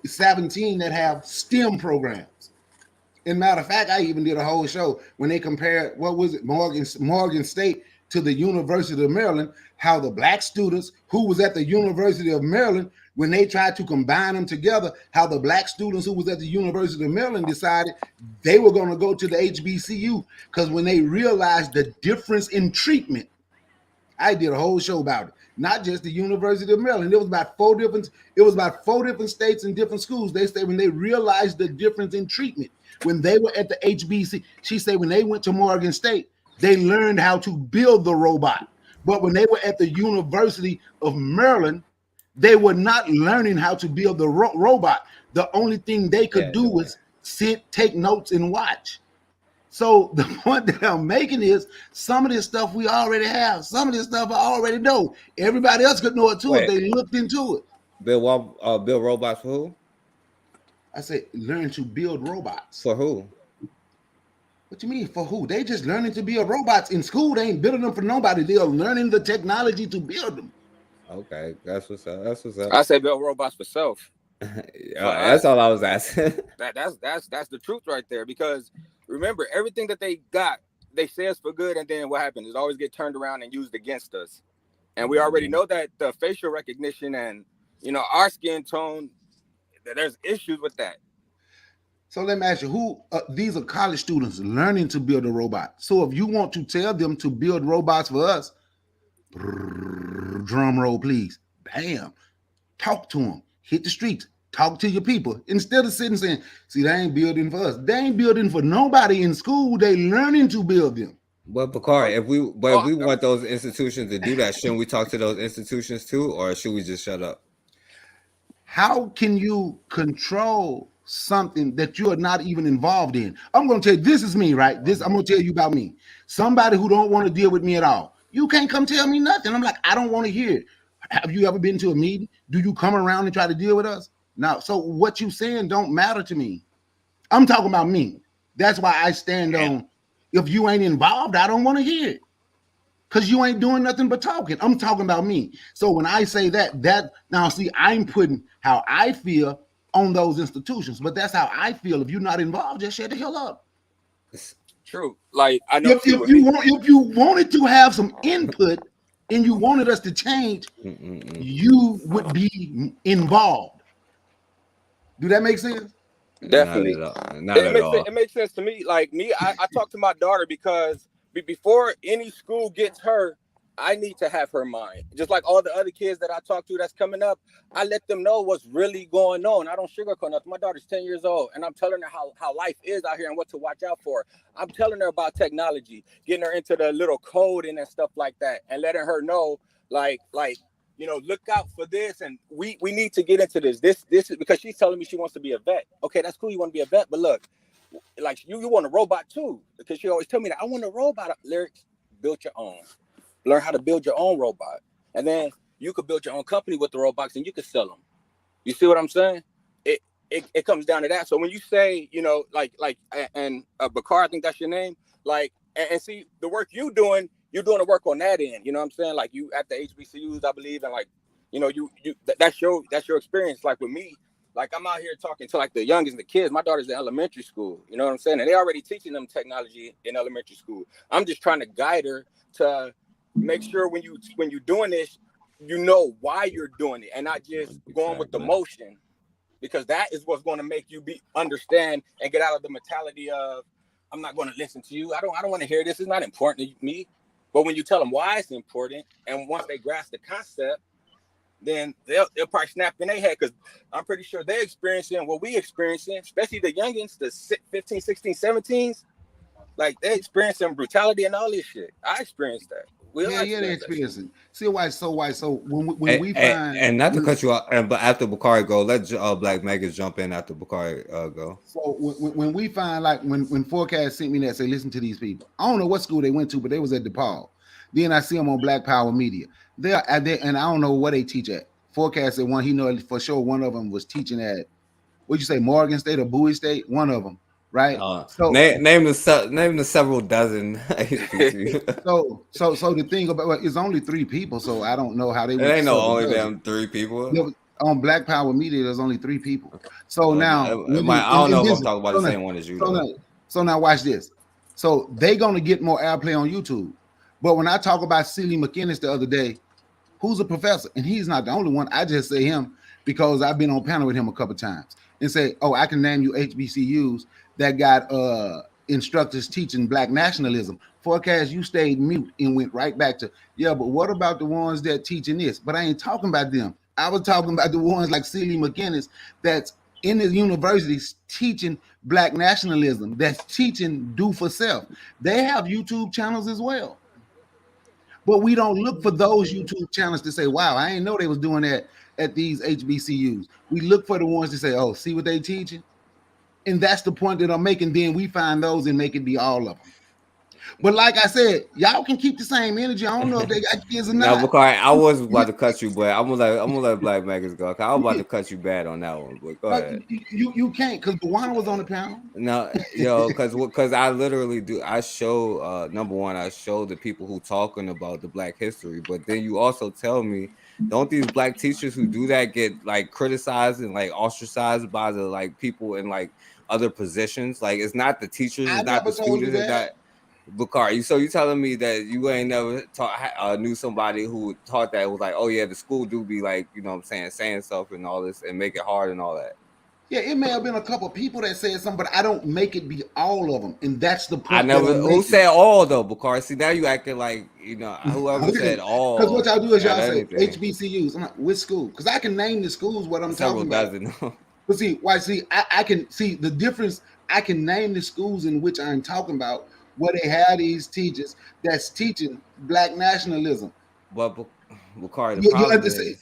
17 that have STEM programs. And matter of fact, I even did a whole show when they compared what was it, Morgan State to the University of Maryland, how the black students who was at the University of Maryland, when they tried to combine them together, how the black students who was at the University of Maryland decided they were going to go to the HBCU because when they realized the difference in treatment. I did a whole show about it. Not just the University of Maryland. It was about four different states and different schools. They say when they realized the difference in treatment, when they were at the HBC, she said when they went to Morgan State, they learned how to build the robot. But when they were at the University of Maryland, they were not learning how to build the robot. The only thing they could do was sit, take notes, and watch. So the point that I'm making is some of this stuff we already have. Some of this stuff I already know. Everybody else could know it too if they looked into it. Build robots for who? I said, learn to build robots. For who? What you mean for who? They just learning to build robots in school. They ain't building them for nobody. They're learning the technology to build them. Okay, that's what's up. That's what's up. I say build robots for self. That's all I was asking. That's the truth right there. Because remember, everything that they got, they say it's for good, and then what happens? It always get turned around and used against us. And we already know that the facial recognition and our skin tone, there's issues with that. So let me ask you, who these are college students learning to build a robot. So if you want to tell them to build robots for us, drum roll, please. Bam. Talk to them. Hit the streets. Talk to your people. Instead of sitting saying, see, they ain't building for us. They ain't building for nobody in school. They learning to build them. But Bakari, if we want those institutions to do that, shouldn't we talk to those institutions too, or should we just shut up? How can you control something that you are not even involved in? I'm going to tell you, this is me, right? I'm going to tell you about me. Somebody who don't want to deal with me at all. You can't come tell me nothing. I'm like, I don't want to hear it. Have you ever been to a meeting? Do you come around and try to deal with us? No. So what you saying don't matter to me. I'm talking about me. That's why I stand on, if you ain't involved, I don't want to hear it. Because you ain't doing nothing but talking. I'm talking about me. So when I say that now see, I'm putting how I feel on those institutions. But that's how I feel. If you're not involved, just shut the hell up. It's true. Like I know if you wanted to have some input and you wanted us to change, you would be involved. Do that make sense? Definitely. Not at all. It makes sense to me. Like me, I talk to my daughter because before any school gets her, I need to have her mind. Just like all the other kids that I talk to that's coming up, I let them know what's really going on. I don't sugarcoat nothing. My daughter's 10 years old, and I'm telling her how life is out here and what to watch out for. I'm telling her about technology, getting her into the little coding and stuff like that, and letting her know, like you know, look out for this, and we need to get into this. This is because she's telling me she wants to be a vet. Okay, that's cool. You want to be a vet, but look, like you want a robot too, because she always tell me that I want a robot. Lyrics, build your own. Learn how to build your own robot, and then you could build your own company with the robots, and you could sell them. You see what I'm saying? It comes down to that. So when you say, you know, and Bakar, I think that's your name, like, and see the work you're doing the work on that end. You know what I'm saying? Like you at the HBCUs, I believe, and like, you know, that's your experience. Like with me, like I'm out here talking to like the youngest, the kids. My daughter's in elementary school. You know what I'm saying? And they already teaching them technology in elementary school. I'm just trying to guide her to make sure when you're doing this, you know why you're doing it and not just going with the motion, because that is what's going to make you understand and get out of the mentality of I'm not going to listen to you. I don't want to hear this. It's not important to me. But when you tell them why it's important, and once they grasp the concept, then they'll probably snap in their head, because I'm pretty sure they're experiencing what we experiencing, especially the youngins, the 15, 16, 17s. Like they're experiencing brutality and all this shit. I experienced that. We all Yeah, they're experienced experiencing. See why? So why? So when we find, and not to cut you off, but after Bakari go, let Black Megas jump in after Bakari go. So when we find, like when Forecast sent me that, say listen to these people. I don't know what school they went to, but they was at DePaul. Then I see them on Black Power Media. They're and I don't know what they teach at. Forecast said one, he know for sure one of them was teaching at, what'd you say, Morgan State or Bowie State? One of them, right? So name the several dozen. so the thing about it's only 3 people, so I don't know how they. It ain't no only damn 3 people. On Black Power Media, there's only 3 people. So now, I don't know if I'm talking about the same one as you. So now watch this. So they gonna get more airplay on YouTube. But when I talk about Celie McInnes the other day, who's a professor, and he's not the only one. I just say him because I've been on panel with him a couple times and say, oh, I can name you HBCUs that got instructors teaching Black nationalism. Forecast, you stayed mute and went right back to, yeah, but what about the ones that teaching this? But I ain't talking about them. I was talking about the ones like Celie McInnes that's in the universities teaching Black nationalism, that's teaching do for self. They have YouTube channels as well. But we don't look for those YouTube channels to say, wow, I didn't know they was doing that at these HBCUs. We look for the ones to say, oh, see what they teaching? And that's the point that I'm making. Then we find those and make it be all of them. But like I said, y'all can keep the same energy. I don't know if they got kids or not. Now, Bakari, I was about to cut you, but I'm gonna let Black Megas go. I was about to cut you bad on that one, but go ahead. You can't, because Dewan was on the panel. No, because I literally do. I show number one, I show the people who talking about the Black history, but then you also tell me, don't these Black teachers who do that get like criticized and like ostracized by the like people in like other positions? Like it's not the teachers, it's not the students, it's not. Bakari, so you telling me that you ain't never knew somebody who taught that was like, oh yeah, the school do be like, you know what I'm saying stuff and all this and make it hard and all that. Yeah, it may have been a couple of people that said something, but I don't make it be all of them, and that's the point. I never. Who said all though, Bakari? See, now you acting like whoever said all. Because what y'all do is y'all say HBCUs. I'm like, which school? Because I can name the schools what I'm talking about. But see, I can see the difference. I can name the schools in which I'm talking about, where they have these teachers that's teaching Black nationalism. But Bakari, the problem is,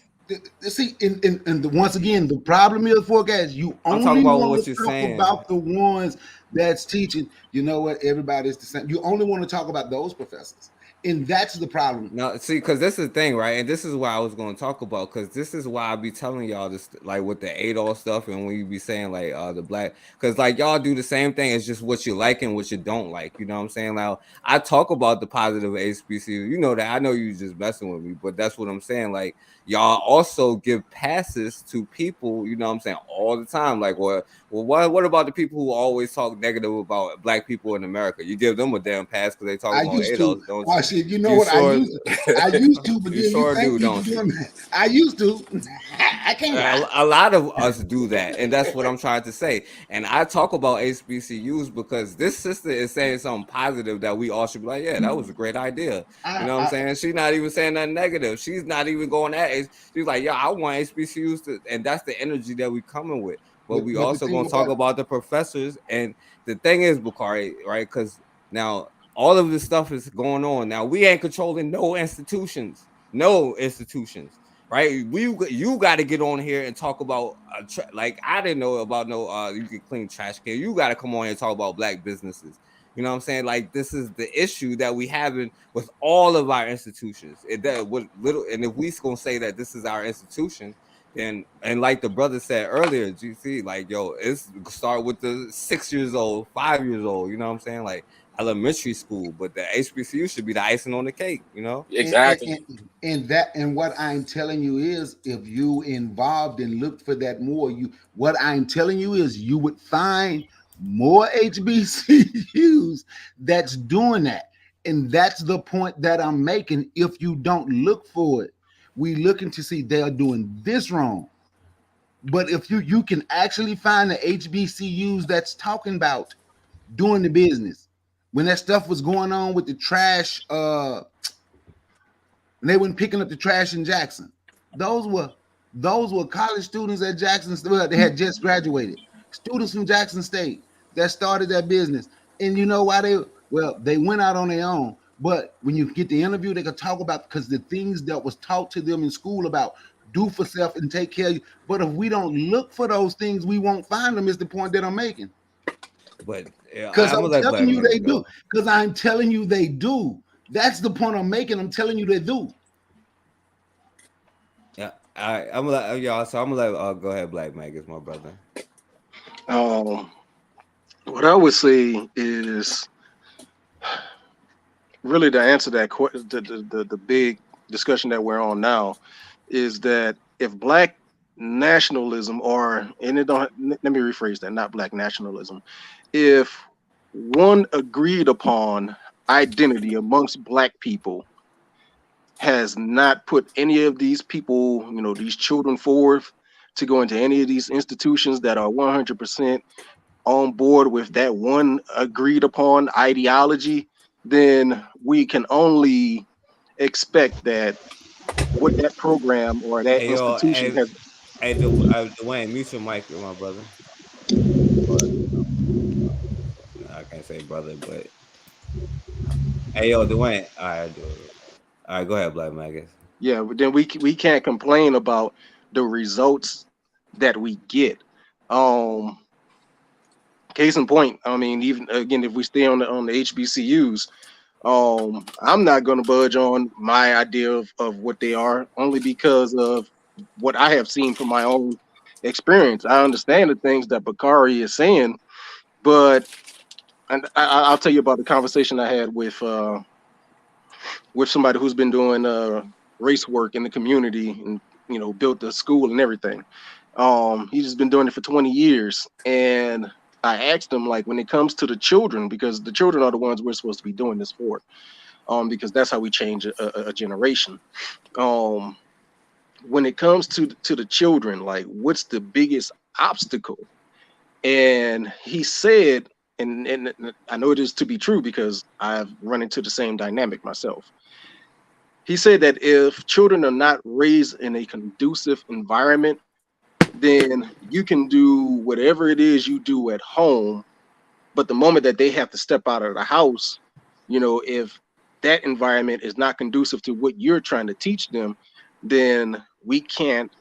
see, and once again, the problem is, Forecast, you only want to talk about the ones that's teaching. You know what? Everybody's the same. You only want to talk about those professors. And that's the problem. No, see, because this is the thing, right? And this is why I was going to talk about, because this is why I be telling y'all this, like with the ADOS stuff, and when you be saying like the Black, because like y'all do the same thing. It's just what you like and what you don't like. You know what I'm saying? Now I talk about the positive HBCU. You know that. I know you just messing with me, but that's what I'm saying. Like y'all also give passes to people. You know what I'm saying? All the time. Like, well, what about the people who always talk negative about Black people in America? You give them a damn pass because they talk about ADOS, don't you? You know what? I used to, but you sure do, don't you? I used to. I can't. A lot of us do that, and that's what I'm trying to say. And I talk about HBCUs because this sister is saying something positive that we all should be like, yeah, that was a great idea. You know what I'm saying? She's not even saying nothing negative. She's not even going at it. She's like, yeah, I want HBCUs to, and that's the energy that we coming with. But we also gonna talk about the professors. And the thing is, Bakari, right? Because now all of this stuff is going on. Now we ain't controlling no institutions, right? You got to get on here and talk about like I didn't know about no you can clean trash can. You got to come on here and talk about black businesses. You know what I'm saying? Like this is the issue that we having with all of our institutions. And if we gonna say that this is our institution, then and like the brother said earlier, GC, like yo, it's start with the 6 years old, 5 years old. You know what I'm saying? Like elementary school, but the HBCU should be the icing on the cake. You know? And what I'm telling you is, if you involved and looked for that more, what I'm telling you is you would find more HBCUs that's doing that. And that's the point that I'm making. If you don't look for it, we looking to see they are doing this wrong. But if you can actually find the HBCUs that's talking about doing the business, when that stuff was going on with the trash, and they went picking up the trash in Jackson, those were college students at Jackson. They had just graduated, students from Jackson State that started that business. And you know why they went out on their own. But when you get the interview, they could talk about, because the things that was taught to them in school about do for self and take care of you. But if we don't look for those things, we won't find them, is the point that I'm making. But Because I'm telling you they do. Because I'm telling you they do. That's the point I'm making. I'm telling you they do. Yeah, I'm like y'all. So I'm gonna let go ahead, Black Magus, my brother. What I would say is really to answer that question, the big discussion that we're on now is that if black nationalism, or and it don't, let me rephrase that, not black nationalism, if one agreed upon identity amongst black people has not put any of these people, these children forth to go into any of these institutions that are 100% on board with that one agreed upon ideology, then we can only expect that what that program or that institution has. Hey, Dwayne, mute your mic, my brother. I can't say brother, but hey, yo, Dwayne. All right, do it. All right, go ahead, Black Magus. Yeah, but then we can't complain about the results that we get. Case in point, I mean, even again, if we stay on the HBCUs, I'm not going to budge on my idea of what they are, only because of what I have seen from my own experience. I understand the things that Bakari is saying, but I'll tell you about the conversation I had with somebody who's been doing race work in the community and built the school and everything. He's just been doing it for 20 years, and I asked him, like, when it comes to the children, because the children are the ones we're supposed to be doing this for, because that's how we change a generation. When it comes to the children, like, what's the biggest obstacle? And he said, and I know it is to be true because I've run into the same dynamic myself. He said that if children are not raised in a conducive environment, then you can do whatever it is you do at home. But the moment that they have to step out of the house, if that environment is not conducive to what you're trying to teach them, then we can't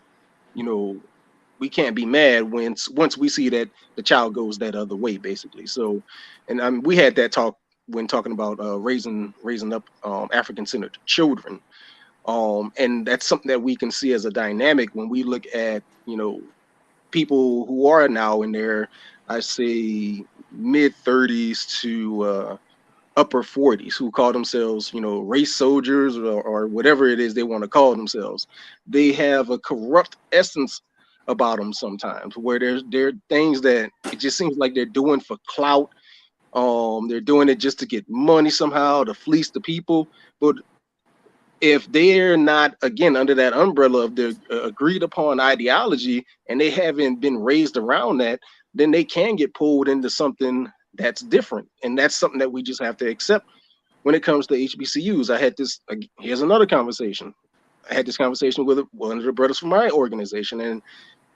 be mad once we see that the child goes that other way, basically. So, and we had that talk when talking about raising up African-centered children. And that's something that we can see as a dynamic when we look at, people who are now in their, I say, mid 30s to upper 40s, who call themselves, race soldiers or whatever it is they want to call themselves. They have a corrupt essence about them sometimes, where there are things that it just seems like they're doing for clout. They're doing it just to get money somehow, to fleece the people. But if they're not, again, under that umbrella of their agreed upon ideology, and they haven't been raised around that, then they can get pulled into something that's different. And that's something that we just have to accept when it comes to HBCUs. Here's another conversation. I had this conversation with one of the brothers from my organization, and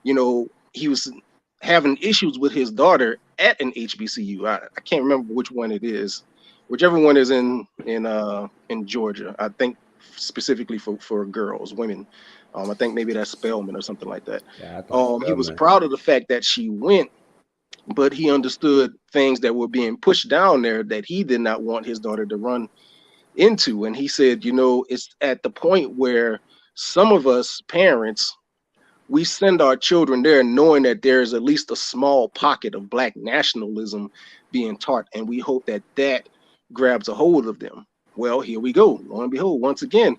he was having issues with his daughter at an HBCU. I can't remember which one it is, whichever one is in Georgia. I think specifically for girls, women. I think maybe that's Spelman or something like that. Yeah, I thought He was Spelman. proud of the fact that she went, but he understood things that were being pushed down there that he did not want his daughter to run into. And he said, you know, it's at the point where some of us parents, we send our children there knowing that there's at least a small pocket of Black nationalism being taught, and we hope that that grabs a hold of them. Well, here we go. Lo and behold, once again,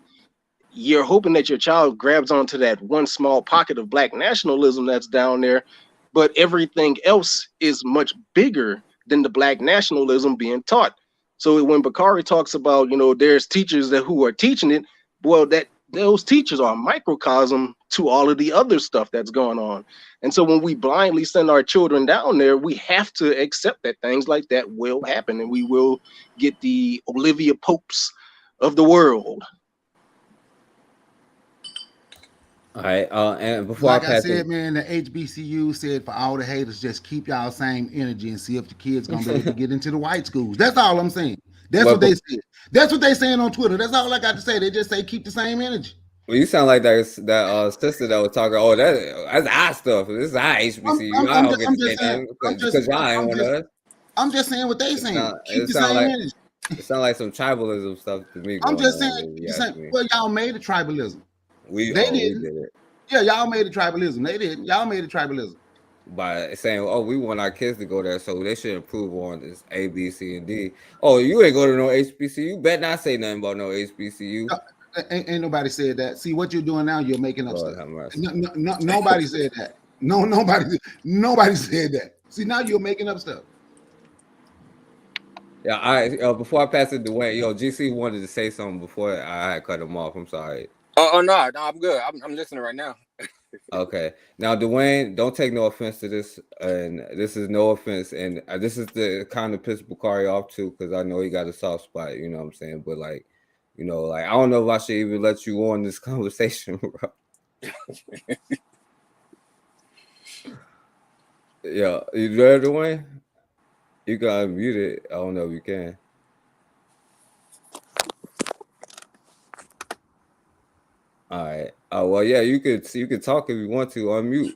you're hoping that your child grabs onto that one small pocket of Black nationalism that's down there, but everything else is much bigger than the Black nationalism being taught. So when Bakari talks about, you know, there's teachers that who are teaching it, well, that those teachers are a microcosm to all of the other stuff that's going on. And so when we blindly send our children down there, we have to accept that things like that will happen, and we will get the Olivia Popes of the world. All right, and before Like I I pass said, it, man, the HBCU said for all the haters, just keep y'all same energy and see if the kids gonna be able to get into the white schools. That's all I'm saying. That's what they said. That's what they saying on Twitter. That's all I got to say. They just say keep the same energy. well, you sound like that sister that was talking. Oh, that's our stuff. This is our HBCU. I don't get to say nothing because y'all ain't one of us. I'm just saying what they saying. Keep It the sound same like energy. it sound like some tribalism stuff to me. I'm Going just on, saying. if you ask me. Well, y'all made a tribalism. We They we didn't. did it Yeah, y'all made a tribalism. They didn't. Y'all made a tribalism. by saying, "Oh, we want our kids to go there, so they should improve on this A, B, C, and D." Oh, you ain't go to no HBCU. You better not say nothing about no HBCU. Ain't nobody said that. See what you're doing now. You're making up Lord stuff. have mercy. Nobody said that. Nobody said that. See, now you're making up stuff. Yeah, before I pass it to Dwayne, GC wanted to say something before I had cut him off. I'm sorry. Oh no, I'm good. I'm listening right now. Okay, now Dwayne, don't take no offense to this, and this is no offense, and this is the kind of piss Bakari off too, because I know he got a soft spot. You know what I'm saying? But like, I don't know if I should even let you on this conversation, bro. Yeah, you there, Dwayne? You can unmute it. I don't know if you can. All right. Well, yeah, you could talk if you want to. Unmute.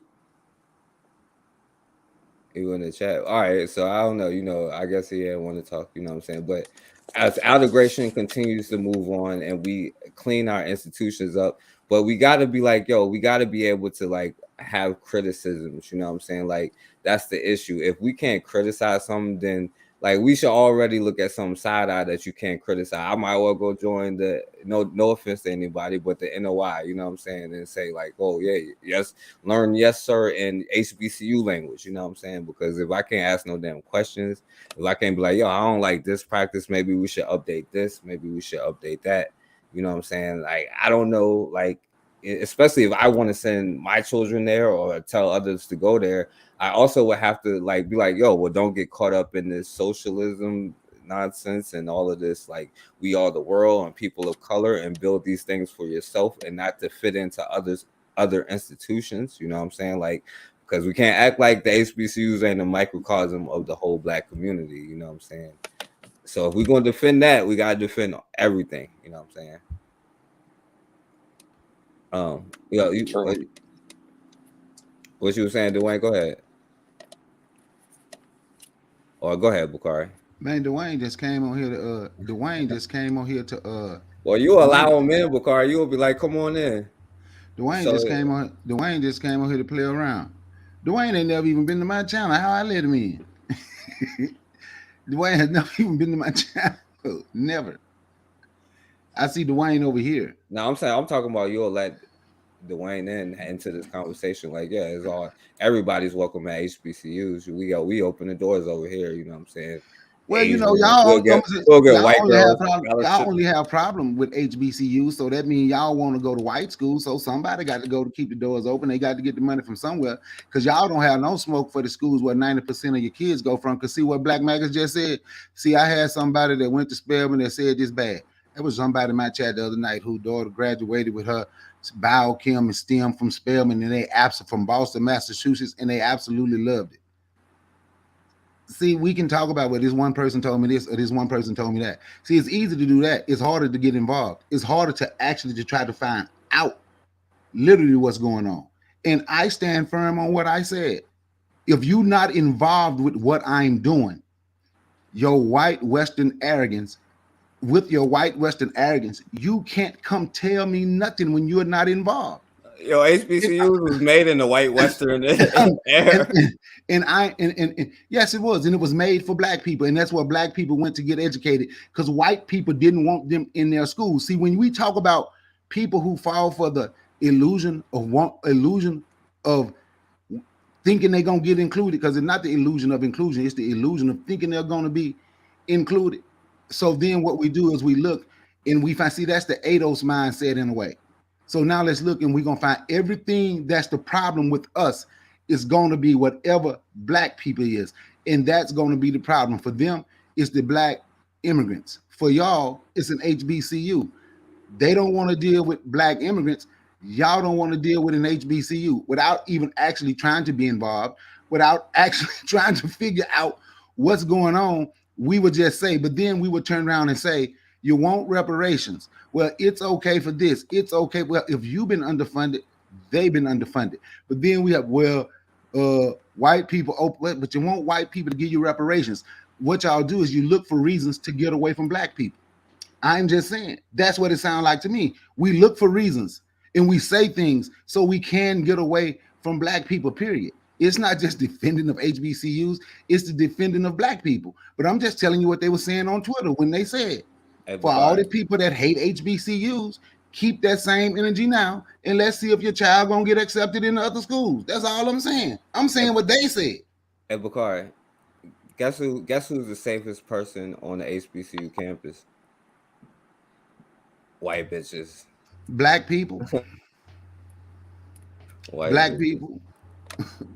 You in the chat. All right. So I don't know. I guess he didn't want to talk. You know what I'm saying? But as Outergration continues to move on and we clean our institutions up, but we got to be like, we got to be able to like have criticisms. You know what I'm saying? Like that's the issue. If we can't criticize something, then like we should already look at some side eye that you can't criticize. I might well go join the no offense to anybody, but the NOI, you know what I'm saying, and say like, oh yeah, yes, learn yes sir in HBCU language, you know what I'm saying? Because if I can't ask no damn questions, if I can't be like, I don't like this practice, maybe we should update this, maybe we should update that, you know what I'm saying? Like I don't know, like especially if I want to send my children there or tell others to go there, I also would have to like be like, well, don't get caught up in this socialism nonsense and all of this. Like we are the world and people of color, and build these things for yourself and not to fit into other institutions. You know what I'm saying? Like because we can't act like the HBCUs ain't a microcosm of the whole Black community. You know what I'm saying? So if we're going to defend that, we got to defend everything. You know what I'm saying? What you were saying, Dwayne? Go ahead. Or go ahead, Bakari. Man, Dwayne just came on here to Well, you allow him in, Bakari. You'll be like, come on in. Dwayne just came on here to play around. Dwayne ain't never even been to my channel. How I let him in? Dwayne has never even been to my channel. Never. I see Dwayne over here. No, I'm talking about you'll let Dwayne into this conversation. Like, yeah, it's all everybody's welcome at HBCUs. We open the doors over here. You know what I'm saying? Well, Asian, y'all white only have problem with HBCUs, so that means y'all want to go to white schools. So somebody got to go to keep the doors open. They got to get the money from somewhere, because y'all don't have no smoke for the schools where 90% of your kids go from. Because see what Black Magus just said. See, I had somebody that went to Spelman that said this bad. There was somebody in my chat the other night whose daughter graduated with her biochem and STEM from Spelman, and they from Boston, Massachusetts, and they absolutely loved it. See, we can talk about what this one person told me this or this one person told me that. See, it's easy to do that. It's harder to get involved. It's harder to actually to try to find out literally what's going on. And I stand firm on what I said. If you're not involved with what I'm doing, your white Western arrogance, you can't come tell me nothing when you're not involved. Yo, HBCUs was made in the white Western era. And yes, it was, and it was made for black people, and that's where black people went to get educated, because white people didn't want them in their schools. See, when we talk about people who fall for the illusion of thinking they're gonna get included, because it's not the illusion of inclusion, it's the illusion of thinking they're gonna be included. So then what we do is we look and we find, see, that's the ADOS mindset in a way. So now let's look, and we're gonna find everything that's the problem with us is going to be whatever black people is, and that's going to be the problem. For them, it's the black immigrants. For y'all, it's an HBCU. They don't want to deal with black immigrants. Y'all don't want to deal with an HBCU without even actually trying to be involved, without actually trying to figure out what's going on. We would just say, but then we would turn around and say, you want reparations. Well, it's okay for this. It's okay. Well, if you've been underfunded, they've been underfunded. But then we have, white people, but you want white people to give you reparations. What y'all do is you look for reasons to get away from black people. I'm just saying, that's what it sounds like to me. We look for reasons and we say things so we can get away from black people, period. It's not just defending of HBCUs, it's the defending of black people. But I'm just telling you what they were saying on Twitter when they said, for all the people that hate HBCUs, keep that same energy now, and let's see if your child gonna get accepted into other schools. That's all I'm saying. I'm saying what they said. Hey, Bakari, guess who's the safest person on the HBCU campus? White bitches. Black people. Black bitches. people.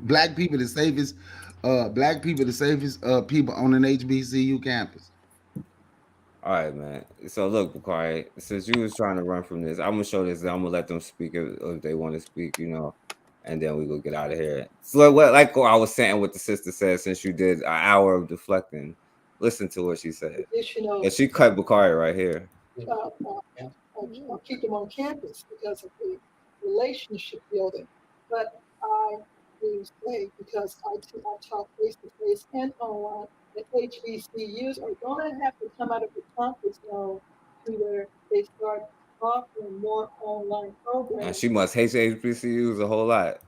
Black people the safest. Black people the safest people on an HBCU campus. All right, man. So look, Bakari, since you was trying to run from this, I'm gonna show this. I'm gonna let them speak if they want to speak, and then we go get out of here. So like I was saying, what the sister said, since you did an hour of deflecting, listen to what she said. And she cut Bakari right here. I'll keep them on campus because of the relationship building. But I do say, because I talk face to face and online, that HBCUs are going to have to come out of the comfort zone to where they start offering more online programs. She must hate HBCUs a whole lot.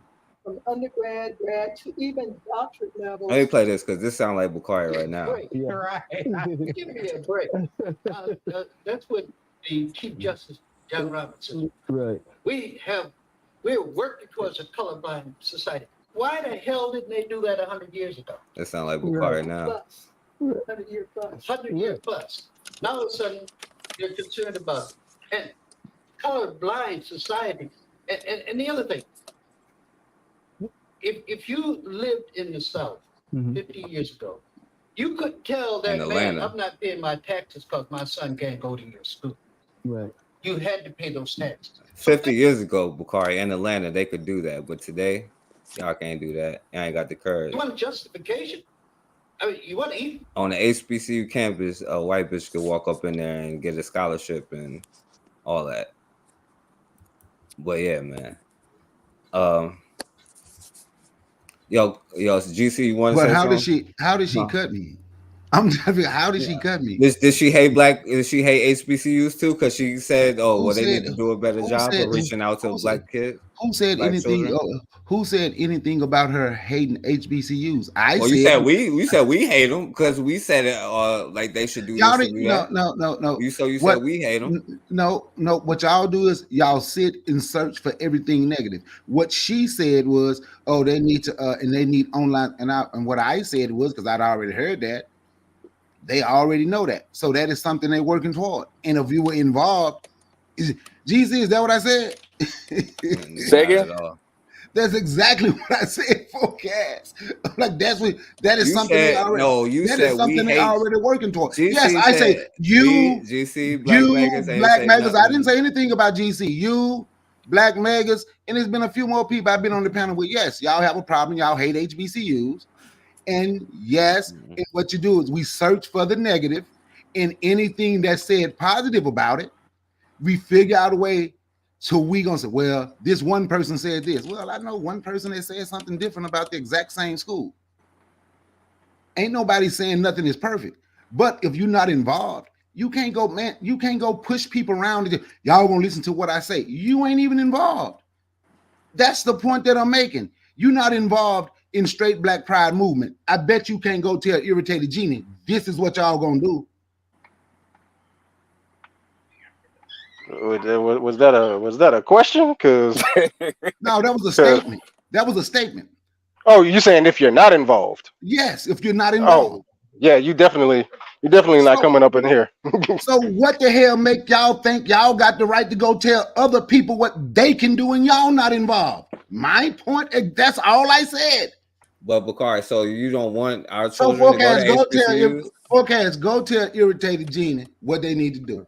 From undergrad, grad to even doctorate levels. Let me play this because this sounds like Bakari right now. Right. Give me a break. That's what the Chief Justice John Robinson. Right. We're working towards a colorblind society. Why the hell didn't they do that 100 years ago? That sounds like Bakari now. 100 years plus. Now all of a sudden, you're concerned about it. And colorblind society. And the other thing, if you lived in the South 50 years ago, you could tell that man, I'm not paying my taxes because my son can't go to your school. Right. You had to pay those taxes. 50 years ago, Bakari, in Atlanta, they could do that. But today, y'all can't do that. Y'all ain't got the courage. You want a justification? I mean, you want to eat? On the HBCU campus, a white bitch could walk up in there and get a scholarship and all that. But yeah, man. Yo, GC, you want to say something? How did she cut me? I'm trying to figure out, how did she cut me? Did she hate Did she hate HBCUs too? Because she said, they need to do a better job of reaching out to black kids. Who said anything? Who said anything about her hating HBCUs? You said we hate them because we said it. Like they should do y'all this. No. You said we hate them. No. What y'all do is y'all sit and search for everything negative. What she said was, they need to and they need online. And what I said was, because I'd already heard that. They already know that. So that is something they're working toward. And if you were involved, GC, is that what I said? Say again? That's exactly what I said, forecast. Like that is something they already working toward. GC yes, I say you, GC, Black Megas. I didn't say anything about GC. You, Black Megas, and there's been a few more people I've been on the panel with. Yes, y'all have a problem. Y'all hate HBCUs. And yes, and what you do is we search for the negative, and anything that's said positive about it, we figure out a way So we gonna say, well, this one person said this. Well, I know one person that said something different about the exact same school. Ain't nobody saying nothing is perfect. But if you're not involved, you can't go, man, you can't go push people around. Y'all won't listen to what I say. You ain't even involved. That's the point that I'm making. You're not involved in straight Black Pride movement. I bet you can't go tell Irritated Genie, this is what y'all gonna do. Was that a question? Because no, that was a statement. That was a statement. Oh, you saying if you're not involved? Yes, if you're not involved. Oh, yeah, you're definitely not coming up in here. So what the hell make y'all think y'all got the right to go tell other people what they can do and y'all not involved? My point, that's all I said. But Bakari, so you don't want our So children to go to HBCUs? Forecast, go tell Irritated Genie what they need to do.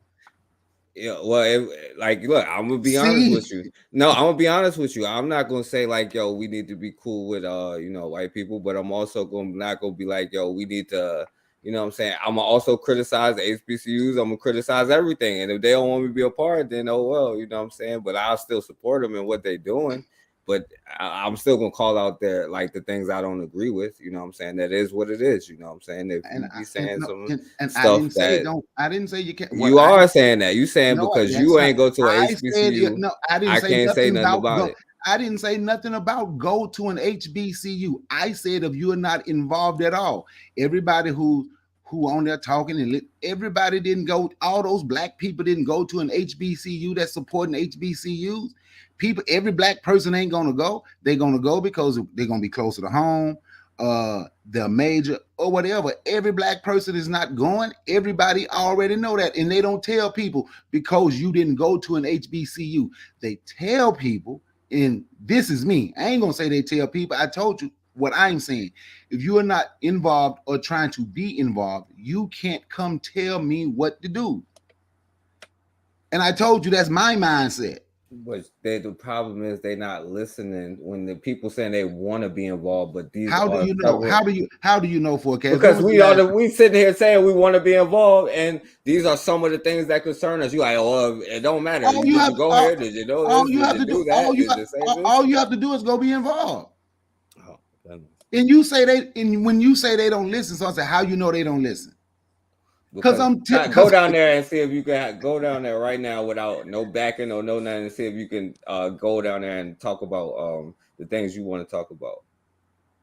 Yeah, well, look, I'm gonna be honest with you. No, I'm gonna be honest with you. I'm not gonna say like, yo, we need to be cool with white people, but I'm also not gonna be like, yo, we need to, you know what I'm saying? I'm gonna also criticize the HBCUs. I'm gonna criticize everything, and if they don't want me to be a part, then oh well, you know what I'm saying. But I'll still support them in what they're doing. But I'm still gonna call out there like the things I don't agree with. You know what I'm saying? That is what it is. You know what I'm saying? If you be saying stuff I didn't say you can't. You are saying that. You saying because you ain't go to an HBCU. I didn't say can't say nothing about about it. I didn't say nothing about go to an HBCU. I said if you're not involved at all, everybody who on there talking and everybody didn't go. All those Black people didn't go to an HBCU that's supporting HBCUs. People, every Black person ain't gonna go. They're gonna go because they're gonna be closer to home, the major or whatever. Every Black person is not going. Everybody already know that, and they don't tell people because you didn't go to an HBCU. They tell people, and this is me. I ain't gonna say they tell people. I told you what I'm saying. If you are not involved or trying to be involved, you can't come tell me what to do. And I told you that's my mindset. But the problem is they're not listening when the people saying they want to be involved. But these how do you know? How do you know, Forecast? Because we sitting here saying we want to be involved, and these are some of the things that concern us. You like, oh, it don't matter. Did you go here? Did you know this? Did you do that? All you have to do is go be involved. Oh, goodness. And you say when you say they don't listen, so I say, how you know they don't listen? Because go down there and see if you can go down there right now without no backing or no nothing, and see if you can go down there and talk about the things you want to talk about.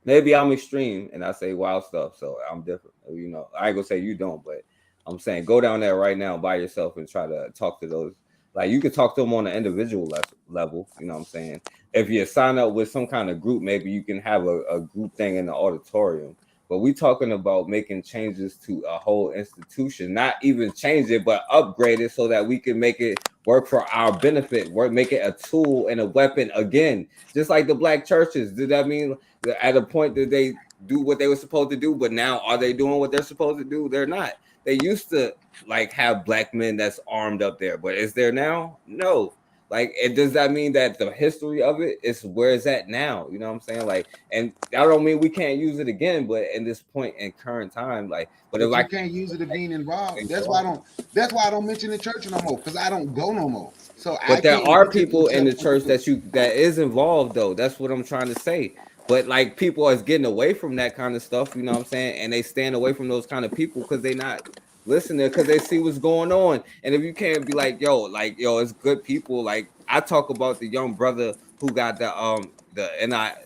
Maybe I'm extreme and I say wild stuff, so I'm different. You know, I ain't gonna say you don't, but I'm saying go down there right now by yourself and try to talk to those. Like you can talk to them on an individual level. You know what I'm saying? If you sign up with some kind of group, maybe you can have a group thing in the auditorium. But we talking about making changes to a whole institution, not even change it, but upgrade it so that we can make it work for our benefit, make it a tool and a weapon again, just like the Black churches. Did that mean that at a point that they do what they were supposed to do, but now are they doing what they're supposed to do? They're not. They used to like have Black men that's armed up there, but is there now? No. Like, does that mean that the history of it is where it's at now? You know what I'm saying? Like, and I don't mean we can't use it again, but in this point in current time, like, but if you can't use it if being involved. That's why I don't mention the church no more, because I don't go no more. So but there are people in the church that is involved though. That's what I'm trying to say. But like people are getting away from that kind of stuff, you know what I'm saying? And they stand away from those kind of people because they not listening, because they see what's going on. And if you can't be like, yo, it's good people. Like I talk about the young brother who got the NIL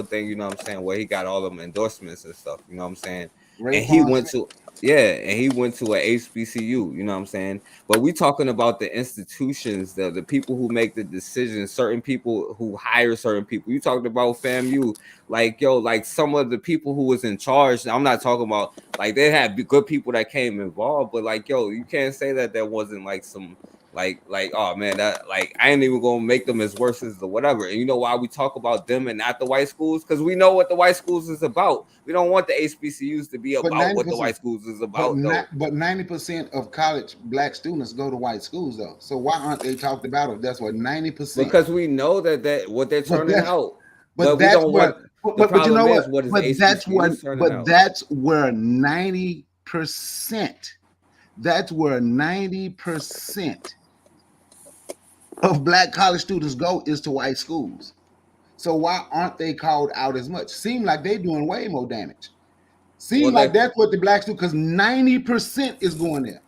thing, you know what I'm saying, where he got all them endorsements and stuff, you know what I'm saying? And he went to a HBCU, you know what I'm saying? But we talking about the institutions, the people who make the decisions, certain people who hire certain people. You talked about FAMU, like some of the people who was in charge. I'm not talking about like they had good people that came involved, but like you can't say that there wasn't like some like oh man, that like I ain't even gonna make them as worse as the whatever. And you know why we talk about them and not the white schools? Because we know what the white schools is about. We don't want the HBCUs to be about what the white schools is about. But 90% of college Black students go to white schools though. So why aren't they talked about it? That's what 90%. Because we know that what they're turning out. But we don't want. But you know what? That's where 90%. That's where 90% of black college students go is to white schools. So why aren't they called out as much? Seem like they're doing way more damage. Seem Well, like that's what the blacks do because 90% is going there.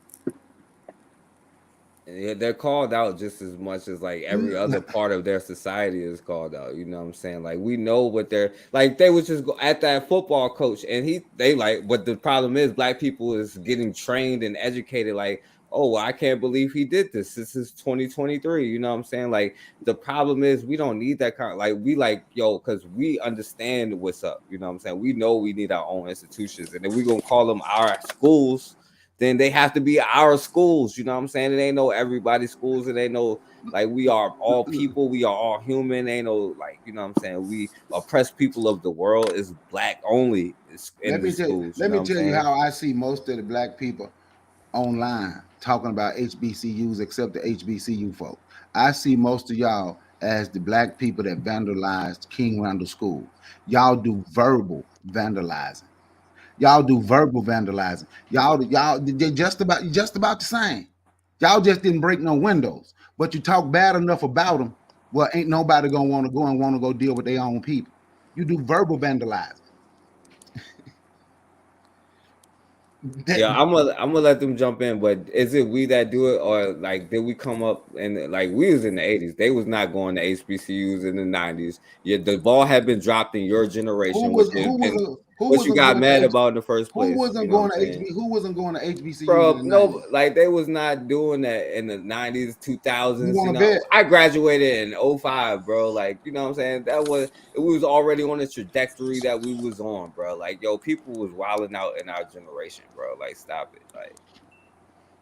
Yeah, they're called out just as much as like every other part of their society is called out. You know what I'm saying? Like we know what they're like. They would just go at that football coach, and they like. But the problem is, black people is getting trained and educated. Like, oh, well, I can't believe he did this. This is 2023. You know what I'm saying? Like the problem is, we don't need that kind. Like we like yo, because we understand what's up. You know what I'm saying? We know we need our own institutions, and if we're gonna call them our schools, then they have to be our schools. You know what I'm saying? It ain't no everybody's schools. It ain't no like we are all people. We are all human. Ain't no like, you know what I'm saying? We oppressed people of the world is black only in the schools. You Let know me what I'm tell you saying? how I see most of the black people online talking about HBCUs, except the HBCU folk. I see most of y'all as the black people that vandalized King Randall School. Y'all do verbal vandalizing. Y'all do verbal vandalizing. Y'all, they're just about the same. Y'all just didn't break no windows, but you talk bad enough about them. Well, ain't nobody gonna want to go deal with their own people. You do verbal vandalizing. Yeah, I'm gonna let them jump in, but is it we that do it, or like did we come up and like we was in the 80s? They was not going to HBCUs in the 90s. Yeah, the ball had been dropped in your generation, which has been Who what you wasn't got going to mad about in the first who place. You wasn't know what I'm going to saying? HB who wasn't going to HBCUs Bro, in the no, 90s? like they was not doing that in the 90s, You 2000s. You want to know, bet? I graduated in '05, bro. Like, you know what I'm saying? We was already on the trajectory that we was on, bro. Like, yo, people was wilding out in our generation, bro. Like, stop it.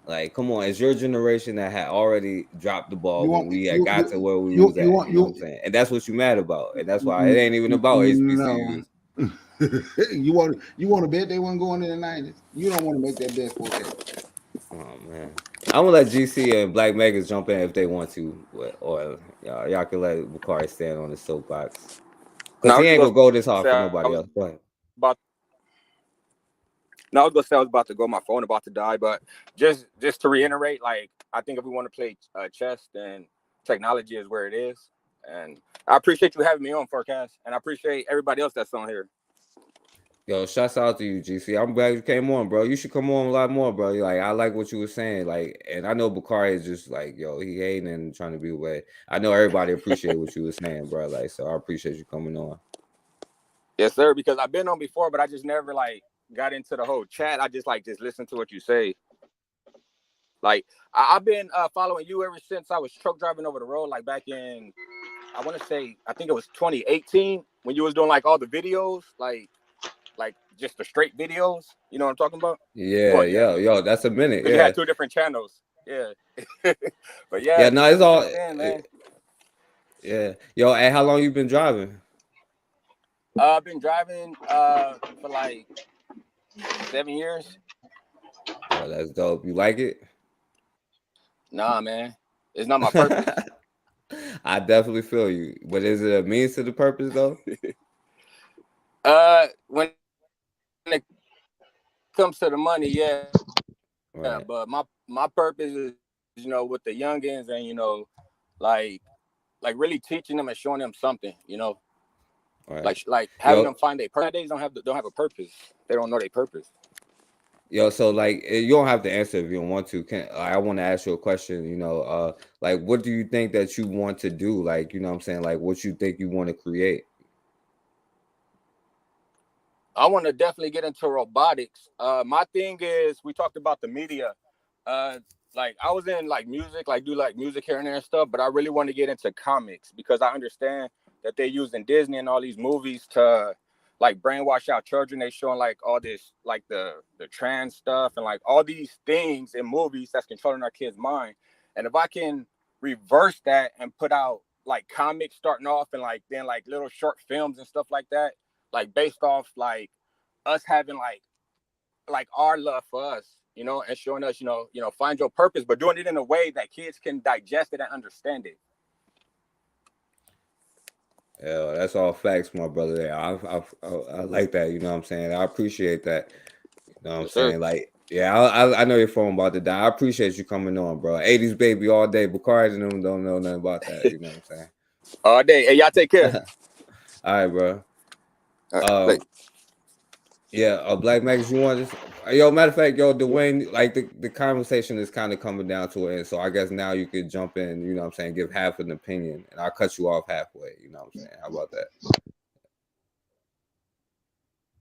Like, come on, it's your generation that had already dropped the ball You when want we had you got to you where we you was you at. want You know what you I'm saying? And that's what you mad about. And that's why it ain't even about no. HBCUs. You want to bet they weren't going in the 90s? You don't want to make that bet for okay. Oh man, I'm gonna let GC and Black Megas jump in if they want to, or y'all can let Bakari stand on his soapbox because No, I he was just ain't gonna gonna go this hard say for I nobody was else. Go ahead. about. No, I was gonna say I was about to go. My phone about to die, but just to reiterate, like I think if we want to play chess, then technology is where it is. And I appreciate you having me on, Forecast, and I appreciate everybody else that's on here. Yo, shouts out to you, GC. I'm glad you came on, bro. You should come on a lot more, bro. Like I like what you were saying, like, and I know Bakari is just like, yo, he hating and trying to be away. I know everybody appreciate what you were saying, bro. Like, so I appreciate you coming on. Yes, sir. Because I've been on before, but I just never like got into the whole chat. I just listen to what you say. Like I've been following you ever since I was truck driving over the road, like back in I want to say I think it was 2018 when you was doing like all the videos, like just the straight videos. You know what I'm talking about? Yeah, Well, yeah, yo, that's a minute. because you Yeah, had two different channels. Yeah, but yeah. yeah, No, it's ever all. since then, man. Yeah, yo. And how long you been driving? I've been driving for like 7 years. Oh, that's dope. You like it? Nah, man, it's not my purpose. I definitely feel you. But is it a means to the purpose though? When it comes to the money, yeah. Right. But my purpose is, with the youngins and like really teaching them and showing them something, Right. like having Yo, them find their purpose. Days don't have a purpose. They don't know their purpose. so like you don't have to answer if you don't want to. I want to ask you a question, like what do you think that you want to do? Like, you know what I'm saying? Like what you think you want to create? I want to definitely get into robotics. My thing is we talked about the media. Like I was in like music, like do like music here and there and stuff, but I really want to get into comics because I understand that they're using Disney and all these movies to like brainwash our children. They showing like all this like the trans stuff and like all these things in movies that's controlling our kids' mind. And if I can reverse that and put out like comics starting off and like then like little short films and stuff like that, like based off like us having like our love for us, and showing us, find your purpose, but doing it in a way that kids can digest it and understand it. Yeah, that's all facts, my brother. I like that. You know what I'm saying? I appreciate that. You know what I'm Yes, sir. saying? Like Yeah, I know your phone about to die. I appreciate you coming on, bro. 80s baby all day. Bakari and them don't know nothing about that. You know what I'm saying? All day. Hey, y'all take care. All right, bro. Like, Yeah, Black Max, you want this? Yo, matter of fact, yo, Dwayne, like the conversation is kind of coming down to it. So I guess now you could jump in, you know what I'm saying, give half an opinion, and I'll cut you off halfway. You know what I'm saying? How about that?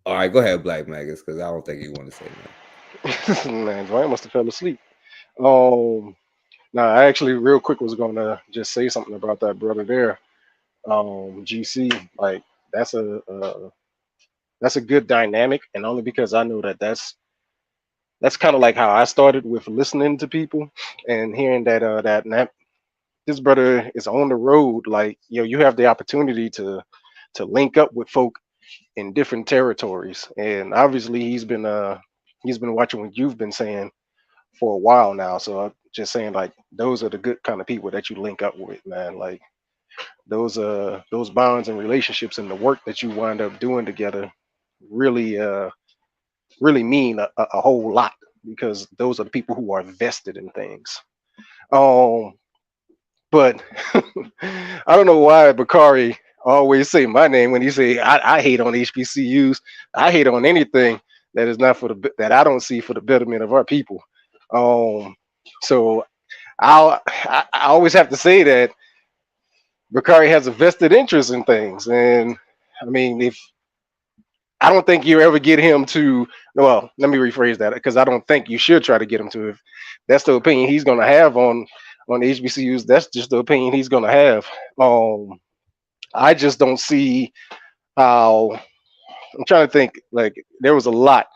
All right, go ahead, Black Magus, because I don't think you want to say nothing. Man, Dwayne must have fell asleep. Now I actually real quick was gonna just say something about that brother there. GC, like that's a good dynamic, and only because I know that that's kind of like how I started with listening to people and hearing that this brother is on the road. Like, you have the opportunity to link up with folk in different territories, and obviously he's been watching what you've been saying for a while now. So I'm just saying, like, those are the good kind of people that you link up with, man. Like those bonds and relationships and the work that you wind up doing together really really mean a whole lot, because those are the people who are vested in things. Um, but I don't know why Bakari always say my name when he say I hate on HBCUs. I hate on anything that is not that I don't see for the betterment of our people. So I always have to say that Bakari has a vested interest in things, and I mean, if I don't think you ever get him to. Well, let me rephrase that, because I don't think you should try to get him to. If that's the opinion he's going to have on HBCUs, that's just the opinion he's going to have. I just don't see how. I'm trying to think. Like, there was a lot,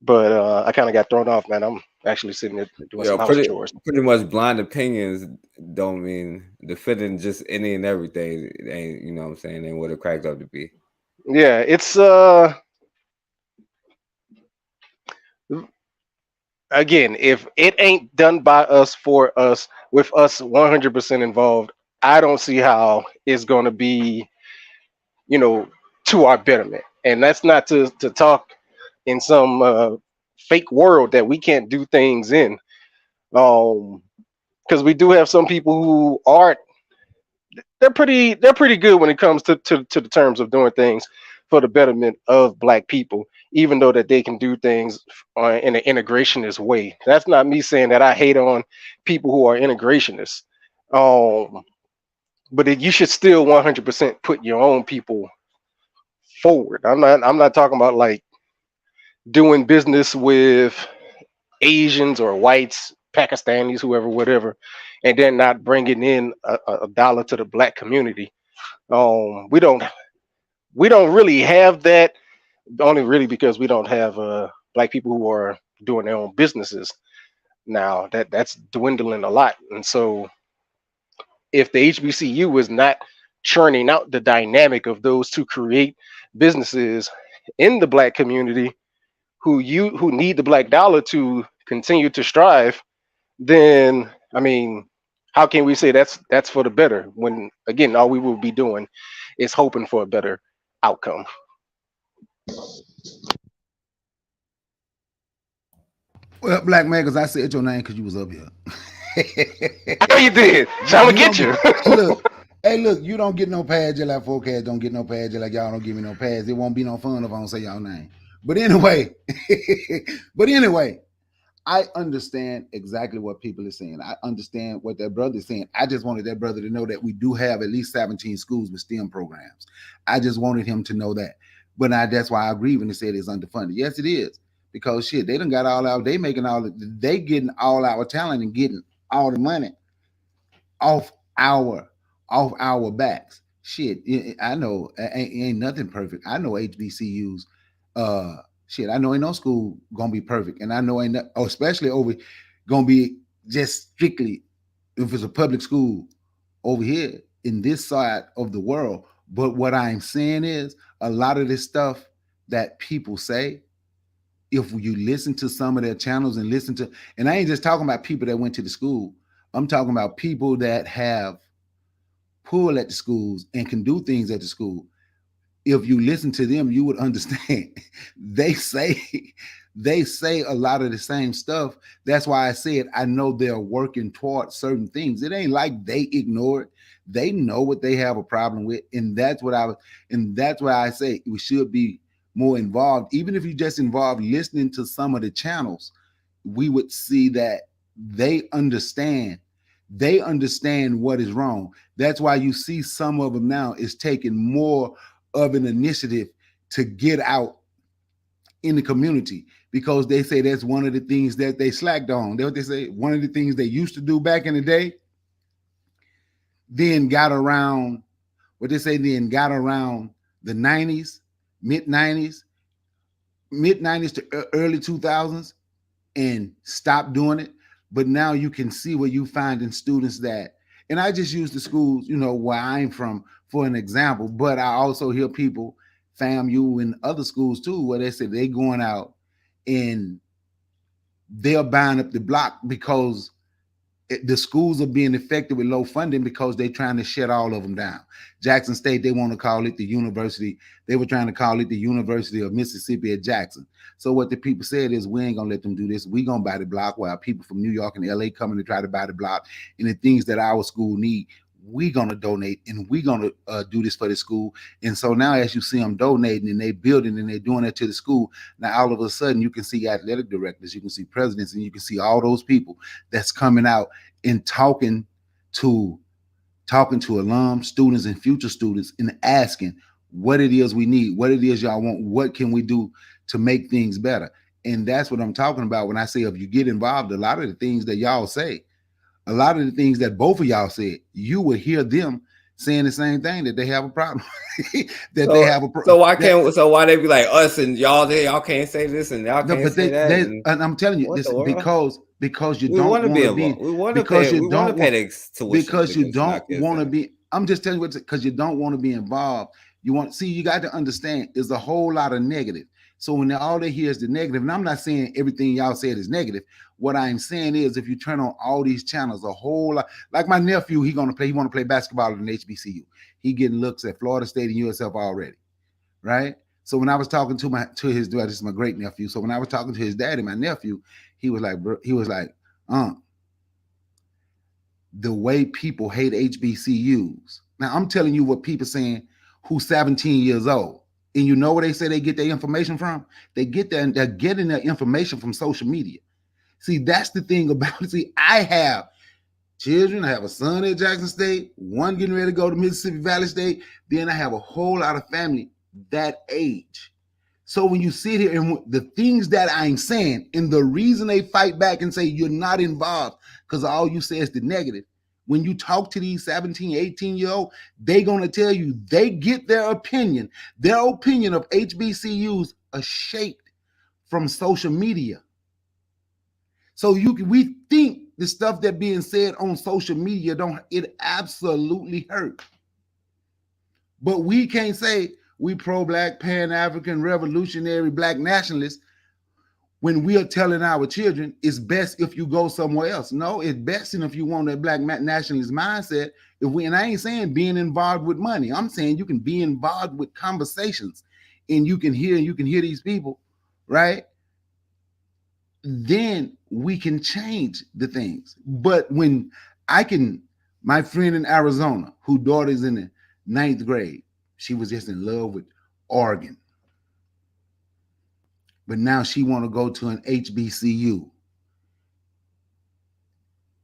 but I kind of got thrown off, man. I'm actually sitting there doing Yo, some house pretty chores. pretty much blind opinions don't mean defending just any and everything. It ain't, you know what I'm saying, ain't what it cracked up to be. Yeah, it's again, if it ain't done by us for us, with us 100% involved, I don't see how it's going to be, you know, to our betterment. And that's not to talk in some fake world that we can't do things in. Because we do have some people who are they're pretty good when it comes to the terms of doing things for the betterment of black people, even though that they can do things in an integrationist way. That's not me saying that I hate on people who are integrationists. But you should still 100% put your own people forward. I'm not talking about like doing business with Asians or whites, Pakistanis, whoever, whatever, and then not bringing in a dollar to the black community. We don't really have that, only really because we don't have black people who are doing their own businesses now. That's dwindling a lot, and so if the HBCU is not churning out the dynamic of those to create businesses in the black community who need the black dollar to continue to strive, then I mean, how can we say that's for the better, when again all we will be doing is hoping for a better outcome? Well, Black man, because I said your name because you was up here. I know you did. So I'm gonna get you. Look, hey, look, you don't get no pads just like forecast don't get no pads just like y'all don't give me no pads. It won't be no fun if I don't say y'all name. But anyway, I understand exactly what people are saying. I understand what that brother is saying. I just wanted that brother to know that we do have at least 17 schools with STEM programs. I just wanted him to know that. But that's why I agree when he said it's underfunded. Yes, it is. Because shit, they done got all out, they getting all our talent and getting all the money off our backs. Shit, I know ain't nothing perfect. I know HBCUs. Shit, I know ain't no school gonna be perfect, and I know especially over gonna be just strictly if it's a public school over here in this side of the world. But what I'm saying is a lot of this stuff that people say, if you listen to some of their channels and and I ain't just talking about people that went to the school. I'm talking about people that have pull at the schools and can do things at the school. If you listen to them, you would understand. They say they say a lot of the same stuff. That's why I said I know they're working toward certain things. It ain't like they ignore it. They know what they have a problem with, and that's why I say we should be more involved. Even if you just involved listening to some of the channels, we would see that they understand what is wrong. That's why you see some of them now is taking more of an initiative to get out in the community, because they say that's one of the things that they slacked on. That's what they say, one of the things they used to do back in the day, then got around the 90s, mid-90s to early 2000s, and stopped doing it. But now you can see where you find in students that, and I just use the schools, where I'm from for an example, but I also hear people, FAMU and other schools too, where they say they going out and they're buying up the block because the schools are being affected with low funding because they're trying to shut all of them down. Jackson State, they want to call it the university. They were trying to call it the University of Mississippi at Jackson. So what the people said is, we ain't going to let them do this. We going to buy the block, while people from New York and LA coming to try to buy the block. And the things that our school need, we going to donate, and we going to do this for the school. And so now as you see them donating and they building and they're doing that to the school, now all of a sudden you can see athletic directors, you can see presidents, and you can see all those people that's coming out and talking to alums, students, and future students, and asking what it is we need, what it is y'all want, what can we do to make things better. And that's what I'm talking about when I say, if you get involved, a lot of the things that y'all say, a lot of the things that both of y'all said, you will hear them saying the same thing, that they have a problem. They have a problem. So why can't? So why they be like us and y'all? Y'all can't say this and y'all can't say that. And I'm telling you this because you don't want to be. We want to pay. We want to pay the tuition because you don't want to be. I'm just telling you because you don't want to be involved. You got to understand, there's a whole lot of negative. So when all they hear is the negative, and I'm not saying everything y'all said is negative. What I'm saying is, if you turn on all these channels, a whole lot, like my nephew, he want to play basketball at an HBCU. He getting looks at Florida State and USF already, right? So when I was talking to his dad, this is my great nephew. So when I was talking to his daddy, my nephew, he was like, the way people hate HBCUs. Now I'm telling you what people saying who's 17 years old. And you know where they say they get their information from? They're getting their information from social media. See, that's the thing about it. See, I have children. I have a son at Jackson State, one getting ready to go to Mississippi Valley State. Then I have a whole lot of family that age. So when you sit here and the things that I'm saying, and the reason they fight back and say you're not involved because all you say is the negative. When you talk to these 17, 18-year-old, they're going to tell you they get their opinion of HBCUs are shaped from social media. So we think the stuff that being said on social media it absolutely hurt. But we can't say we pro-black, pan-African, revolutionary, black nationalists when we are telling our children it's best if you go somewhere else. No, it's best if you want that black nationalist mindset. And I ain't saying being involved with money. I'm saying you can be involved with conversations, and you can hear these people, right? Then we can change the things. But when my friend in Arizona, whose daughter's in the 9th grade, she was just in love with Oregon. But now she want to go to an HBCU.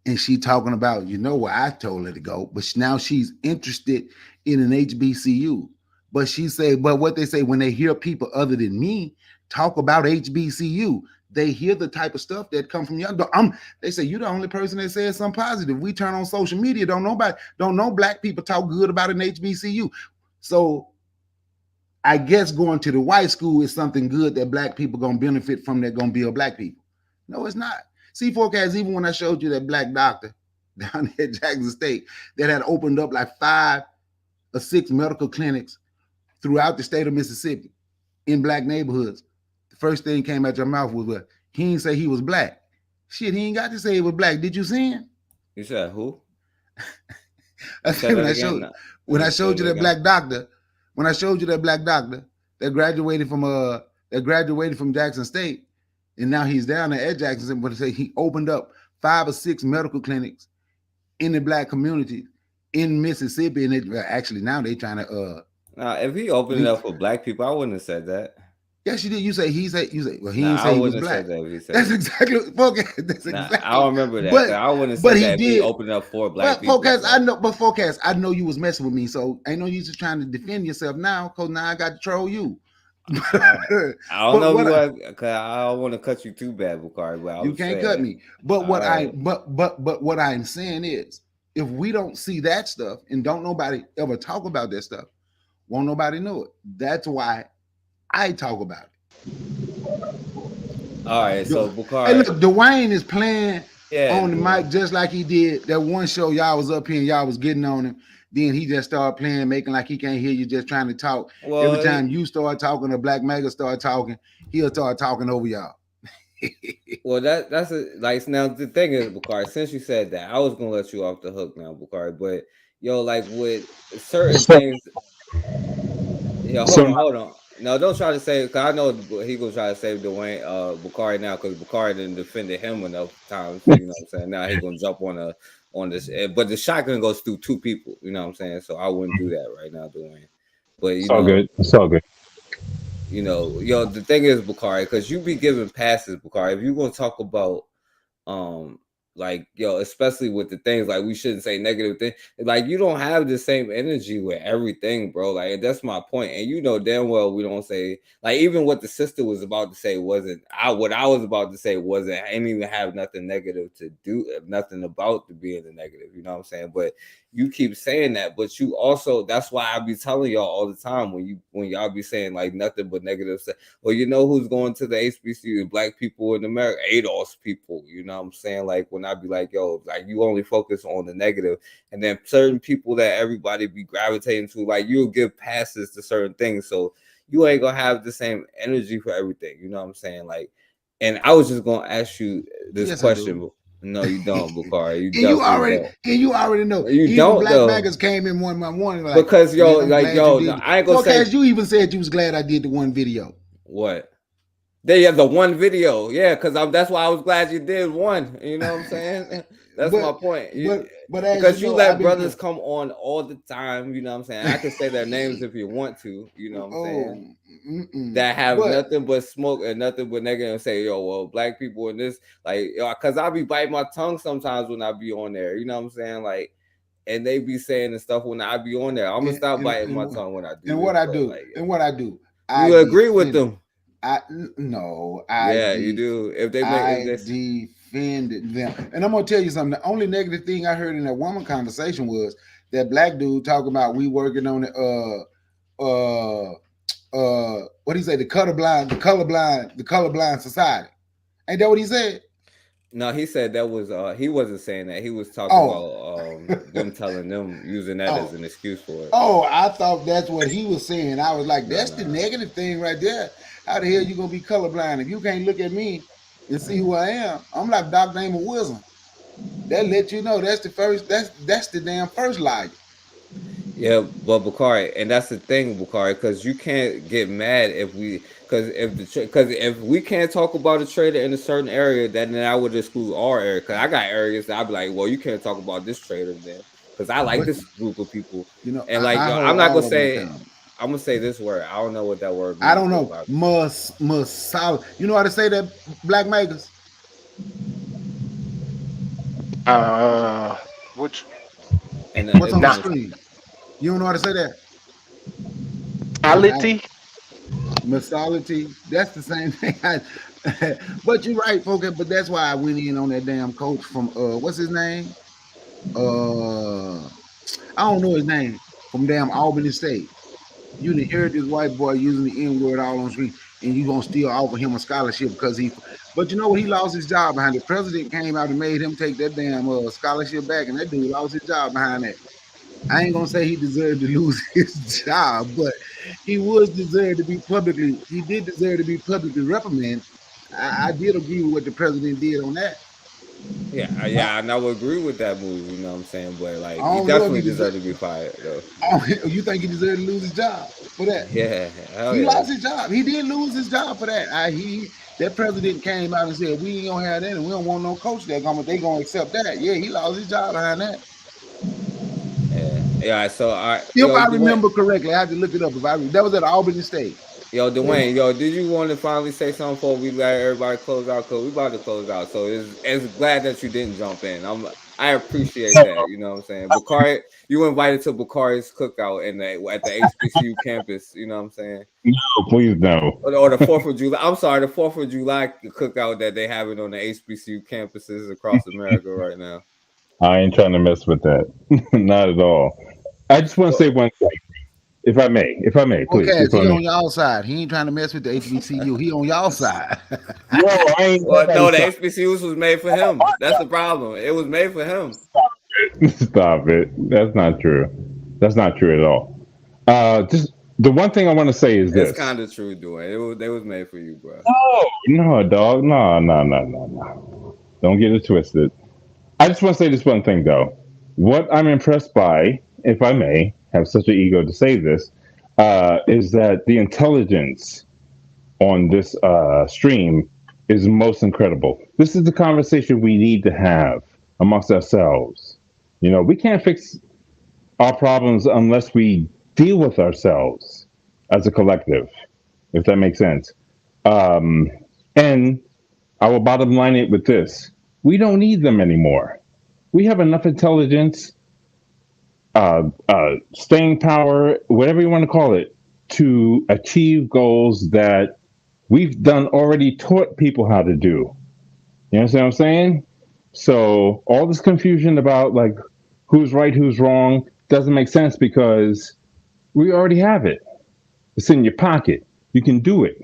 And she talking about, where I told her to go. But now she's interested in an HBCU. But but what they say when they hear people other than me talk about HBCU, they hear the type of stuff that come from y'all. They say, you're the only person that says something positive. We turn on social media. Don't know black people talk good about an HBCU. So I guess going to the white school is something good that black people going to benefit from, that going to build black people. No, it's not. See, forecast, even when I showed you that black doctor down at Jackson State that had opened up like 5 or 6 medical clinics throughout the state of Mississippi in black neighborhoods, the first thing came out your mouth was, well, he didn't say he was black. Shit, he ain't got to say he was black. Did you see him? You said who? I said when I showed you that black doctor, that graduated from Jackson State, and now he's down there at Jackson. But say he opened up 5 or 6 medical clinics in the black community in Mississippi, and actually now they trying to. Now, if he opened it up for black people, I wouldn't have said that. Yes, you did. You say he said. You say well, he Nah, didn't say I he was wouldn't have black. said that if he said That's that. exactly. Focus. That's Nah, exactly. I don't remember that. But I wouldn't have but said he that if did he opened it up for black But people. Forecast, I know. But Forecast, I know you was messing with me, so ain't no use to trying to defend yourself now, cause now I got to troll you. I don't know if you want, cause I don't want to cut you too bad, Bukari. But I you was can't saying, cut me. But what right. but what I'm saying is, if we don't see that stuff and don't nobody ever talk about that stuff, won't nobody know it. That's why I talk about it. All right, so Bukari. Hey, look, Dwayne is playing on the Dwayne. mic just like he did that one show. Y'all was up here and y'all was getting on him. Then he just started playing, making like he can't hear you, just trying to talk. Well, every time you start talking or Black Mega start talking, he'll start talking over y'all. Well, that's like now the thing is, Bukari, since you said that, I was gonna let you off the hook now, Bukari. But yo, like with certain things. Yeah, hold on. No, don't try to say, because I know he gonna try to save Dwayne Bukari now, because Bukari didn't defended him enough times. You know what I'm saying? Now he gonna jump on this, but the shotgun goes through 2 people. You know what I'm saying? So I wouldn't do that right now, Dwayne. But It's all good. It's all good. You know, yo, the thing is, Bukari, because you be giving passes, Bukari. If you're gonna talk about like, yo, especially with the things like we shouldn't say negative things, like you don't have the same energy with everything, bro. Like that's my point. And you know damn well we don't say, like, even what the sister was about to say wasn't what I was about to say wasn't, I didn't even have nothing negative to do, nothing about to be in the negative, you know what I'm saying? But you keep saying that, but you also, that's why I be telling y'all all the time when y'all be saying like nothing but negative stuff. Well, you know who's going to the HBCU? Black people in America, ADOS people, you know what I'm saying? Like when I be like, yo, like you only focus on the negative, and then certain people that everybody be gravitating to, like you'll give passes to certain things, so you ain't gonna have the same energy for everything, you know what I'm saying? Like, and I was just gonna ask you this question. No, you don't, Bukari. You definitely don't. And you already know. You even don't, Black though. Maggers came in one by one. Like, because yo, man, like yo, no, I ain't gonna say. You even said you was glad I did the one video. What? They have the one video, yeah. Because that's why I was glad you did one. You know what I'm saying? That's my point. But because you know, let brothers come on all the time. You know what I'm saying? I can say their names if you want to. You know what I'm saying? That have nothing but smoke and nothing but negative, and say, yo, well, black people in this, like, because I be biting my tongue sometimes when I be on there. You know what I'm saying? Like, and they be saying the stuff when I be on there. I'm gonna stop biting my tongue when I do. And what I do, you agree with them. Yeah, you do. If they defended them, and I'm gonna tell you something. The only negative thing I heard in that woman conversation was that black dude talking about we working on the what do you say? The colorblind society. Ain't that what he said? No, he said that was he wasn't saying that. He was talking about them telling them using that as an excuse for it. Oh, I thought that's what he was saying. I was like, that's the negative thing right there. How the hell you gonna be colorblind if you can't look at me and see who I am? I'm like Dr. Damon Wisdom. That let you know that's the first. That's the damn first lie. Yeah, but Bukari, and that's the thing, Bukari, because you can't get mad if if we can't talk about a trader in a certain area, then I would exclude our area. Because I got areas that I'd be like, well, you can't talk about this trader then, because I like this group of people. You know, and like I'm not gonna say. I'm gonna say this word. I don't know what that word means. I don't know. Solid. You know how to say that, Black Makers? Which? What's on the screen? You don't know how to say that? Masality. That's the same thing. But you're right, folks. But that's why I went in on that damn coach from what's his name? I don't know his name, from damn Albany State. You done heard this white boy using the N-word all on the street, and you gonna still offer him a scholarship because but you know what? He lost his job behind it. The president came out and made him take that damn scholarship back, and that dude lost his job behind that. I ain't gonna say he deserved to lose his job, but he did deserve to be publicly reprimanded. I did agree with what the president did on that. Yeah, and I would agree with that move, you know what I'm saying? But like he definitely deserved to be fired though. You think he deserved to lose his job for that? Yeah, he lost his job. He did lose his job for that. He That president came out and said, we ain't gonna have that, and we don't want no coach that they gonna accept that. Yeah, he lost his job behind that. Yeah. So If I Dwayne, remember correctly, I had to look it up. That was at Albany State. Dwayne, did you want to finally say something before we let everybody close out? Cause we about to close out. So it's glad that you didn't jump in. I appreciate that. You know what I'm saying? Bakari, you were invited to Bakari's cookout at the HBCU campus. You know what I'm saying? No, please no. Or the 4th of July. I'm sorry, the 4th of July cookout that they have it on the HBCU campuses across America right now. I ain't trying to mess with that. Not at all. I just want to say one thing, if I may, please. Okay, he on y'all side. He ain't trying to mess with the HBCU. He on y'all side. No, I ain't. No, the HBCUs was made for him. That's the problem. It was made for him. Stop it. That's not true. That's not true at all. Just the one thing I want to say is this. It's kind of true, Dwayne. They was made for you, bro. No, dog. No. Don't get it twisted. I just want to say this one thing, though. What I'm impressed by, if I may have such an ego to say this, is that the intelligence on this stream is most incredible. This is the conversation we need to have amongst ourselves. You know, we can't fix our problems unless we deal with ourselves as a collective, if that makes sense. And I will bottom line it with this. We don't need them anymore. We have enough intelligence, staying power, whatever you want to call it, to achieve goals that we've already taught people how to do. You understand what I'm saying? So all this confusion about like who's right, who's wrong doesn't make sense because we already have it. It's in your pocket. You can do it.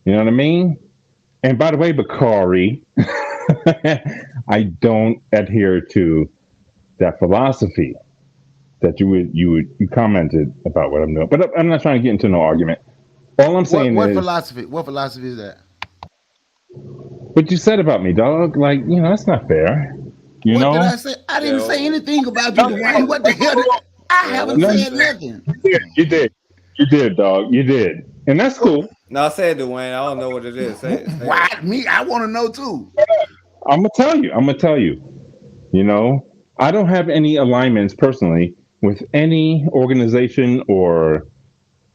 You know what I mean? And by the way, Bakari, I don't adhere to that philosophy that you commented about what I'm doing. But I'm not trying to get into no argument. All I'm saying what is philosophy? What philosophy is that? what you said about me, dog. Like, you know, that's not fair. You What know? did I say? I didn't say anything about you, Dwayne. What the hell? I haven't said nothing. You did, dog. You did. And that's cool. No, say it, Dwayne. I don't know what it is. Say it. Why me? I want to know too. I'm gonna tell you. You know, I don't have any alignments personally with any organization or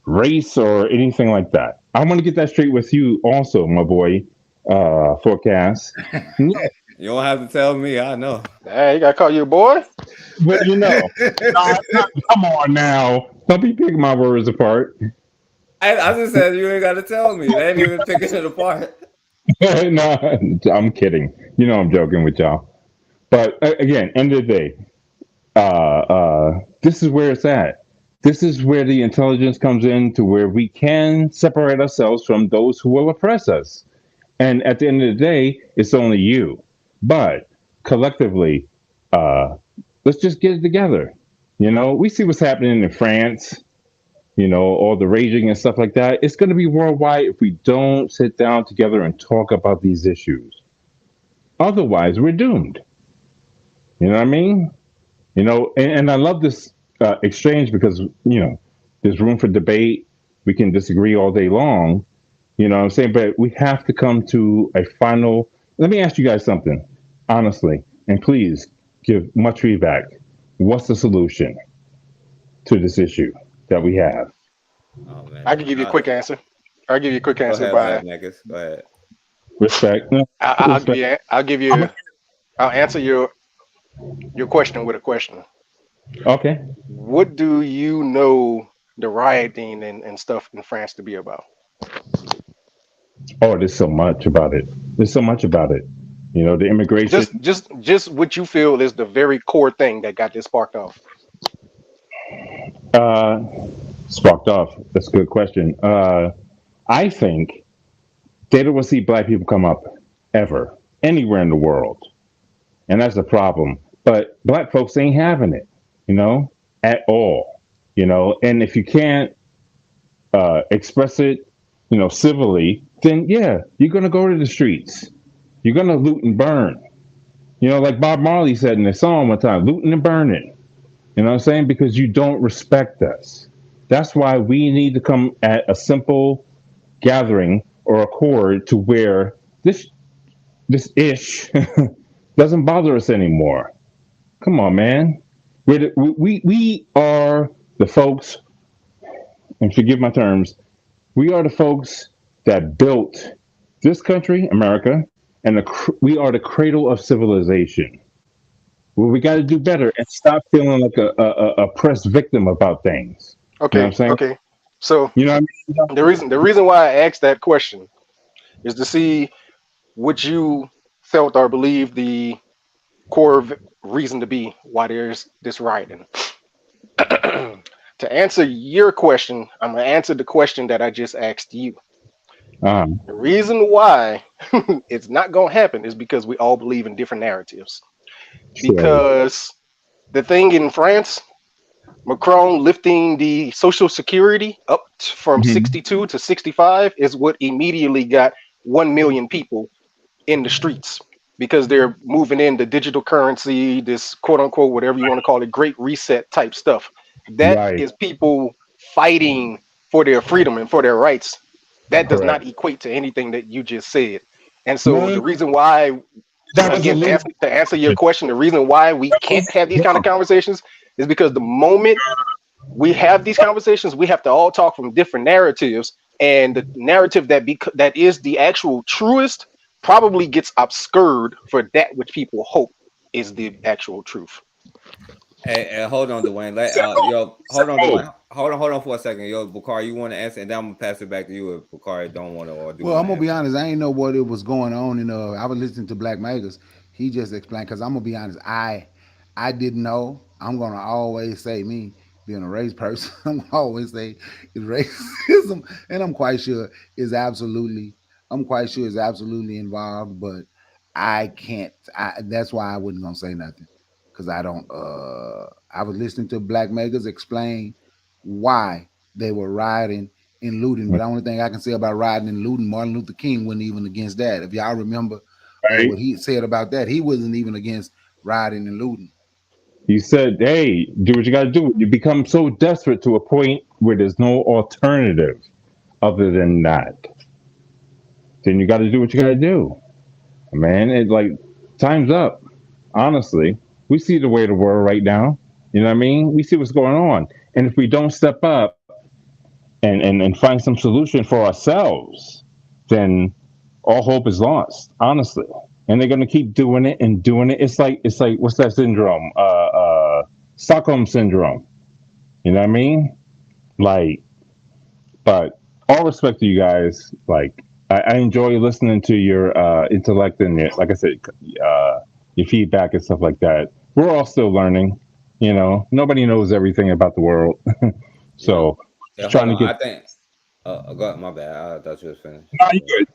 race or anything like that. I want to get that straight with you also, my boy, Forecast. You don't have to tell me. I know. Hey, you gotta call you a boy. But you know, come on now. Don't be picking my words apart. I just said you ain't got to tell me. They ain't even picking it apart. No, I'm kidding. You know I'm joking with y'all. But again, end of the day, this is where it's at. This is where the intelligence comes in to where we can separate ourselves from those who will oppress us. And at the end of the day, it's only you. But collectively, let's just get it together. You know, we see what's happening in France, you know, all the raging and stuff like that. It's going to be worldwide if we don't sit down together and talk about these issues. Otherwise, we're doomed. You know what I mean? You know, and I love this exchange because, you know, there's room for debate. We can disagree all day long. You know what I'm saying? But we have to come to a final. Let me ask you guys something, honestly, and please give much feedback. What's the solution to this issue that we have? Oh, man. I can give you a quick answer. I'll give you a quick answer. Go ahead. Respect. I'll answer your question with a question. Okay. What do you know the rioting and stuff in France to be about? Oh, there's so much about it. You know, the immigration. Just what you feel is the very core thing that got this sparked off. Sparked off. That's a good question. I think they don't want to see black people come up ever, anywhere in the world. And that's the problem. But black folks ain't having it, you know, at all. You know, and if you can't express it, you know, civilly, then yeah, you're gonna go to the streets. You're gonna loot and burn. You know, like Bob Marley said in his song one time, looting and burning. You know what I'm saying? Because you don't respect us. That's why we need to come at a simple gathering or accord to where this ish doesn't bother us anymore. Come on, man. We are the folks, and forgive my terms, we are the folks that built this country, America, and we are the cradle of civilization. Well, we got to do better and stop feeling like a oppressed victim about things. You know what I'm Okay, saying? okay. So You know what I mean? the reason why I asked that question is to see what you felt or believed the core reason to be why there's this rioting. To answer your question, I'm gonna answer the question that I just asked you. Um, The reason why it's not gonna happen is because we all believe in different narratives. true. Because the thing in France, Macron lifting the social security up from Mhm. 62 to 65 is what immediately got 1 million people in the streets because they're moving into digital currency, this quote unquote, whatever you want to call it, great reset type stuff. That Right. is people fighting for their freedom and for their rights. That does not Correct. equate to anything that you just said. And No, so no, the no. reason why, That was a again, to little. answer your question, the reason why we can't have these kind of conversations is because the moment we have these conversations, we have to all talk from different narratives, and the narrative that is the actual truest probably gets obscured for that which people hope is the actual truth. Hey, hold on, Dwayne. Hold on, Oh, Dwayne. Hold on for a second. Yo, Bakari, you want to answer, and then I'm gonna pass it back to you if Bakari don't want to or do Well, want I'm to gonna be answer. honest. I ain't know what it was going on, and I was listening to Black Magus. He just explained because I'm gonna be honest. I didn't know. I'm gonna always say me being a race person. I'm gonna always say it's racism, and I'm quite sure is absolutely. I'm quite sure is absolutely involved, but I can't. That's why I wasn't gonna say nothing because I don't. I was listening to Black Magus explain why they were rioting and looting. But the only thing I can say about rioting and looting, Martin Luther King wasn't even against that. If y'all remember right. what he said about that, he wasn't even against rioting and looting. You said, "Hey, do what you got to do." You become so desperate to a point where there's no alternative other than that. Then you got to do what you got to do, man. It like time's up. Honestly, we see the way of the world right now. You know what I mean? We see what's going on, and if we don't step up and find some solution for ourselves, then all hope is lost. Honestly, and they're gonna keep doing it and doing it. It's like what's that syndrome? Stockholm syndrome. You know what I mean? Like, but all respect to you guys. Like, I enjoy listening to your intellect and your, like I said, your feedback and stuff like that. We're all still learning. You know, nobody knows everything about the world, Yo, so yeah, just hold trying to on. get. I think. Go ahead, my bad. I thought you was finished. No, you good.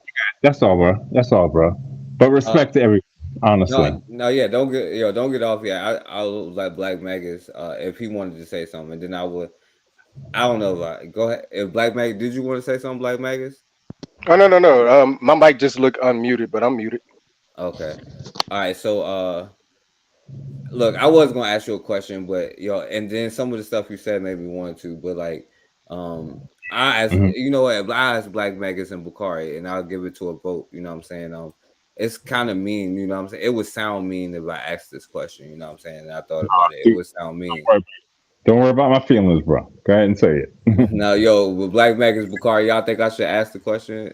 That's all, bro. That's all, bro. But Uh, respect to everyone, honestly. no, yeah. Don't get off. Yeah, I'll let Black Magus, if he wanted to say something, and then I would. I don't know. Go ahead. If Black Magus, did you want to say something, Black Magus? Oh no, no, no. My mic just looked unmuted, but I'm muted. Okay. All right. So, look, I was gonna ask you a question, but and then some of the stuff you said made me want to, but like, I asked, Mhm. you know what, I asked Black Megas and Bukari, and I'll give it to a vote. You know what I'm saying? It's kind of mean. You know what I'm saying? It would sound mean if I asked this question. You know what I'm saying? And I thought about it. It Dude, would sound mean. don't worry about my feelings, bro. Go ahead and say it. Now, yo, with Black Megas, Bukari, y'all think I should ask the question?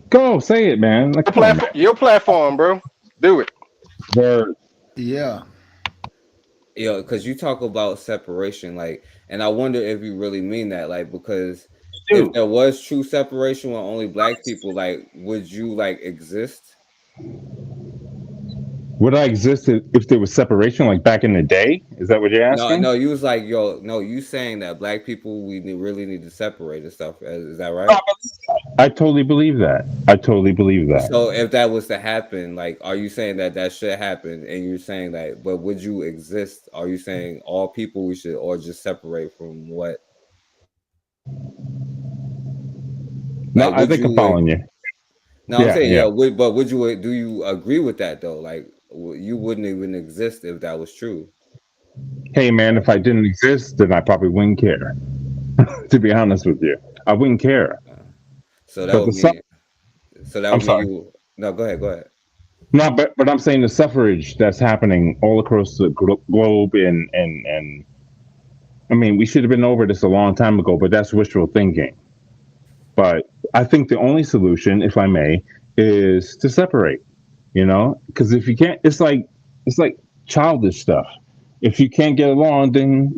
Go say it, man. Like, come on, man. Your platform, bro. Do it. Word. Yeah. Because you talk about separation, like, and I wonder if you really mean that, like, because if Dude, there was true separation with only black people, like, would you like exist? would I exist if there was separation, like back in the day? Is that what you're No, asking? no, you was like, yo, no, you saying that black people really need to separate and stuff. Is that No, right? I totally believe that. I totally believe that. So if that was to happen, like, are you saying that that should happen? And you're saying that, but would you exist? Are you saying all people we should, or just separate from what? No, Like, I would think I'm you? following you. No, I'm Yeah, saying, yeah. yeah. But would you? Do you agree with that though? Like, you wouldn't even exist if that was true. Hey, man, if I didn't exist, then I probably wouldn't care. To be honest with you, I wouldn't care. So that But would mean. So that I'm would mean sorry. you. No, go ahead. Go ahead. No, but I'm saying the suffrage that's happening all across the globe, and I mean, we should have been over this a long time ago, but that's wishful thinking. But I think the only solution, if I may, is to separate. You know, because if you can't, it's like childish stuff. If you can't get along, then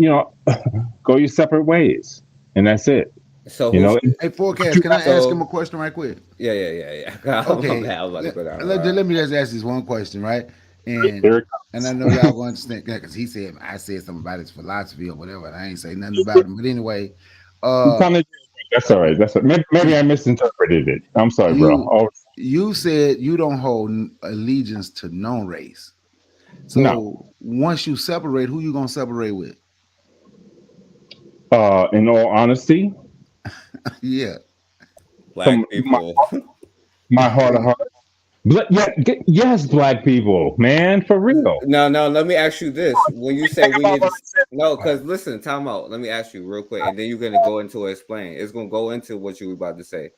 go your separate ways, and that's it. So You who? know, Hey, Forecast, can I ask him a So question right quick? yeah. My Okay, bad. I was about to go down the let road. me just ask this one question, right? And there it I know comes. y'all going to think that because I said something about his philosophy or whatever. And I ain't say nothing about him, but anyway, You uh, kinda- that's all right. That's maybe I misinterpreted it. I'm sorry, bro. you you said you don't hold allegiance to no race. No. So once you separate, who you gonna separate with? In all honesty, Yeah. from Black people. my heart of heart, yes, black people, man, for real. No. Let me ask you this: when you say Think we about need to, what I said. no, because listen, time out. Let me ask you real quick, and then you're gonna go into explain. It's gonna go into what you were about to say.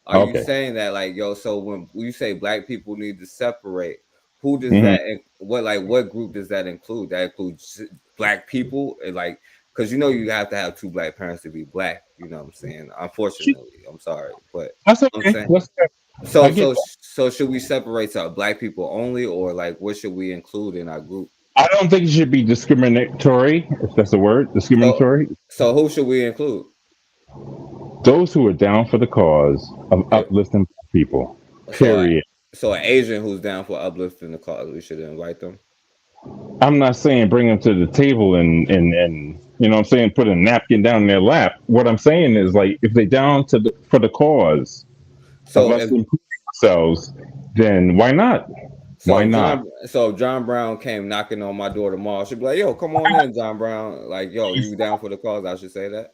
Are you Okay. saying that like yo? So when you say black people need to separate, who does Mhm. that? What group does that include? That includes black people, and like because you have to have two black parents to be black. You know what I'm saying? Unfortunately, I'm sorry, but That's I'm okay. saying. That's okay. I So get so that. so should we separate to black people only, or like what should we include in our group? I don't think it should be discriminatory, if that's a word. So Discriminatory. so who should we include? Those who are down for the cause of Okay. uplifting people. So Period. so an Asian who's down for uplifting the cause, we should invite them. I'm not saying bring them to the table and you know what I'm saying, put a napkin down in their lap. What I'm saying is like if they down for the cause of So us if improving ourselves, then why not? Why not? so if John Brown came knocking on my door tomorrow, I should be like, yo, come on in, John Brown. Like, yo, you down for the cause? I should say that.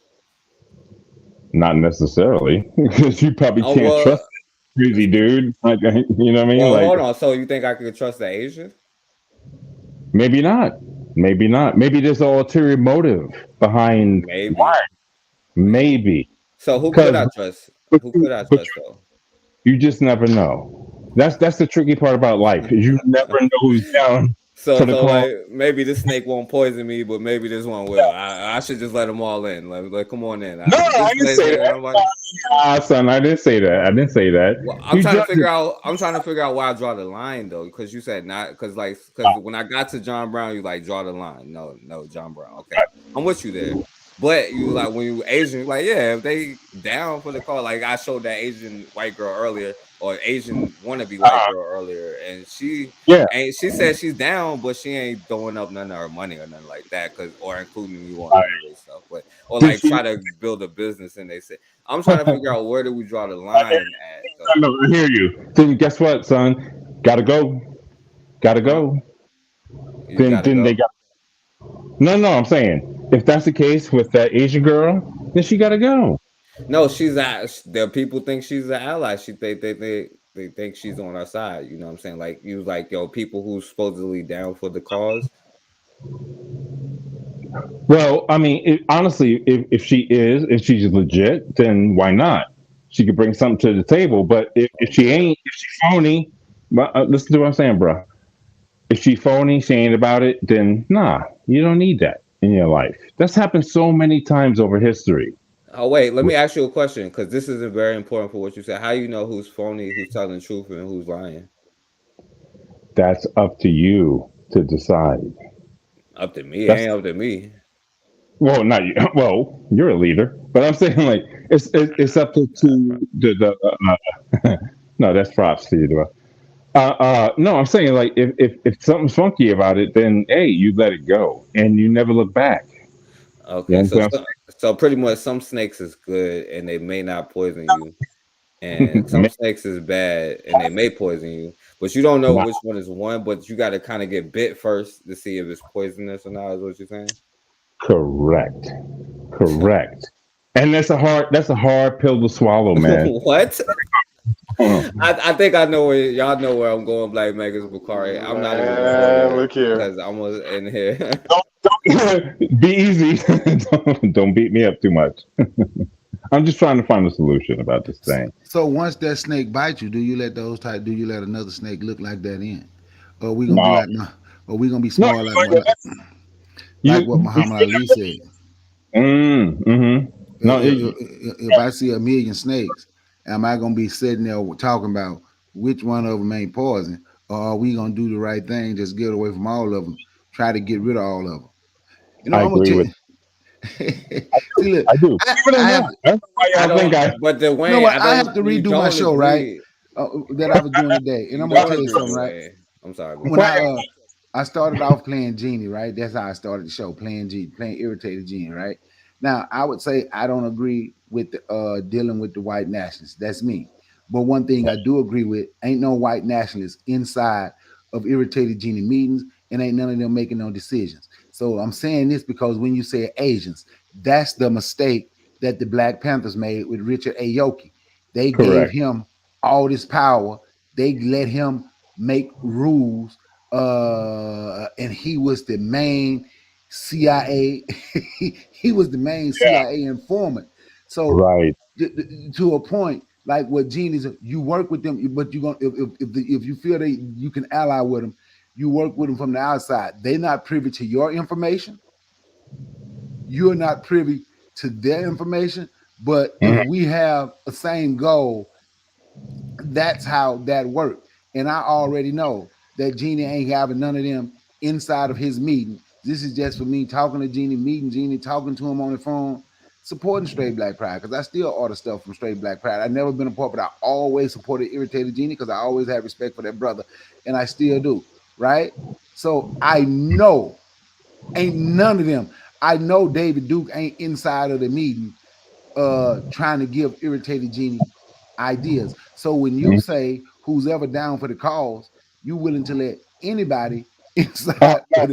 Not necessarily, because you probably Oh can't trust well, that crazy dude. Like you know what I mean? well, Like hold on. So you think I could trust the Asian? maybe not. Maybe not. Maybe there's an ulterior motive behind why. Maybe. Maybe. So who could Because I trust? but Who you, could I but trust though? you just never know. That's the tricky part about life is you never know who's down for the So call. like maybe this snake won't poison me, but maybe this one will. I should just let them all in. Like come on in. No, This I didn't place say ain't got that. nobody. Son, I didn't say that. I didn't say that. Well, I'm You trying to judge figure it. out. I'm trying to figure out why I draw the line though, because you said not because when I got to John Brown, you like draw the line. No, John Brown. Okay, I'm with you there. But you like when you Asian, you like yeah, if they down for the call, like I showed that Asian white girl earlier or Asian wannabe white girl earlier, and Yeah. she said she's down, but she ain't throwing up none of her money or nothing like that, or including you on Right. none of this stuff, but or Did like she? try to build a business, and they say I'm trying to figure out where do we draw the line at I though. know. I hear you. Then guess what, son? Gotta go. Gotta Huh? go. You Then gotta they go. got. No, no. I'm saying if that's the case with that Asian girl, then she gotta go. No, the people think she's an ally. They think she's on our side. You know what I'm saying? Like you like yo, people who's supposedly down for the cause. Well, I mean, honestly, if she's legit, then why not? She could bring something to the table. But if she ain't, if she's phony, listen to what I'm saying, bro. If she phony, she ain't about it, then nah, you don't need that in your life. That's happened so many times over history. Oh wait, let me ask you a question because this is very important for what you said. How you know who's phony, who's telling the truth, and who's lying? That's up to you to decide. Up to me, it That's ain't up to me. well, not you. Well, you're a leader, but I'm saying like it's up to the no, that's props to you, bro. No, I'm saying like if something's funky about it, then hey, you let it go and you never look back. You Okay, know what I'm so pretty much some snakes is good and they may not poison you, and some saying? snakes is bad and they may poison you, but you don't know Nah, which one is one. But you got to kind of get bit first to see if it's poisonous or not. Is what you're saying? correct, correct. And that's a hard pill to swallow, man. What? Uh, I think I know where y'all know where I'm going, Black Megas Bakari. I'm not even gonna go Man, there look here. because I'm in here. Be easy. Don't beat me up too much. I'm just trying to find a solution about this thing. So once that snake bites you, do you let another snake look like that in? Or we gonna be No, like, no, or we gonna be no, smart like what you Muhammad Ali said. No, If I see a million snakes, am I gonna be sitting there talking about which one of them ain't poison, or are we gonna do the right thing, just get away from all of them, try to get rid of all of them? I I'm gonna agree tell with. you. See, look, I do. Believe it or I have not, that's why I y'all think don't. I. But you know Dwayne, what? I I have don't. to You redo my don't show, right? agree. That I was doing today, and You I'm gonna don't tell you agree, something, right? Dwayne. I'm sorry. Go When ahead. I started off playing Genie, right? That's how I started the show, playing irritated Genie, right? Now I would say I don't agree with dealing with the white nationalists. That's me. But one thing I do agree with, ain't no white nationalists inside of irritated Genie meetings, and ain't none of them making no decisions. So I'm saying this because when you say Asians, that's the mistake that the Black Panthers made with Richard Aoki. They gave Correct. him all this power. They let him make rules, and he was the main CIA. he was the main Yeah. CIA informant. So Right. to a point, like what Gene is, you work with them, but you gonna if you feel that you can ally with them, you work with them from the outside. They're not privy to your information. You're not privy to their information. But if Mhm. we have a same goal, that's how that worked. And I already know that Genie ain't having none of them inside of his meeting. This is just for me talking to Genie, meeting Genie, talking to him on the phone, supporting Straight Black Pride, because I still order stuff from Straight Black Pride. I've never been a part, but I always supported Irritated Genie because I always had respect for that brother, and I still do, right? So I know ain't none of them. I know David Duke ain't inside of the meeting trying to give Irritated Genie ideas. So when you say who's ever down for the cause, you willing to let anybody inside No, no,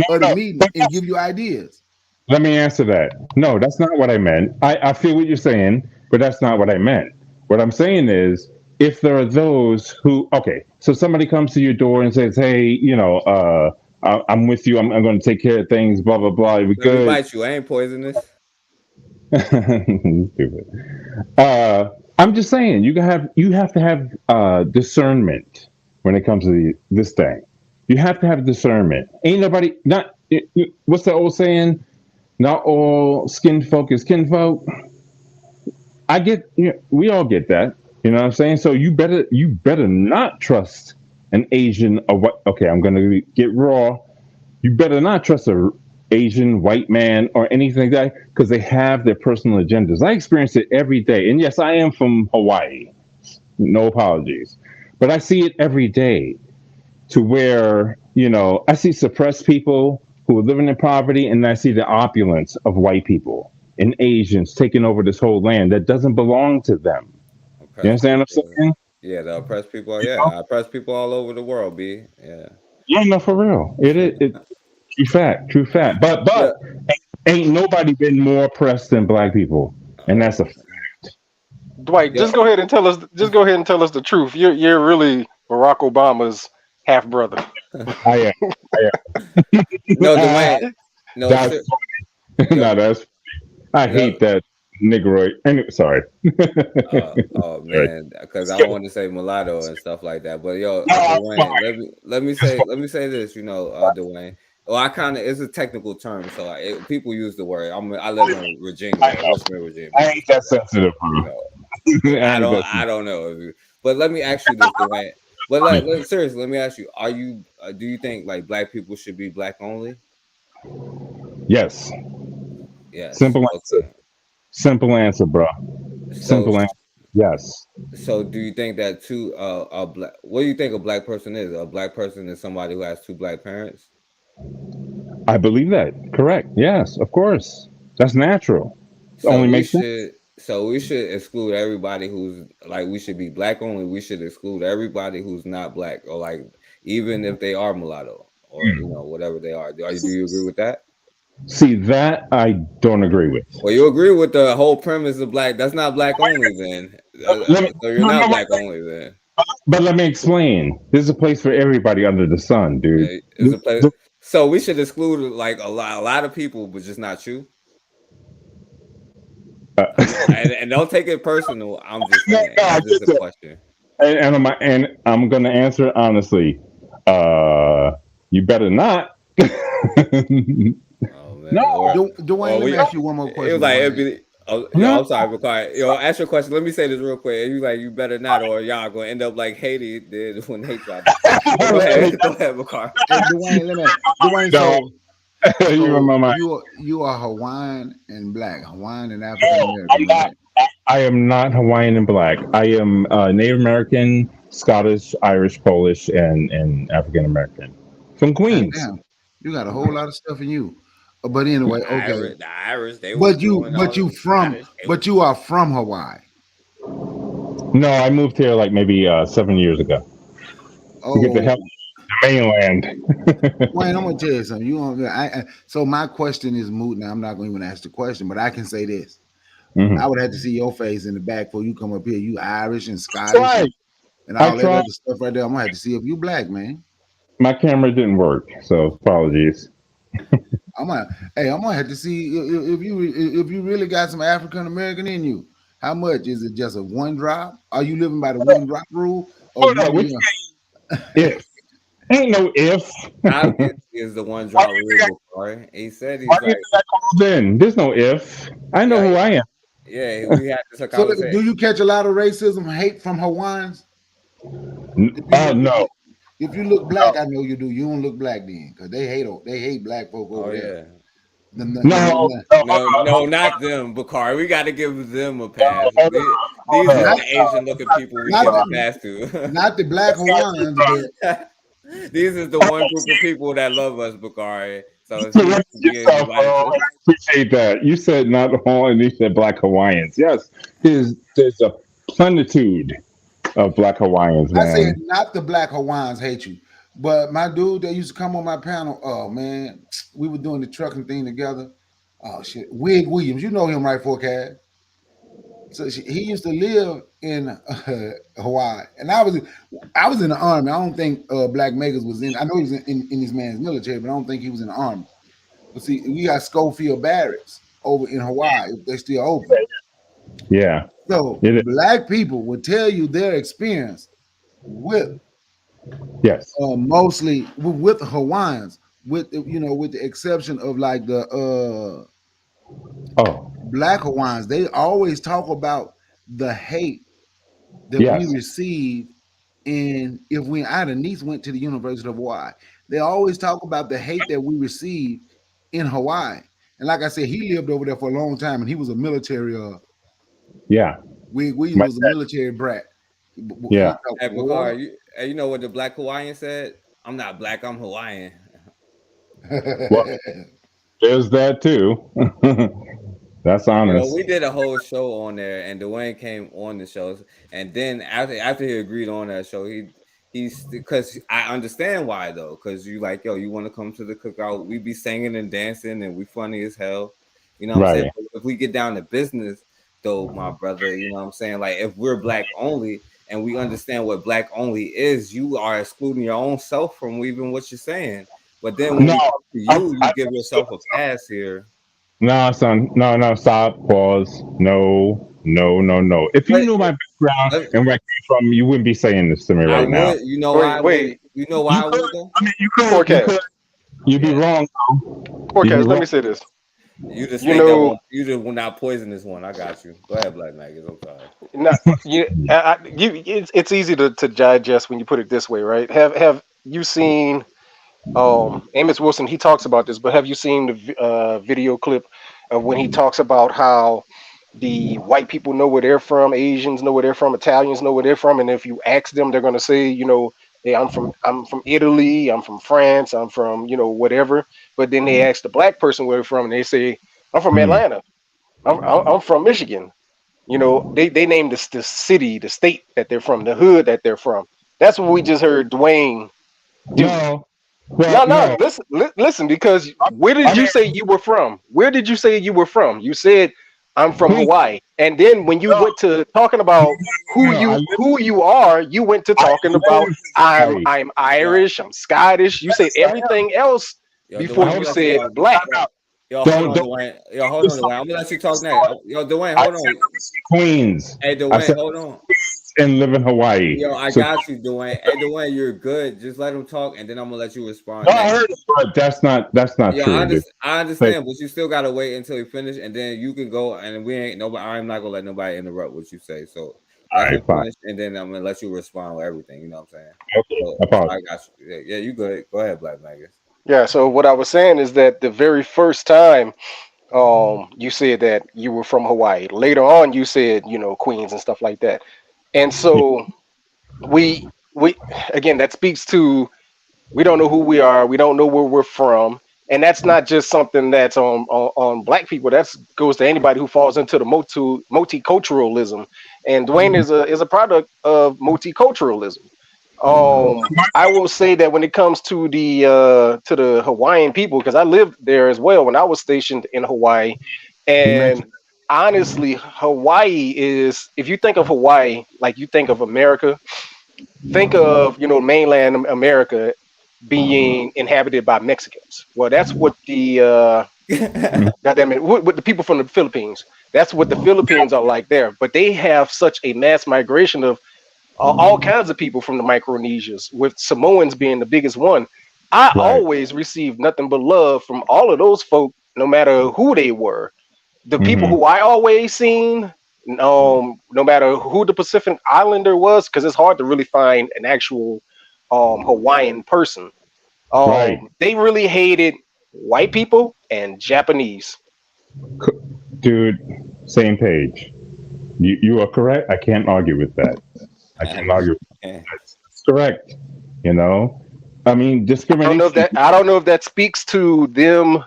of the no. meeting and give you ideas. Let me answer that. No, that's not what I meant. I feel what you're saying, but that's not what I meant. What I'm saying is, if there are those who, okay, so somebody comes to your door and says, hey, I'm with you. I'm going to take care of things, blah, blah, blah. We're Let me good. bite you. I ain't poisonous. Stupid. I'm just saying, you have to have discernment when it comes to this thing. You have to have discernment. Ain't nobody, what's the old saying? Not all skin folk is kinfolk. I get, we all get that. You know what I'm saying? So you better not trust an Asian or what? Okay, I'm gonna get raw. You better not trust a Asian, white man, or anything like that because they have their personal agendas. I experience it every day, and yes, I am from Hawaii. No apologies, but I see it every day to where I see suppressed people who are living in poverty, and I see the opulence of white people and Asians taking over this whole land that doesn't belong to them. You Oppressed understand what I'm people. saying? Yeah, the oppressed people. You Yeah, know? I oppress people all over the world. B. Yeah. Yeah, no, for real. It true fact, true fact. But Yeah. ain't nobody been more oppressed than black people, and that's a Dwight, Yeah. just go ahead and tell us. Just go ahead and tell us the truth. You're really Barack Obama's half brother. I am. No, Dwayne. No, That's yo, no, that's I yo. hate that Negroid. Anyway, sorry. Oh Sorry. man, because I want to say mulatto and stuff like that. But yo, Dwayne, let me say this. Dwayne. Well, I kind of it's a technical term, so people use the word. I live in Virginia, Richmond, Virginia. I ain't that sensitive, You bro. know, I ain't that I don't know. But let me ask you this, Dwayne. But seriously, let me ask you: Are you? Do you think like black people should be black only? Yes. Yes. Simple answer. Okay. Simple answer, bro. So Simple answer. Yes. So do you think that a black? What do you think a black person is? A black person is somebody who has two black parents. I believe that. Correct. Yes, of course. That's natural. It So only we makes sense. should exclude everybody who's like we should be black only. We should exclude everybody who's not black or like even if they are mulatto or whatever they are. Do you agree with that? See, that I don't agree with. Well, you agree with the whole premise of black. That's not black only then. So you're not black only then. But let me explain. There's a place for everybody under the sun, dude. Is a place. So we should exclude like a lot of people, but just not you. And don't take it personal. I'm just saying. I It's just get a that. question. And I'm gonna answer it honestly. You better not. Oh man. No. Dwayne, let me ask you one more It was question, like it'd Dwayne. be. Oh, No. I'm sorry, Bakari. Ask your question. Let me say this real quick. You like, you better not, or y'all gonna end up like Haiti did when they tried to. But go ahead, Bakari. Hey, Dwayne, Dwayne, No. You remember you are Hawaiian and black, Hawaiian and African American, I'm not. right? I am not Hawaiian and black. I am Native American, Scottish, Irish, Polish, and African American from God Queens. damn, you got a whole lot of stuff in you. But anyway, okay. The Irish, they was doing all the Scottish. But you are from Hawaii. No, I moved here like maybe 7 years ago to get the Oh, hell the mainland. Wayne, I'm gonna tell you something. So my question is moot. Now I'm not gonna even ask the question, but I can say this. Mhm. I would have to see your face in the back before you come up here. You Irish and Scottish Right. and I all that tried. other stuff right there. I'm gonna have to see if you black, man. My camera didn't work, so apologies. I'm gonna have to see if you really got some African American in you. How much is it? Just a one drop? Are you living by the one drop rule? Or Hold on, if ain't no if. Obviously, is the one drop rule, Bakari. He said Why he's do you like, think I called in? There's no if. I know who I am. yeah, we had this So conversation. do you catch a lot of racism, hate from Hawaiians? No. If you look black, I know you do. You don't look black then, because they hate black folk over there. No. No, not them, Bakari. We got to give them a pass. These are the Asian looking people we give a pass to. Not the black Hawaiians, but these is the one group of people that love us, Bakari. So it's Correct yourself, bro. I appreciate that. You said not all, and you said black Hawaiians. Yes, there's a plenitude of black Hawaiians, I said man. not the black Hawaiians hate you, but my dude that used to come on my panel. Oh man, we were doing the trucking thing together. Oh shit, Wig Williams, you know him, right? Forecast. So he used to live in Hawaii, and I was in the army. I don't think Black Megas was in. I know he was in this man's military, but I don't think he was in the army. But see, we got Schofield Barracks over in Hawaii. They're still open. Yeah. So black people will tell you their experience with mostly with Hawaiians, with with the exception of like the black Hawaiians. They always talk about the hate that we receive. And if our niece went to the University of Hawaii, they always talk about the hate that we receive in Hawaii. And like I said, he lived over there for a long time, and he was a military. Wig Williams was a military brat. Yeah. Hey, Bakari, you know what the black Hawaiian said? I'm not black, I'm Hawaiian. Well, there's that too. That's honest. We did a whole show on there, and Dwayne came on the show, and then after he agreed on that show, he's because I understand why though, because you like, yo, you want to come to the cookout, we be singing and dancing, and we funny as hell, you know what I'm saying? But if we get down to business, though, my brother, you know what I'm saying? Like if we're black only, and we understand what black only is, you are excluding your own self from even what you're saying. But then when we talk to you, you give yourself a pass here. No, son. No, stop. Pause. No. If you knew my background and where I came from, you wouldn't be saying this to me right now. You know why? Wait. You know why I would though? I mean, you could. You'd be wrong. Forecast, let me say this. You just think that one, you just will not poison this one. I got you. Go ahead, Black Maggots. I'm sorry. It's easy to digest when you put it this way, right? Have you seen Amos Wilson? He talks about this, but have you seen the video clip of when he talks about how the white people know where they're from, Asians know where they're from, Italians know where they're from, and if you ask them, they're going to say, hey, I'm from Italy, I'm from France, I'm from whatever. But then they ask the black person where they're from, and they say, I'm from Atlanta, I'm from Michigan. They name the city, the state that they're from, the hood that they're from. That's what we just heard Dwayne do. No. Listen, because where did you say you were from? Where did you say you were from? You said I'm from Hawaii, and then when you went to talking about who you are, you went to talking about I'm Irish, I'm Scottish. You said everything else before you said black. Yo, hold Don't on, Dwayne. Yo, hold on, Dwayne. I'm gonna let you talk next. Yo, Dwayne, I hold said on. Queens. Hey, I Dwayne, said hold on. and live in Hawaii. Yo, I So got you, Dwayne. Hey, Dwayne, you're good. Just let him talk, and then I'm gonna let you respond no, I next. heard it, but that's not Yeah, true. I Like, understand, but you still gotta wait until he finish, and then you can go. And we ain't nobody. I'm not gonna let nobody interrupt what you say. So all let him right, fine. finish, and then I'm gonna let you respond with everything. You know what I'm saying? Okay, So, I so apologize. I got you. Yeah, you good. Go ahead, Black Magus. Yeah. So what I was saying is that the very first time, you said that you were from Hawaii. Later on, you said Queens and stuff like that. And so we again, that speaks to, we don't know who we are, we don't know where we're from, and that's not just something that's on black people. That goes to anybody who falls into the multiculturalism. And Dwayne is a product of multiculturalism. I will say that when it comes to the Hawaiian people, because I lived there as well when I was stationed in Hawaii, You and mentioned honestly, Hawaii is, if you think of Hawaii like you think of America, think of mainland America being inhabited by Mexicans. Well, that's what the goddamn it, what the people from the Philippines. That's what the Philippines are like there. But they have such a mass migration of all kinds of people from the Micronesias, with Samoans being the biggest one. I right. always received nothing but love from all of those folk, no matter who they were. The people Hmm. who I always seen, no matter who the Pacific Islander was, because it's hard to really find an actual Hawaiian person. Right. They really hated white people and Japanese. Dude, same page. You are correct. I can't argue with that. I can't argue. Yeah. That's correct. You know, I mean, discrimination. I don't know if that speaks to them,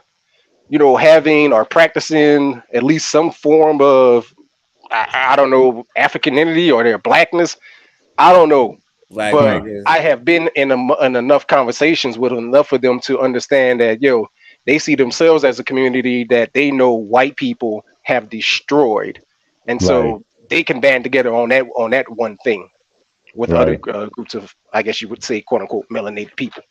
having or practicing at least some form of, I don't know, Africanity or their blackness. I don't know, Black but No, Magus. I have been in enough conversations with enough of them to understand that they see themselves as a community that they know white people have destroyed, and right, so they can band together on that one thing with other right, groups of, I guess you would say, quote unquote, melanated people.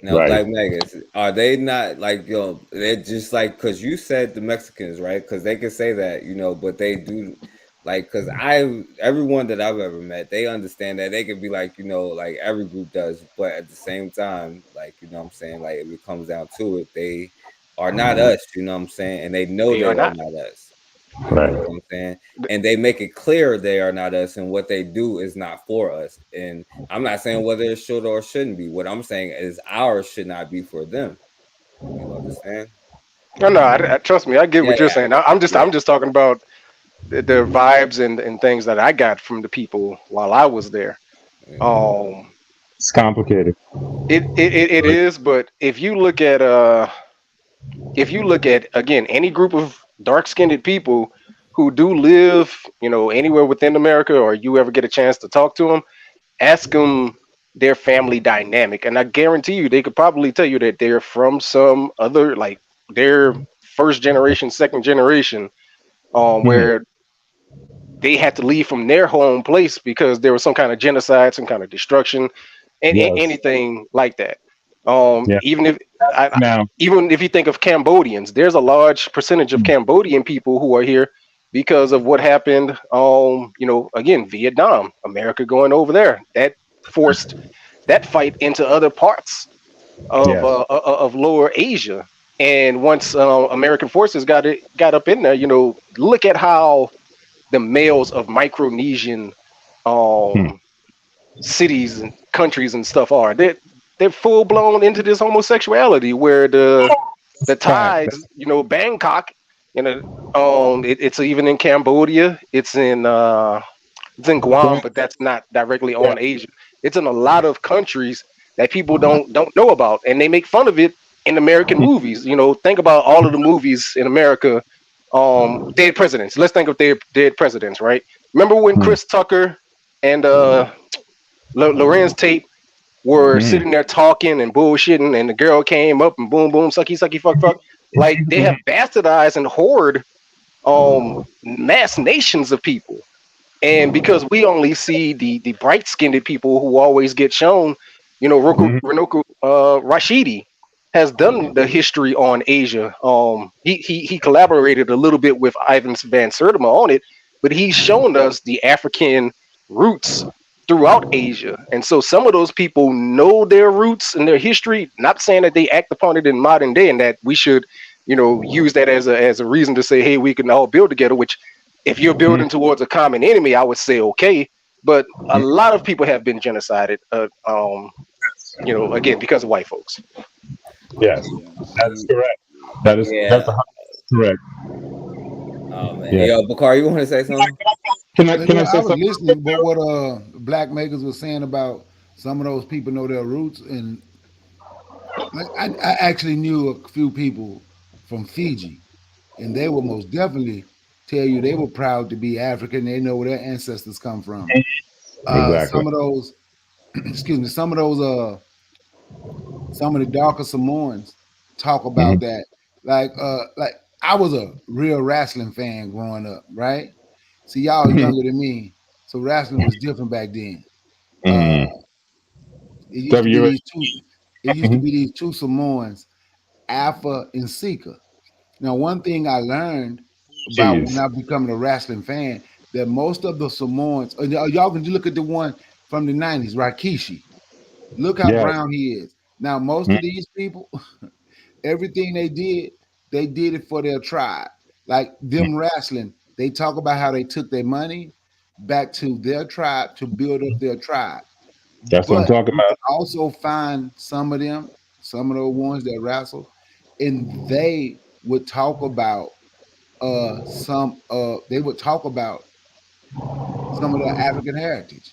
Now, right. Black Magus, are they not like they're just like, because you said the Mexicans, right? Because they can say that, but they do, like, because everyone that I've ever met, they understand that they can be like, like every group does, but at the same time, like, what I'm saying, like, if it comes down to it, they are not us, what I'm saying, and they know They are they are not. not us. You know Right. what I'm saying? And they make it clear they are not us, and what they do is not for us. And I'm not saying whether it should or shouldn't be. What I'm saying is ours should not be for them. You understand? No, no, trust me, I get Yeah, what you're saying. yeah, I'm just talking about the vibes and things that I got from the people while I was there. yeah. Um, It's complicated. it is, but if you look at again any group of dark-skinned people who do live, anywhere within America, or you ever get a chance to talk to them, ask them their family dynamic, and I guarantee you they could probably tell you that they're from some other, like, their first generation, second generation, Hmm. where they had to leave from their home place because there was some kind of genocide, some kind of destruction, and Yes. anything like that. Yeah. Even if Now. even if you think of Cambodians, there's a large percentage of Cambodian people who are here because of what happened. Again, Vietnam, America going over there, that forced that fight into other parts Yes. of Lower Asia. And once American forces got up in there, look at how the males of Micronesian Hmm. um, cities and countries and stuff are. They're full blown into this homosexuality, where the Fact. tides, Bangkok, it's even in Cambodia, it's in Guam, Going. but that's not directly Yeah. on Asia. It's in a lot of countries that people don't know about, and they make fun of it in American movies. Think about all of the movies in America. Dead presidents. Let's think of dead presidents, right? Remember when Hmm. Chris Tucker and Lorenz Tate were Hmm. sitting there talking and bullshitting, and the girl came up and boom, boom, sucky, sucky, fuck, fuck. Like, they have bastardized and whored mass nations of people. And because we only see the bright skinned people who always get shown, Hmm. Rinoku Rashidi, has done the history on Asia. He collaborated a little bit with Ivan van Sertima on it, but he's shown us the African roots throughout Asia. And so some of those people know their roots and their history, not saying that they act upon it in modern day and that we should, use that as a reason to say, hey, we can all build together, which if you're building towards a common enemy, I would say okay. But a lot of people have been genocided, again, because of white folks. Yes, that is correct. That's Yeah. 100% correct. Oh man. Yeah. Yo, Bakar, you want to say something? Can I Yeah, say I was something? listening to what Black Makers was saying about some of those people know their roots, and like I actually knew a few people from Fiji, and they will most definitely tell you they were proud to be African. They know where their ancestors come from. Exactly. Some of those, excuse me, some of the darker Samoans talk about that. Like I was a real wrestling fan growing up, right? See, y'all are younger than me, so wrestling was different back then. It used to be WA. these two. It used to be these two Samoans, Alpha and Seeker. Now, one thing I learned about when Jeez. I becoming a wrestling fan, that most of the Samoans, y'all can look at the one from the 90s, Rikishi. Look how Yes. brown he is. Now, most of these people, everything they did it for their tribe. Like them wrestling, they talk about how they took their money back to their tribe to build up their tribe. That's what I'm But talking you can about. also find some of them, some of those ones that wrestle, and they would talk about they would talk about some of their African heritage.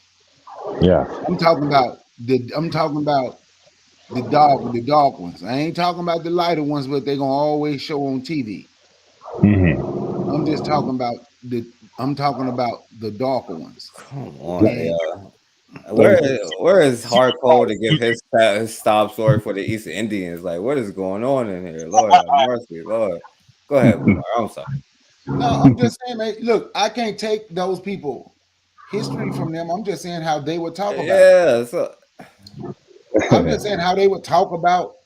Yeah. I'm talking about the dark ones. I ain't talking about the lighter ones, but they're gonna always show on TV. I'm just talking about the darker ones. Come on, And yeah. Where is Hardcore to give his stop story for the East Indians? Like, what is going on in here? Lord have mercy, Lord. Go ahead, Bakar. I'm sorry. no, I'm just saying, man, look, I can't take those people history from them. I'm just saying how they would talk about it. Yeah, so I'm just saying how they would talk about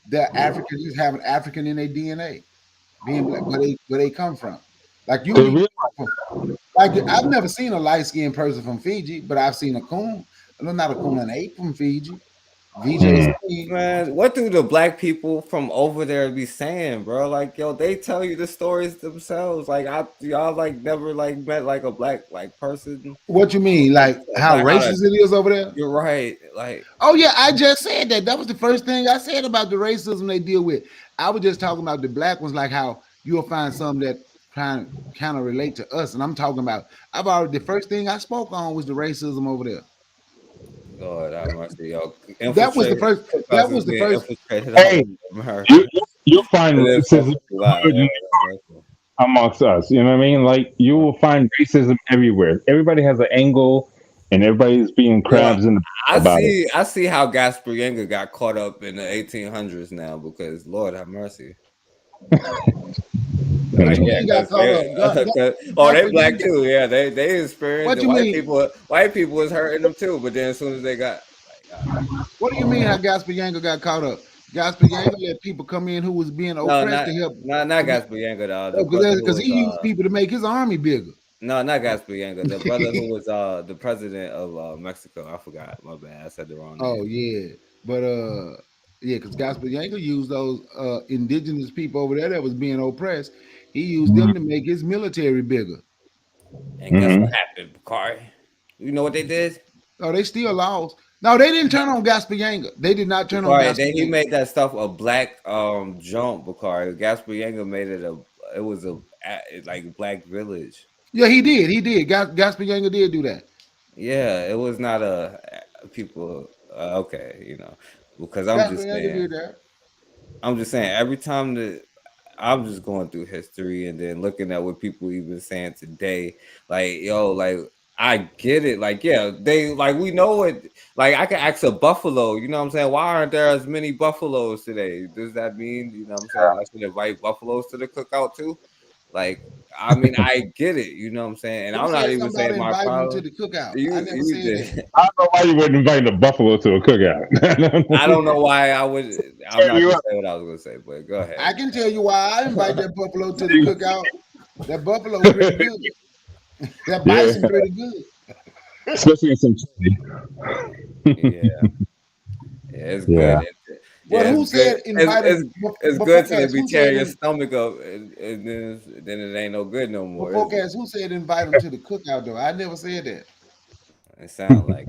their African, just having African in their DNA, being black, where they come from. Like you The meet real, like I've never seen a light skinned person from Fiji, but I've seen a coon. I'm not a coon and ape from Fiji. VJ Steen. man, what do the black people from over there be saying, bro? Like, yo, they tell you the stories themselves. Like, y'all like never like met like a black like person, What you mean? Like how like how to. racist it is over there? You're right. Like, Oh yeah, I just said that. That was the first thing I said about the racism they deal with. I was just talking about the black ones, like how you'll find some that kind of relate to us. And I'm talking about the first thing I spoke on was the racism over there. Lord have mercy, yo. That was the Infiltrated. first. Cookouts That is was the being first. infiltrated all hey, over America. you'll find It is racism perfectly live. good amongst us. You know what I mean? Like you will find racism everywhere. Everybody has an angle, and everybody's being Yo, crabs in the I about it. see how Gaspar Yenga got caught up in the 1800s now because Lord have mercy. What Like, you yeah, mean got caught up? they black too. Yeah, they experienced What the you white mean? people. White people was hurting them too, but then as soon as they got What do you mean how Gaspar Yanga got caught up? Gaspar Yanga let people come in who was being no, oppressed to help. not Gaspar Yenga, the brother who Because was he used people to make his army bigger. no, not Gaspar Yenga, the brother who was the president of Mexico. I forgot. My bad. I said the wrong name. Oh yeah, but yeah, because Gaspar Yanga used those indigenous people over there that was being oppressed. He used them to make his military bigger. And guess what happened, Bakari? You know what they did? Oh, they still lost. No, they didn't turn on Gaspar Yanga. They did not turn on Bakari, Gaspar he Yanga. made that stuff a black jump, Bakari. Gaspar Yenga made it like black village. Yeah, he did. He did. Gaspar Yanga did do that. Yeah, it was not a people okay, because Gaspar Yanga did that. I'm just saying every time that I'm just going through history and then looking at what people even saying today, like yo, like I get it, like yeah, they like we know it. Like I can ask a buffalo, you know what I'm saying? Why aren't there as many buffaloes today? Does that mean, you know what I'm saying, I should invite buffaloes to the cookout too? Like, I mean, I get it, you know what I'm saying? And Who I'm not said even something about saying my inviting them to problem. the cookout? I You never said did. that. I don't know why you wouldn't invite a buffalo to a cookout. I don't know why I would. I'm not You gonna up. say what I was gonna say, but go ahead. I can tell you why I invite that buffalo to the cookout. That buffalo pretty good. That Yeah, bison pretty good. especially in some chili. Yeah, it's Yeah. good. Well, Yeah, who it's good. said invite them It's before good till they cast? be Who said tearing your stomach up, and then it ain't no good no more, before is it? cast? Who said invite them to the cookout though? I never said that. It sound like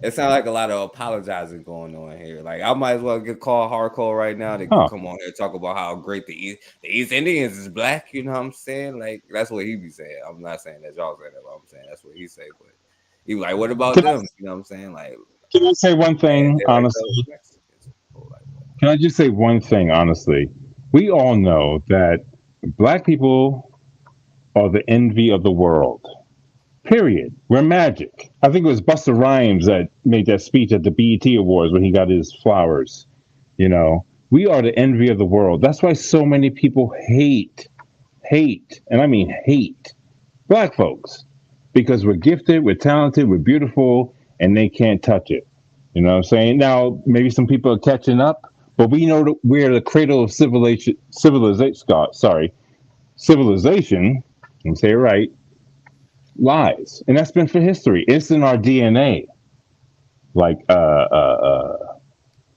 it sound like a lot of apologizing going on here. Like I might as well get called hardcore right now to Huh. come on here and talk about how great the East Indians is black. You know what I'm saying? Like that's what he be saying. I'm not saying that y'all saying that. But I'm saying that's what he say. But he like, what about them? You know what I'm saying? Like Can I say one thing, they like those honestly? Mexicans. Can I just say one thing, honestly? We all know that black people are the envy of the world. Period. We're magic. I think it was Busta Rhymes that made that speech at the BET Awards when he got his flowers. You know, we are the envy of the world. That's why so many people hate, and I mean hate, black folks because we're gifted, we're talented, we're beautiful, and they can't touch it. You know what I'm saying? Now, maybe some people are catching up, but we know that we're the cradle of civilization, let me say it right, lies. And that's been for history. It's in our DNA. Like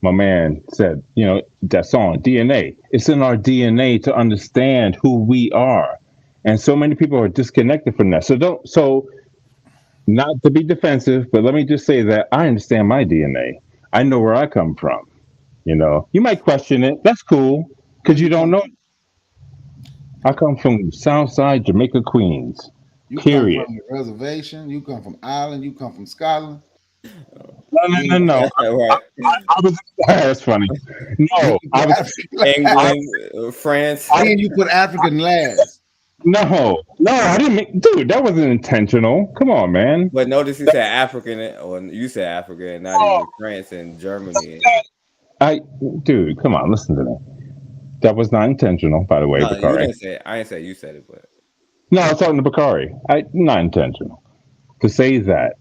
my man said, you know, that song, DNA. It's in our DNA to understand who we are. And so many people are disconnected from that. So not to be defensive, but let me just say that I understand my DNA. I know where I come from. You know, you might question it. That's cool Where because you you don't come? know. I come from Southside Jamaica, Queens. You come Period. from the reservation. You come from Ireland. You come from Scotland. No. Right. I was. That's funny. Then No, you I put was. African last. England, France. Then you put African last. No, I didn't mean, dude. That wasn't intentional. Come on, man. But notice he said African, or you said Africa, and not even France and Germany. Dude, come on, listen to me. That was not intentional, by the way, No, you Bakari. didn't say it. I didn't say it. You said it, but No, I was talking to Bakari. Not intentional to say that.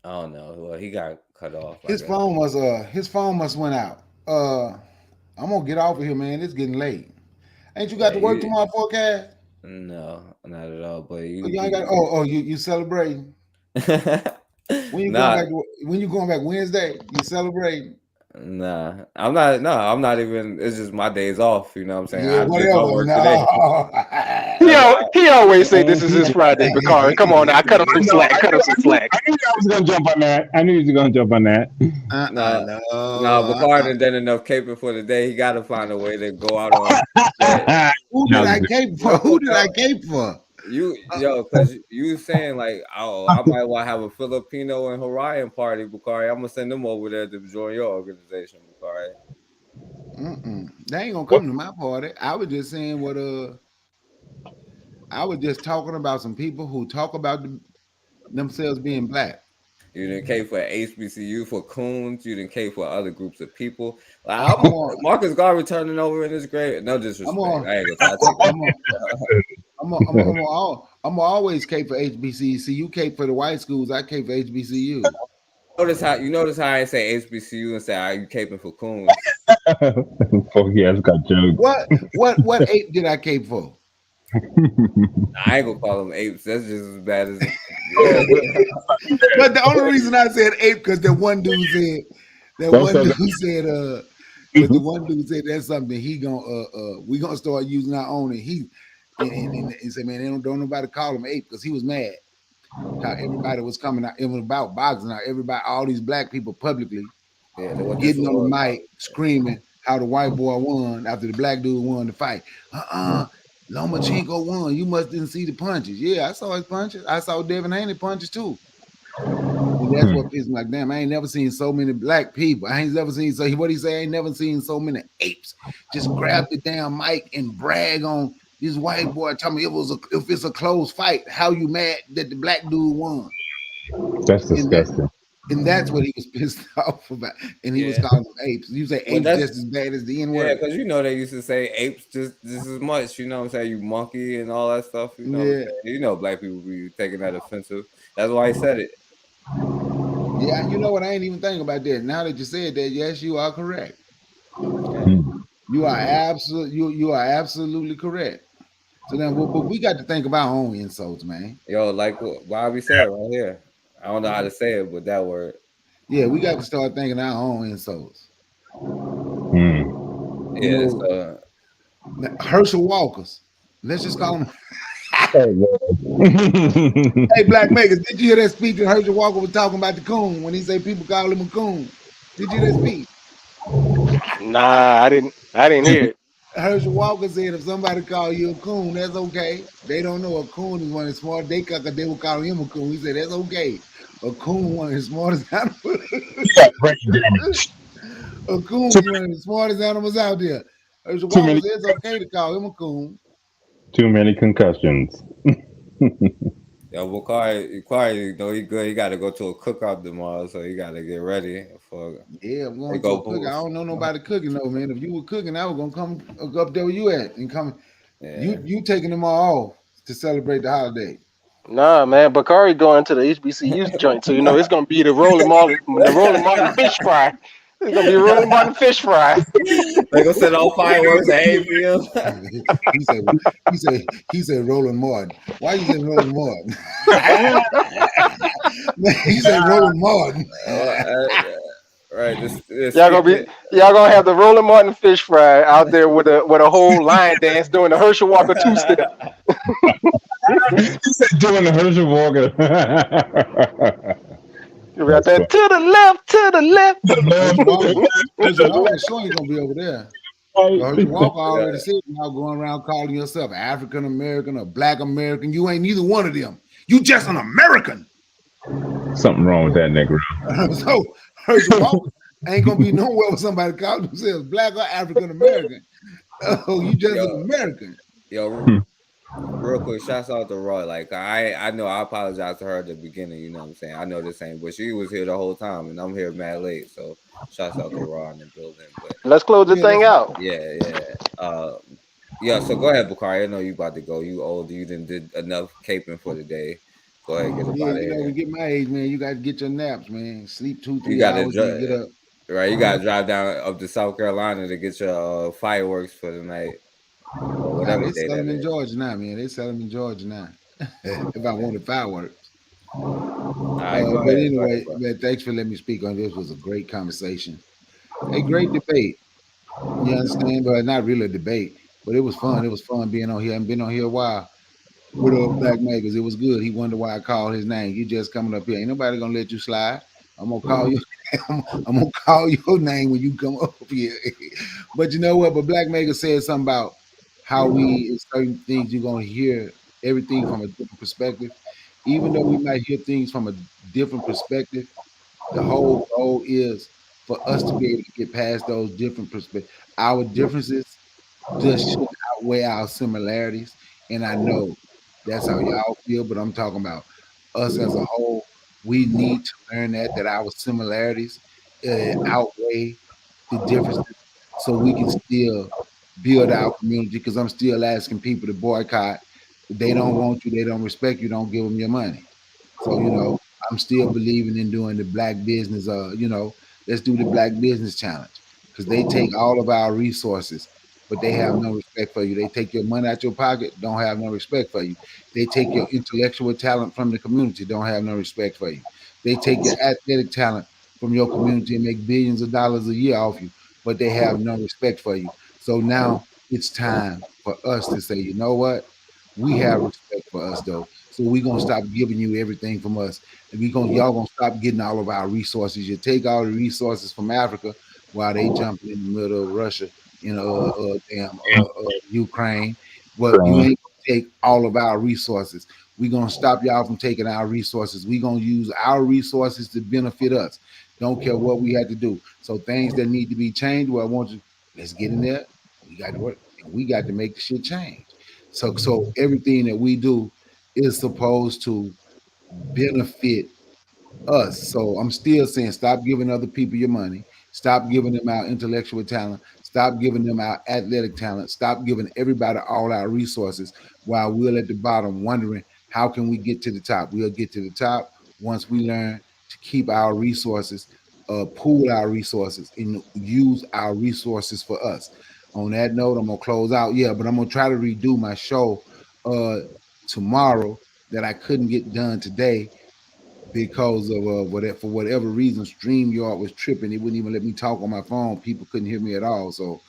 I don't know. Well, he got cut off. I His guess. phone must went out. I'm gonna get off of here, man. It's getting late. Ain't you got Yeah, to work you. tomorrow, forecast? No, not at all. But Oh, you you ain't got. can. You celebrating? When you going Nah, back? When you going back Wednesday? You celebrating? nah. I'm not. No, I'm not even. It's just my days off. You know what I'm saying? Yeah, I did my whatever. work today. No. He always say this And is his Friday, Bakari. Come on now, cut him some slack. Cut him some slack. I knew I was going to jump on that. I knew he was going to jump on that. No, no. No. Bakar done done enough caping for the day. He got to find a way to go out on. Who did I cape for? Who did I cape for? Because you saying like, oh, I might want to have a Filipino and Hawaiian party, Bakari. I'm gonna send them over there to join your organization, Bakari. They ain't gonna come to my party. I was just saying I was just talking about some people who talk about themselves being black. You didn't care for HBCU for coons. You didn't care for other groups of people. Like I'm on. Marcus Garvey turning over in his grave. No disrespect. I'm on. I ain't gonna take it. I'm always cape for HBCU. See, you cape for the white schools. I cape for HBCU. Notice how I say HBCU and say you caping for coons. Focus got jokes. What ape did I cape for? I ain't gonna call them apes. That's just as bad as. But the only reason I said ape because the one dude said but the one dude said that's something he gonna we gonna start using our own, and he said, man, they don't nobody call him ape because he was mad how everybody was coming out. It was about boxing out. Everybody, all these black people publicly getting on the mic screaming how the white boy won after the black dude won the fight. Lomachenko won. You must didn't see the punches. Yeah, I saw his punches. I saw Devin Haney punches too. And that's what pissed me like, damn, I ain't never seen so many black people. I ain't never seen what he say, I ain't never seen so many apes just grab the damn mic and brag on this white boy. Tell me if it's a close fight, how you mad that the black dude won? That's disgusting. And that's what he was pissed off about. And he was Yeah. calling them apes. You say Well, apes that's just as bad as the N yeah, word. because you know they used to say apes just as much. You know what I'm saying? You monkey and all that stuff. You know what I'm Yeah. saying? You know black people be taking that offensive. That's why he said it. Yeah, you know what? I ain't even thinking about that. Now that you said that, yes, you are correct. You are absolutely correct. So then, but we got to think of our own insults, man. Yo, like what Bobby said right here. I don't know how to say it, but that word. Yeah, we got to start thinking our own insults. You Yeah. know, So Herschel Walkers. Let's just call him. Oh, Hey, Black Makers, did you hear that speech that Herschel Walker was talking about the coon when he said people call him a coon? Did you hear that speech? Nah, I didn't hear it. Herschel Walker said if somebody call you a coon, that's okay. They don't know a coon is one of the smart. They will call him a coon. He said that's okay. A coon one of the smartest animals. brain damage. A coon Too, is one of the smartest animals out there. Herschel too Walker many, said it's okay to call him a coon. too many concussions. yo, Wakari, you know he good. He got to go to a cookout tomorrow, so he got to get ready for. Yeah, I'm They going to go a cooking. I boost. don't know nobody cooking though, man. If you were cooking, I was gonna come up there where you at and come. Yeah. You taking them all off to celebrate the holiday. Nah, man, Bakari going to the HBCU joint, so you know it's gonna be the Rolling Martin fish fry. It's gonna be Rolling Martin fish fry. They gonna set off fireworks at 8 p.m. he said, he said, Roland Martin. Why you say Roland Martin? He said Roland Martin. Right. This y'all gonna have the Rolling Martin fish fry out there with a whole line dance doing the Herschel Walker two step. He said doing the Herschel Walker. Right there, to the left, to the left. Herschel Walker sure ain't gonna be over there. Herschel Walker already said now going around calling yourself African American or Black American. You ain't neither one of them. You just an American. Something wrong with that Negro. So Herschel Walker ain't gonna be nowhere with somebody calling themselves Black or African American. Oh, you just an American. Yo, real quick, shouts out to Roy. Like I know I apologize to her at the beginning. You know what I'm saying? I know this ain't, but she was here the whole time, and I'm here mad late. So shouts out to Roy in the building. But Let's close the thing out. Yeah. So go ahead, Bakari. I know you about to go. You old. You didn't did enough caping for the day. Go ahead, get up out of You know, here. we get my age, man. You got to get your naps, man. Sleep 2-3 You got to hours and get up. right. You got to drive down up to South Carolina to get your fireworks for the night. Or whatever They day sell that them in is. Georgia now, man. They sell them in Georgia now. If I wanted fireworks. All right, go But ahead. anyway, Go ahead, man, thanks for letting me speak on this. It was a great conversation, a great debate. You understand? But not really a debate, but it was fun. It was fun being on here. I haven't been on here a while with Black Makers. It was good. He wondered why I called his name. You just coming up here. Ain't nobody gonna let you slide. I'm gonna call you. I'm gonna call your name when you come up here. But you know what? But Black Maker said something about how we in certain things you're gonna hear everything from a different perspective. Even though we might hear things from a different perspective, the whole goal is for us to be able to get past those different perspectives. Our differences just should outweigh our similarities. And I know that's how y'all feel, but I'm talking about us as a whole. We need to learn that our similarities outweigh the differences so we can still build our community. Because I'm still asking people to boycott. They don't want you, they don't respect you, don't give them your money. So, you know, I'm still believing in doing the black business, let's do the black business challenge because they take all of our resources, but they have no respect for you. They take your money out your pocket, don't have no respect for you. They take your intellectual talent from the community, don't have no respect for you. They take your athletic talent from your community and make billions of dollars a year off you, but they have no respect for you. So now it's time for us to say, you know what? We have respect for us though. So we're gonna stop giving you everything from us. And y'all gonna stop getting all of our resources. You take all the resources from Africa while they jumping in the middle of Russia, Ukraine. But you ain't gonna take all of our resources. We're gonna stop y'all from taking our resources. We're gonna use our resources to benefit us. Don't care what we have to do. So things that need to be changed, well, I want you, let's get in there. We got to work and we got to make the shit change. So everything that we do is supposed to benefit us. So I'm still saying stop giving other people your money. Stop giving them our intellectual talent. Stop giving them our athletic talent. Stop giving everybody all our resources while we're at the bottom wondering how can we get to the top. We'll get to the top once we learn to keep our resources, pool our resources, and use our resources for us. On that note, I'm gonna close out. Yeah, but I'm gonna try to redo my show tomorrow that I couldn't get done today because of whatever, for whatever reason, StreamYard was tripping. It wouldn't even let me talk on my phone. People couldn't hear me at all. So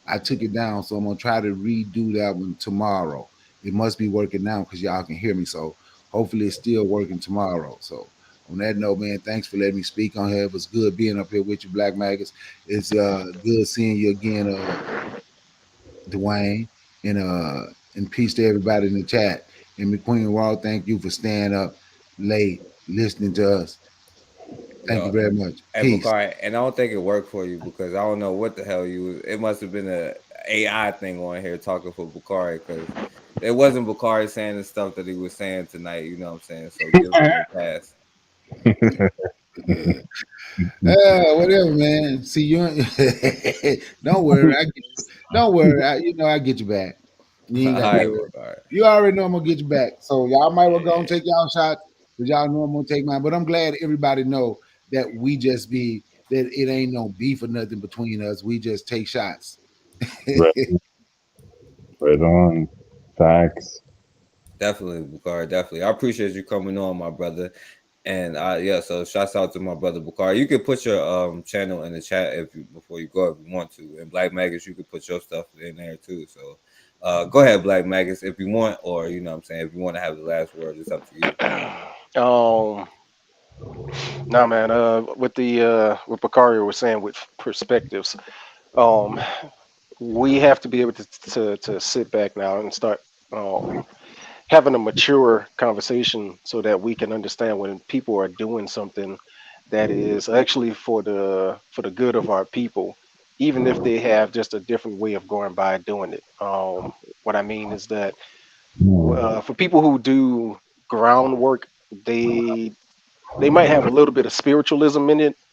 I took it down. So I'm gonna try to redo that one tomorrow. It must be working now because y'all can hear me. So hopefully it's still working tomorrow. So on that note, man, thanks for letting me speak on here. It was good being up here with you, Black Maggots. It's good seeing you again, Dwayne, and peace to everybody in the chat. And McQueen Raw, thank you for staying up late listening to us. Thank you very much. Hey, Peace. Bakari, and I don't think it worked for you because I don't know what the hell you was. It must have been a AI thing on here talking for Bakari because it wasn't Bakari saying the stuff that he was saying tonight. You know what I'm saying? So give him a pass. Whatever, man. See you. Don't worry. Don't worry. I get you back. You ain't got to worry. You already know I'm gonna get you back. So y'all might well go and take y'all shots, but y'all know I'm gonna take mine. But I'm glad everybody know that we just be that it ain't no beef or nothing between us. We just take shots. Right on. Facts. Definitely, Bakari. Definitely. I appreciate you coming on, my brother. And yeah, so shouts out to my brother Bakari. You can put your channel in the chat before you go if you want to. And Black Maggots, you can put your stuff in there too. So go ahead, Black Maggots, if you want, or you know what I'm saying, if you want to have the last word, it's up to you. Nah, man. What Bakari was saying with perspectives, we have to be able to sit back now and start having a mature conversation so that we can understand when people are doing something that is actually for the good of our people, even if they have just a different way of going by doing it. What I mean is that for people who do groundwork, they might have a little bit of spiritualism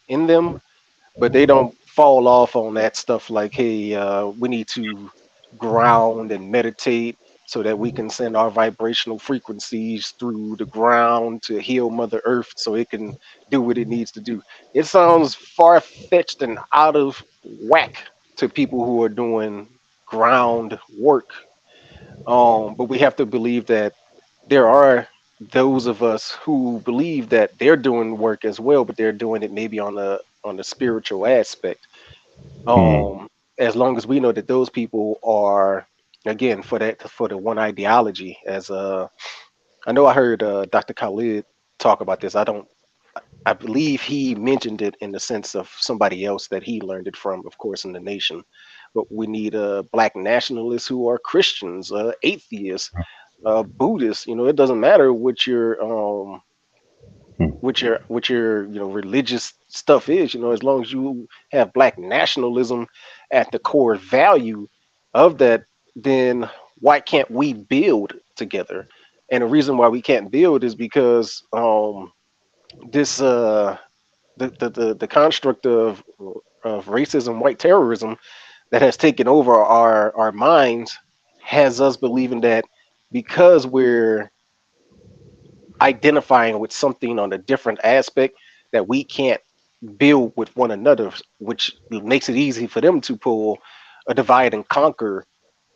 in them, but they don't fall off on that stuff like, hey, we need to ground and meditate so that we can send our vibrational frequencies through the ground to heal Mother Earth so it can do what it needs to do. It sounds far-fetched and out of whack to people who are doing ground work. But we have to believe that there are those of us who believe that they're doing work as well, but they're doing it maybe on the spiritual aspect. As long as we know that those people are, again, for the one ideology. As I know I heard Dr. Khalid talk about this. I believe he mentioned it in the sense of somebody else that he learned it from, of course, in the nation. But we need black nationalists who are Christians, atheists, Buddhists. It doesn't matter what your religious stuff is. As long as you have black nationalism at the core value of that, then why can't we build together? And the reason why we can't build is because this the construct of racism, white terrorism that has taken over our minds has us believing that because we're identifying with something on a different aspect that we can't build with one another, which makes it easy for them to pull a divide and conquer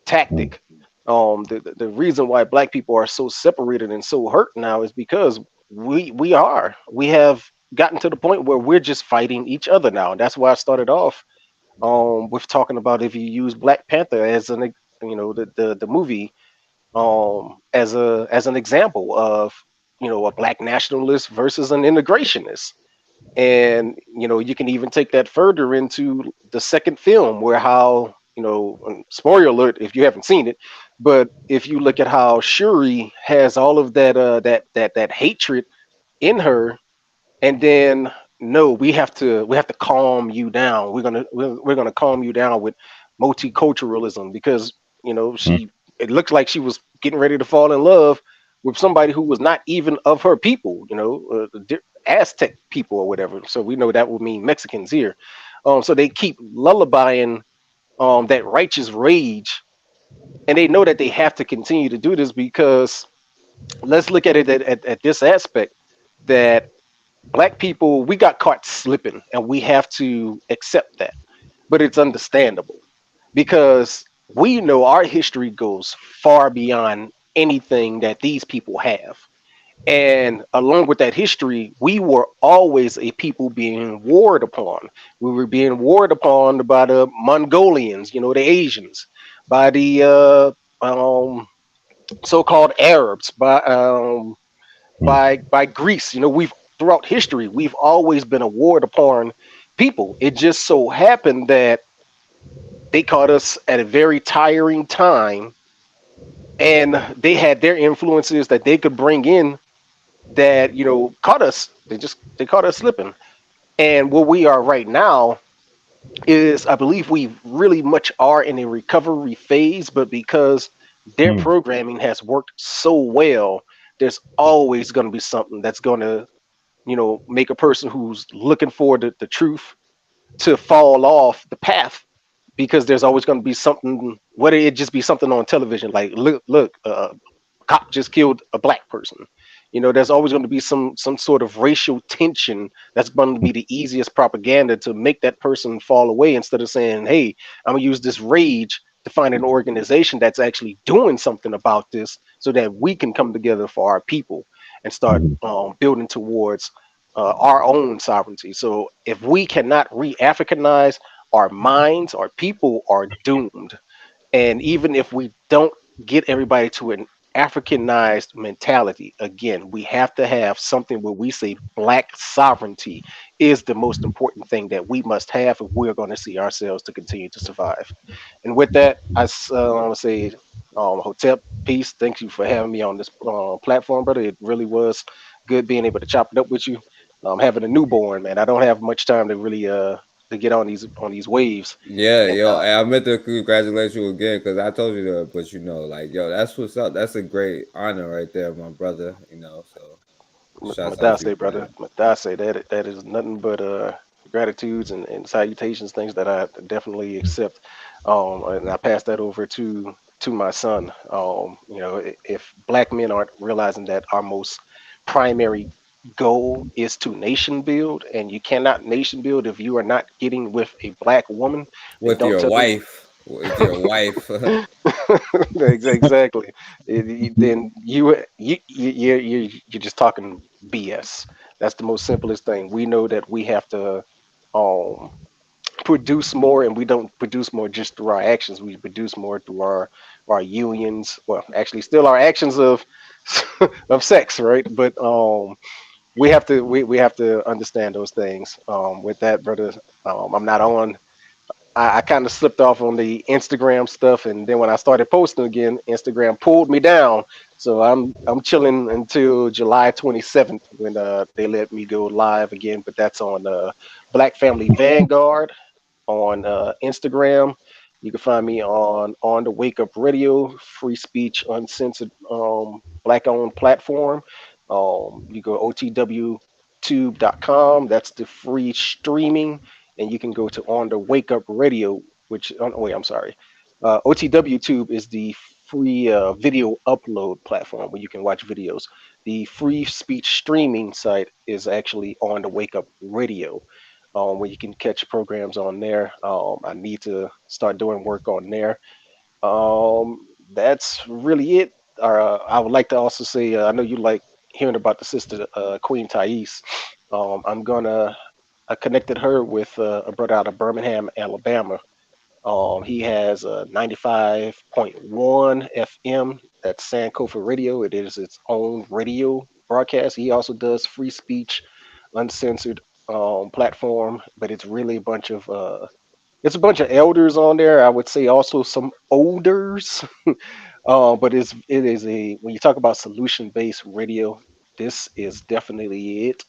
tactic. The reason why black people are so separated and so hurt now is because we have gotten to the point where we're just fighting each other now. And that's why I started off with talking about if you use Black Panther as the movie as an example of a black nationalist versus an integrationist. And you can even take that further into the second film where how spoiler alert if you haven't seen it, but if you look at how Shuri has all of that hatred in her, and then no, we have to calm you down. We're gonna calm you down with multiculturalism because it looked like she was getting ready to fall in love with somebody who was not even of her people. Aztec people or whatever. So we know that would mean Mexicans here. So they keep lullabying that righteous rage, and they know that they have to continue to do this because let's look at it at this aspect that black people, we got caught slipping, and we have to accept that. But it's understandable because we know our history goes far beyond anything that these people have. And along with that history, we were always a people being warred upon. We were being warred upon by the Mongolians, the Asians, by the so-called Arabs, by Greece. We've throughout history, we've always been a warred upon people. It just so happened that they caught us at a very tiring time, and they had their influences that they could bring in that caught us. They caught us slipping. And where we are right now is, I believe, we really much are in a recovery phase, but because their programming has worked so well, there's always going to be something that's going to make a person who's looking for the truth to fall off the path, because there's always going to be something, whether it just be something on television like, look, cop just killed a black person. There's always going to be some sort of racial tension that's going to be the easiest propaganda to make that person fall away, instead of saying, hey, I'm gonna use this rage to find an organization that's actually doing something about this so that we can come together for our people and start building towards our own sovereignty. So if we cannot re-Africanize our minds, our people are doomed. And even if we don't get everybody to an Africanized mentality, again, we have to have something where we say black sovereignty is the most important thing that we must have if we're going to see ourselves to continue to survive. And with that, I want to say, Hotep, peace. Thank you for having me on this platform, brother. It really was good being able to chop it up with you. Having a newborn, man, I don't have much time to really to get on these waves. Yeah, And yo, I meant to congratulate you again because I told you that, but like, yo, that's what's up. That's a great honor right there, my brother. So shouts out to you, Madase, brother, man. Madase, that is nothing but gratitudes and salutations, things that I definitely accept. And I pass that over to my son. If black men aren't realizing that our most primary goal is to nation build, and you cannot nation build if you are not getting with a black woman, then With don't your tell me. wife, with your wife. Exactly. Then you're just talking BS. That's the most simplest thing. We know that we have to um produce more, and we don't produce more just through our actions. We produce more through our unions. Well, actually, still our actions of of sex, right? But we have to understand those things. With that, brother, I'm not on. I kind of slipped off on the Instagram stuff, and then when I started posting again, Instagram pulled me down. So I'm chilling until July 27th when they let me go live again. But that's on Black Family Vanguard on Instagram. You can find me on the Wake Up Radio, free speech, uncensored, black owned platform. You go otwtube.com. That's the free streaming, and you can go to on the Wake Up Radio, which wait, I'm sorry. OTWTube is the free video upload platform where you can watch videos. The free speech streaming site is actually on the Wake Up Radio, where you can catch programs on there. I need to start doing work on there. That's really it. I would like to also say, I know you like hearing about the sister, Queen Thais. I'm gonna I connected her with a brother out of Birmingham, Alabama. He has a 95.1 FM. That's Sankofa Radio. It is its own radio broadcast. He also does free speech, uncensored platform, but it's really a bunch of it's a bunch of elders on there. I would say also some olders. But it is a when you talk about solution based radio, this is definitely it.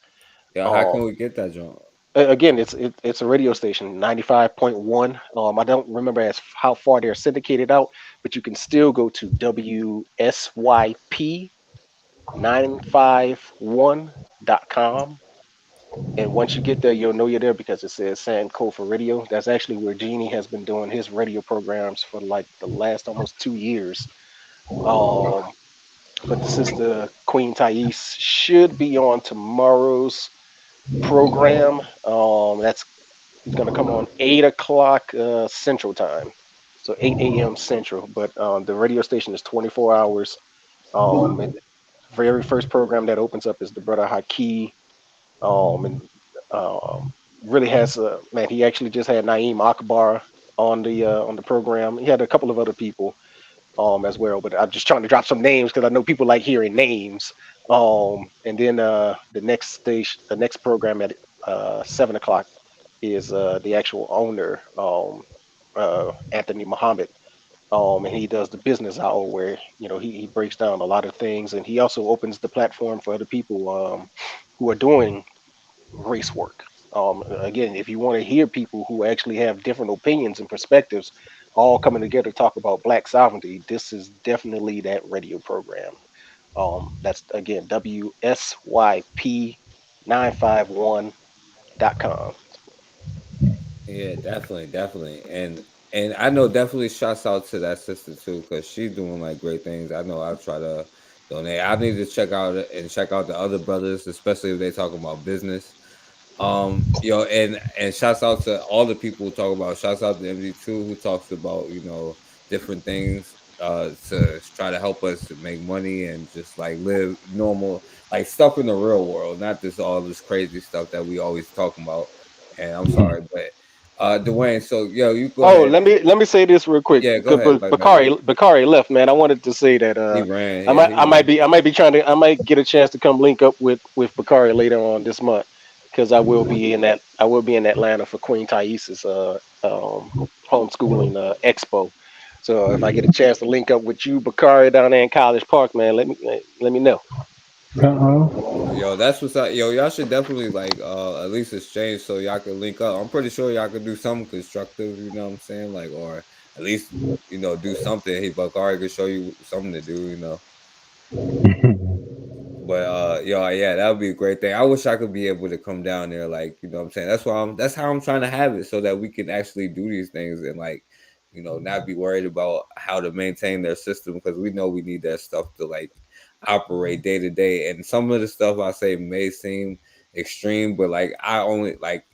Yo, how can Um, we get that joint? Again, it's a radio station, 95.1. I don't remember as how far they're syndicated out, but you can still go to WSYP951.com. And once you get there, you'll know you're there because it says San Code for Radio. That's actually where Genie has been doing his radio programs for like the last almost 2 years. Um, but the sister Queen Thais should be on tomorrow's program. That's gonna come on 8 o'clock Central Time, so 8 a.m. Central. But the radio station is 24 hours. And the very first program that opens up is the brother Haki. And really has man. He actually just had Naeem Akbar on the program. He had a couple of other people as well, but I'm just trying to drop some names because I know people like hearing names. And then the next program at 7 o'clock is the actual owner, Anthony Muhammad. And he does the business hour where he breaks down a lot of things, and he also opens the platform for other people who are doing race work. Again, if you want to hear people who actually have different opinions and perspectives all coming together to talk about black sovereignty, this is definitely that radio program. That's again WSYP951.com. Yeah, definitely, definitely, and I know definitely shouts out to that sister too because she's doing like great things. I know I'll try to donate. I need to check out the other brothers, especially if they talking about business. And shouts out to all the people who talk about. Shouts out to MD2 who talks about different things to try to help us to make money and just like live normal like stuff in the real world, not this all this crazy stuff that we always talking about. And I'm sorry, but Dwayne, so you go Oh, ahead. let me say this real quick. Yeah, go ahead. Bakari left, man. I wanted to say that He ran. I Yeah, might he I might ran. be I might get a chance to come link up with Bakari later on this month because I will be in Atlanta for Queen Thais's homeschooling expo. So if I get a chance to link up with you, Bakari, down there in College Park, man, let me know. Yo, that's what's up. Yo, y'all should definitely like at least exchange so y'all can link up. I'm pretty sure y'all could do something constructive, you know what I'm saying? Like or at least, do something. He Bakari could show you something to do. But yeah, that would be a great thing. I wish I could be able to come down there, like, you know what I'm saying? That's how I'm trying to have it so that we can actually do these things and like, not be worried about how to maintain their system because we know we need that stuff to like operate day to day. And some of the stuff I say may seem extreme, but like I only like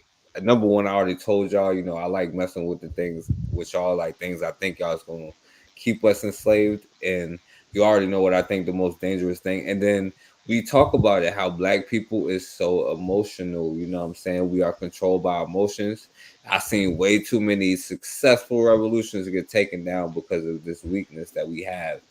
number one, I already told y'all, I like messing with the things with y'all, like things I think y'all is gonna keep us enslaved. And you already know what I think the most dangerous thing. And then we talk about it how black people is so emotional, you know what I'm saying? We are controlled by emotions. I've seen way too many successful revolutions get taken down because of this weakness that we have.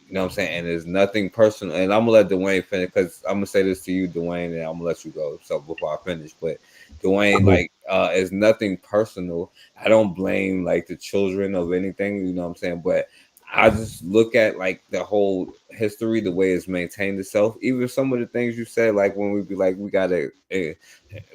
You know what I'm saying? And there's nothing personal. And I'm gonna let Dwayne finish because I'm gonna say this to you, Dwayne, and I'm gonna let you go. So before I finish, but Dwayne, like, it's nothing personal. I don't blame like the children of anything, you know what I'm saying? But I just look at like the whole history, the way it's maintained itself. Even some of the things you said, like when we be like, we gotta,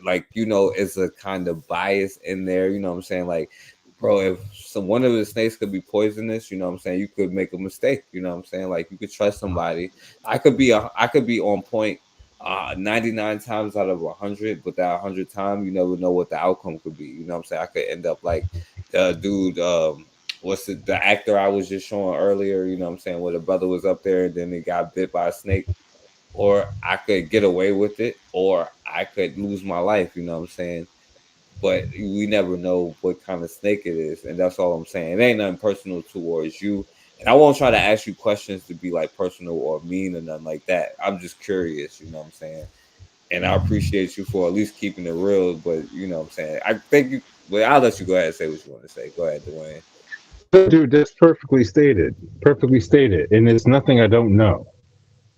like it's a kind of bias in there. You know what I'm saying? Like, bro, if one of the snakes could be poisonous, you know what I'm saying? You could make a mistake. You know what I'm saying? Like you could trust somebody. I could be on point 99 times out of 100, but that 100 time, you never know what the outcome could be. You know what I'm saying? I could end up like the dude. What's the actor I was just showing earlier, you know what I'm saying, where the brother was up there and then he got bit by a snake, or I could get away with it, or I could lose my life, you know what I'm saying? But we never know what kind of snake it is, and that's all I'm saying. It ain't nothing personal towards you, and I won't try to ask you questions to be like personal or mean or nothing like that. I'm just curious, you know what I'm saying? And I appreciate you for at least keeping it real, but you know what I'm saying? I think you, well, I'll let you go ahead and say what you want to say. Go ahead, Dwayne. Dude, that's perfectly stated. Perfectly stated. And it's nothing I don't know.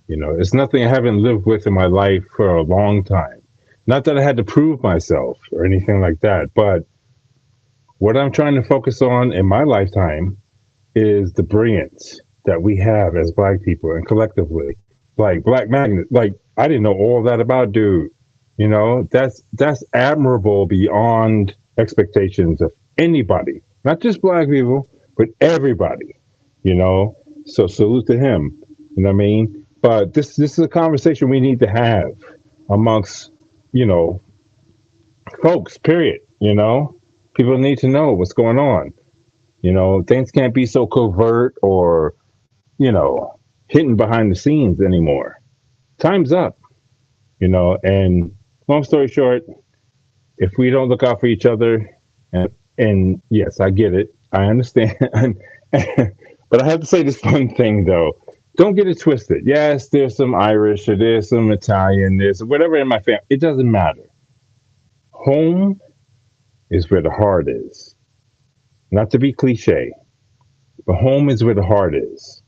It's nothing I haven't lived with in my life for a long time. Not that I had to prove myself or anything like that, but what I'm trying to focus on in my lifetime is the brilliance that we have as black people and collectively. Like Black Magnet, like I didn't know all that about dude. That's admirable beyond expectations of anybody, not just black people, but everybody. So salute to him. You know what I mean? But this is a conversation we need to have amongst, you know, folks, period. People need to know what's going on. Things can't be so covert or, hidden behind the scenes anymore. Time's up, and long story short, if we don't look out for each other, and yes, I get it, I understand, but I have to say this one thing though. Don't get it twisted. Yes, there's some Irish or there's some Italian, there's whatever in my family. It doesn't matter. Home is where the heart is. Not to be cliche, but home is where the heart is.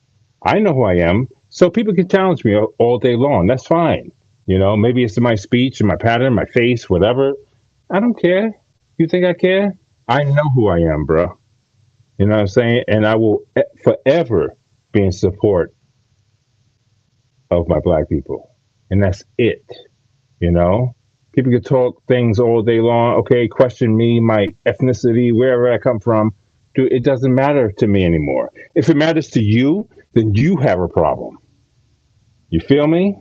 I know who I am, so people can challenge me all day long. That's fine. Maybe it's in my speech, in my pattern, my face, whatever. I don't care. You think I care? I know who I am, bro. You know what I'm saying? And I will forever be in support of my black people. And that's it. People can talk things all day long. Okay, question me, my ethnicity, wherever I come from. Dude, it doesn't matter to me anymore. If it matters to you, then you have a problem. You feel me?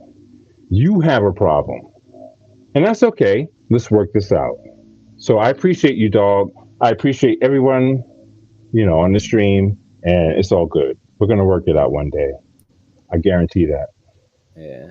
You have a problem. And that's okay. Let's work this out. So I appreciate you, dog. I appreciate everyone, on the stream, and it's all good. We're going to work it out one day. I guarantee that. Yeah.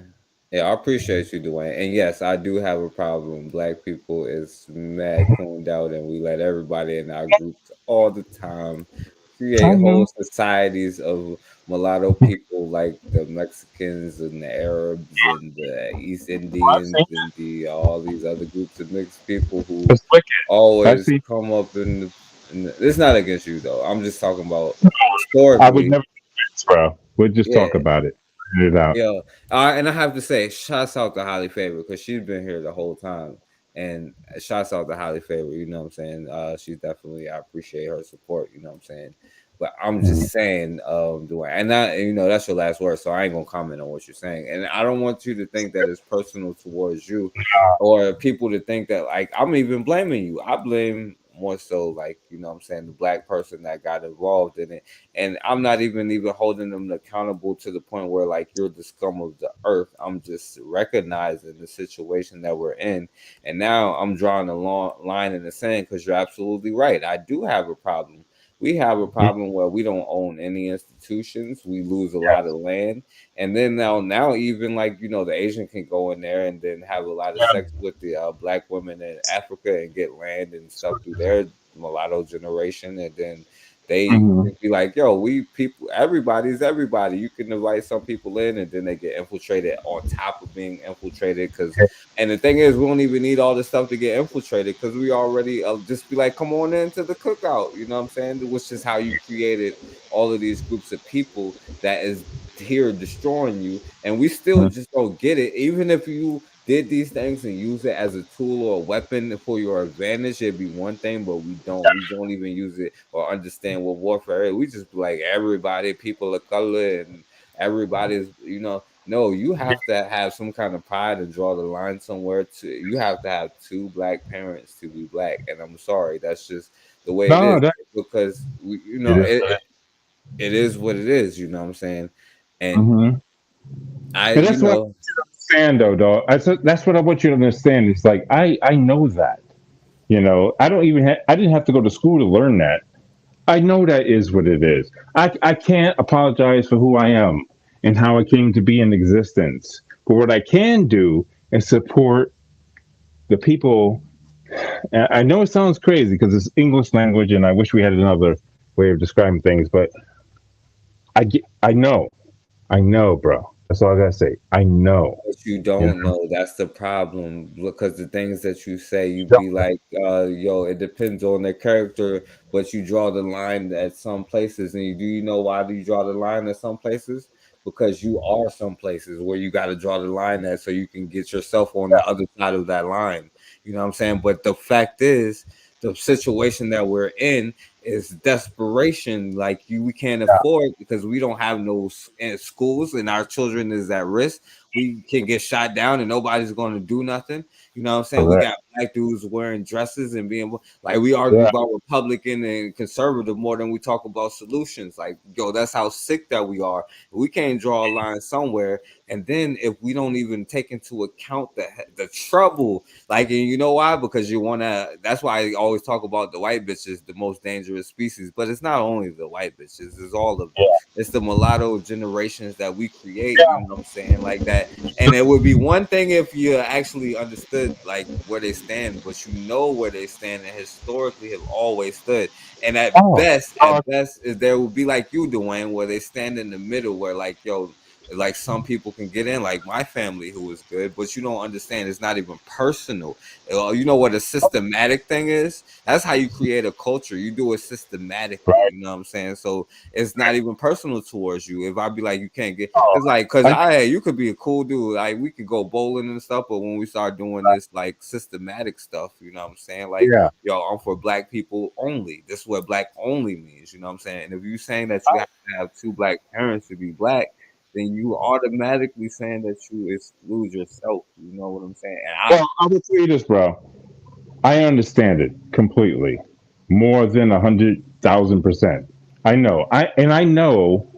Yeah, I appreciate you, Dwayne. And yes, I do have a problem. Black people is mad cooned out, and we let everybody in our groups all the time I create know. whole societies of mulatto people like the Mexicans and the Arabs and the East I've Indians seen and all these other groups of mixed people who it's wicked. I always see. come up it's not against you though. I'm just talking about I would historically. never do this, bro. We'll just Yeah. talk about it. Get it out. Yeah, and I have to say, shouts out to Holly Favor because she's been here the whole time, and shouts out to Holly Favor. You know what I'm saying? She's definitely. I appreciate her support. You know what I'm saying? But I'm Mhm. just saying, Dwayne, and that that's your last word, so I ain't gonna comment on what you're saying, and I don't want you to think that it's personal towards you, or people to think that like I'm even blaming you. I blame more so like what I'm saying the black person that got involved in it, and I'm not even holding them accountable to the point where like you're the scum of the earth. I'm just recognizing the situation that we're in, and now I'm drawing a long line in the sand because you're absolutely right. I do have a problem. We have a problem where we don't own any institutions. We lose a lot of land, and then now even like the Asian can go in there and then have a lot of sex with the black women in Africa and get land and stuff through their mulatto generation, and then they Mhm. be like, yo, we people, everybody's everybody. You can invite some people in, and then they get infiltrated on top of being infiltrated. And the thing is, we don't even need all this stuff to get infiltrated because we already just be like, come on into the cookout. You know what I'm saying? Which is how you created all of these groups of people that is here destroying you, and we still just don't get it. Even if you did these things and use it as a tool or a weapon for your advantage, it'd be one thing, but we don't. We don't even use it or understand what warfare is. We just be like everybody, people of color, and everybody's. No, you have to have some kind of pride and draw the line somewhere. You have to have two black parents to be black, and I'm sorry, that's just the way it No, is that because it is. it is what it is. You know what I'm saying? And Mhm. I, And that's what I want you to understand, though, dog. That's what I want you to understand. It's like I know that. I don't even. I didn't have to go to school to learn that. I know that is what it is. I can't apologize for who I am and how I came to be in existence. But what I can do is support the people. And I know it sounds crazy because it's English language, and I wish we had another way of describing things. But I know, bro. That's all I gotta say. I know. But you You don't know? know. That's the problem. Because the things that you say, you be like, yo, it depends on their character, but you draw the line at some places. And do you know why do you draw the line at some places? Because you are some places where you got to draw the line at so you can get yourself on the other side of that line. You know what I'm saying? But the fact is, the situation that we're in is desperation. Like we can't afford because we don't have no schools and our children is at risk. we can get shot down and nobody's going to do nothing. You know what I'm saying? Correct. We got black dudes wearing dresses and being like, we argue Yeah. about Republican and conservative more than we talk about solutions. Like, yo, that's how sick that we are. We can't draw a line somewhere. And then if we don't even take into account the trouble, like, and you know why? Because you want to, that's why I always talk about the white bitches, the most dangerous species. But it's not only the white bitches, it's all of them. It's the mulatto generations that we create, you know what I'm saying? Like that. And it would be one thing if you actually understood like where they stand, but you know where they stand and historically have always stood. And at best, is there would be like you, Dwayne, where they stand in the middle where like, yo, like some people can get in, like my family who is good, but you don't understand it's not even personal. You know what a systematic thing is? That's how you create a culture. You do it systematically, you know what I'm saying? So it's not even personal towards you. If I be like, you can't get, you could be a cool dude, like we could go bowling and stuff, but when we start doing this like systematic stuff, you know what I'm saying? Like, yo, I'm for black people only. This is what black only means, you know what I'm saying? And if you're saying that you have to have two black parents to be black, then you automatically saying that you exclude yourself. You know what I'm saying? And Well, I will tell you this, bro. I understand it completely, more than 100,000%. I know. I know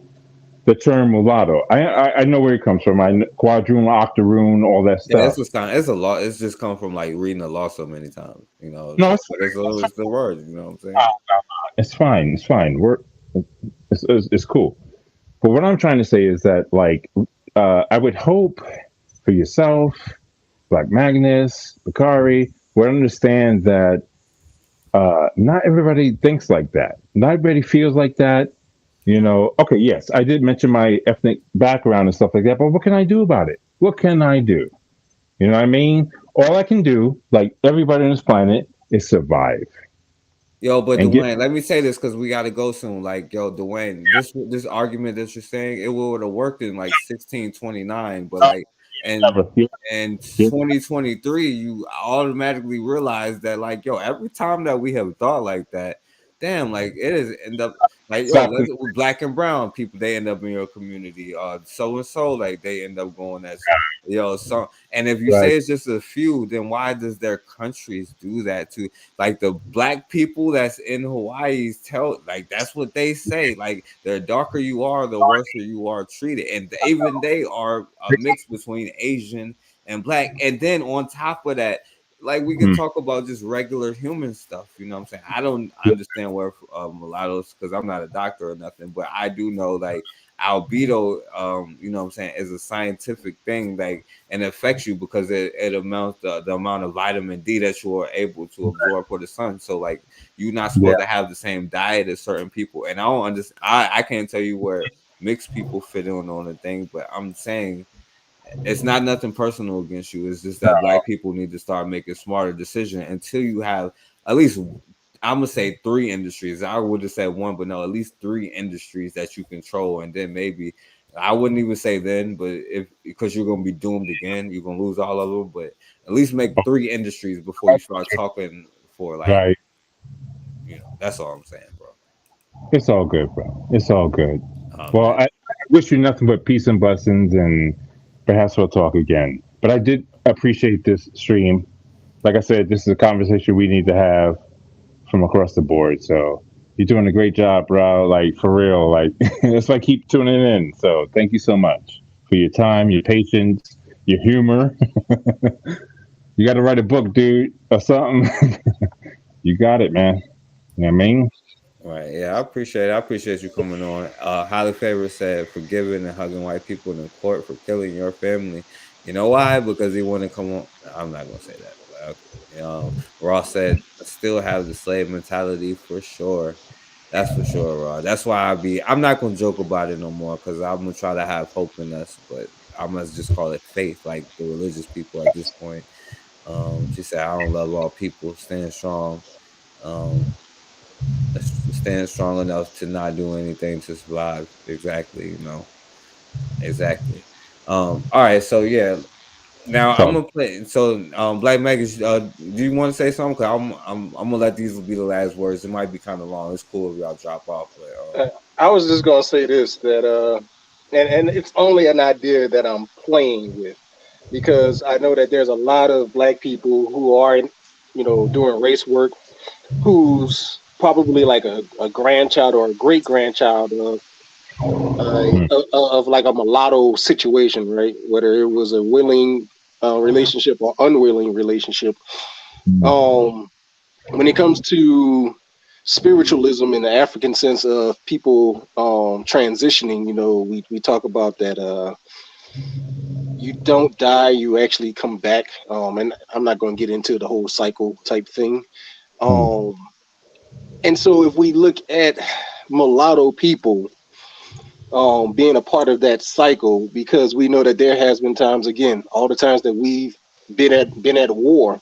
the term mulatto. I know where it comes from. I know quadroon, octoroon, all that yeah, stuff. it's a lot. It's just come from like reading the law so many times, you know. No, But it's the word, you know what I'm saying? It's fine. It's fine. It's cool. But what I'm trying to say is that, like, I would hope for yourself, Black Magnus, Bakari, would understand that not everybody thinks like that. Not everybody feels like that. You know, okay, yes, I did mention my ethnic background and stuff like that, but what can I do about it? What can I do? You know what I mean? All I can do, like everybody on this planet, is survive. Yo, but And Dwayne, let me say this because we got to go soon. Like, yo, Dwayne, this argument that you're saying, it would have worked in like 1629, but like, and in 2023, you automatically realize that, like, yo, every time that we have thought like that, damn, like it is end up like, yo, Exactly. with black and brown people, they end up in your community. So and so, like they end up going as so. And if you say it's just a few, then why does their countries do that to? Like the black people that's in Hawaii tell, like that's what they say. Like the darker you are, the worse you are treated, and even they are a mix between Asian and black. And then on top of that, like we can talk about just regular human stuff. You know what I'm saying? I don't understand where mulattoes, because I'm not a doctor or nothing, but I do know like albedo, you know what I'm saying, is a scientific thing, like, and it affects you because it amounts to the amount of vitamin D that you are able to absorb for the sun. So like you're not supposed to have the same diet as certain people. And I don't understand. I can't tell you where mixed people fit in on the thing, but I'm saying it's not nothing personal against you. It's just that black people need to start making smarter decisions until you have at least, I'm gonna say 3 industries. I would have said 1, but no, at least 3 industries that you control, and then maybe I wouldn't even say then, but if because you're gonna be doomed again, you're gonna lose all of them. But at least make 3 industries before you start talking for like, Right. you know, that's all I'm saying, bro. It's all good, bro. It's all good. Oh, Well, man. I wish you nothing but peace and blessings, and perhaps we'll talk again. But I did appreciate this stream. Like I said, this is a conversation we need to have from across the board. So you're doing a great job, bro. Like for real. Like that's why I keep tuning in. So thank you so much for your time, your patience, your humor. You got to write a book, dude, or something. You got it, man. You know what I mean? Right. Yeah, I appreciate it. I appreciate you coming on. Highly Favored said forgiving and hugging white people in the court for killing your family. You know why? Because he want to come on. I'm not gonna say that. But okay. Ross said still have the slave mentality for sure. That's for sure, Ross. That's why I'm not gonna joke about it no more because I'm gonna try to have hope in us, but I'm gonna just call it faith, like the religious people at this point. She said, I don't love all people, stand strong. Stand strong enough to not do anything to survive. Exactly, you know. Exactly. All right, so yeah. Now I'm So gonna play. So, Black Megas, do you want to say something? Cause I'm gonna let these be the last words. It might be kind of long. It's cool if y'all drop off, but I was just gonna say this that and it's only an idea that I'm playing with because I know that there's a lot of black people who are, doing race work who's probably like a grandchild or a great grandchild of like a mulatto situation, right? Whether it was a willing relationship or unwilling relationship. Um, when it comes to spiritualism in the African sense of people transitioning, we talk about that you don't die, you actually come back. And I'm not going to get into the whole cycle type thing. Um, and so if we look at mulatto people being a part of that cycle, because we know that there has been times, again, all the times that we've been at war,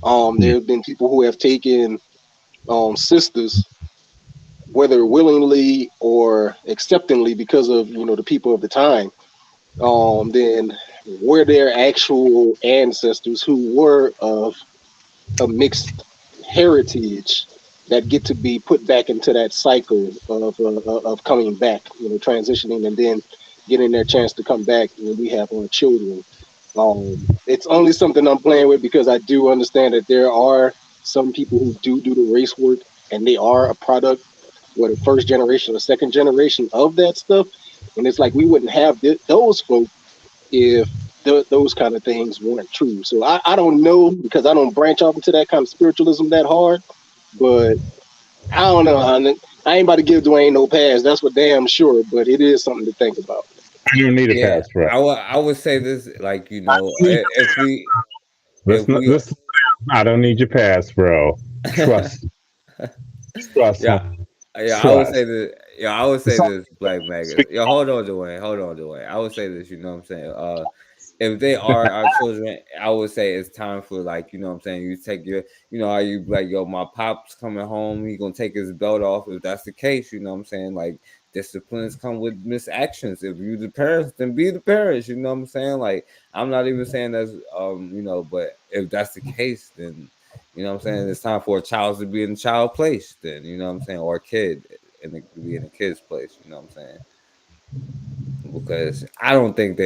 there have been people who have taken sisters, whether willingly or acceptingly, because of the people of the time. Then were there actual ancestors who were of a mixed heritage that get to be put back into that cycle of coming back, transitioning and then getting their chance to come back when we have our children. It's only something I'm playing with because I do understand that there are some people who do the race work and they are a product, whether first generation or second generation of that stuff. And it's like we wouldn't have those folk if those kind of things weren't true. So I don't know because I don't branch off into that kind of spiritualism that hard, but I don't know. I ain't about to give Dwayne no pass. That's for damn sure, but it is something to think about. I don't need a Yeah, pass, bro. I would say this, like, if we Listen, I don't need your pass, bro. Trust, trust yeah, me. yeah, I would say Trust. this. Yeah, I would say It's all this, Black Maggot. speak. Yeah, hold on, Dwayne. Hold on, Dwayne. I would say this. You know what I'm saying? If they are our children, I would say it's time for, like, you know what I'm saying. You take your, how you like, yo, my pop's coming home. He gonna take his belt off. If that's the case, you know what I'm saying. Like, disciplines come with misactions. If you the parents, then be the parents. You know what I'm saying? Like, I'm not even saying that's but if that's the case, then you know what I'm saying? It's time for a child to be in a child place, then, you know what I'm saying? Or a kid to be in a kid's place, you know what I'm saying? Because I don't think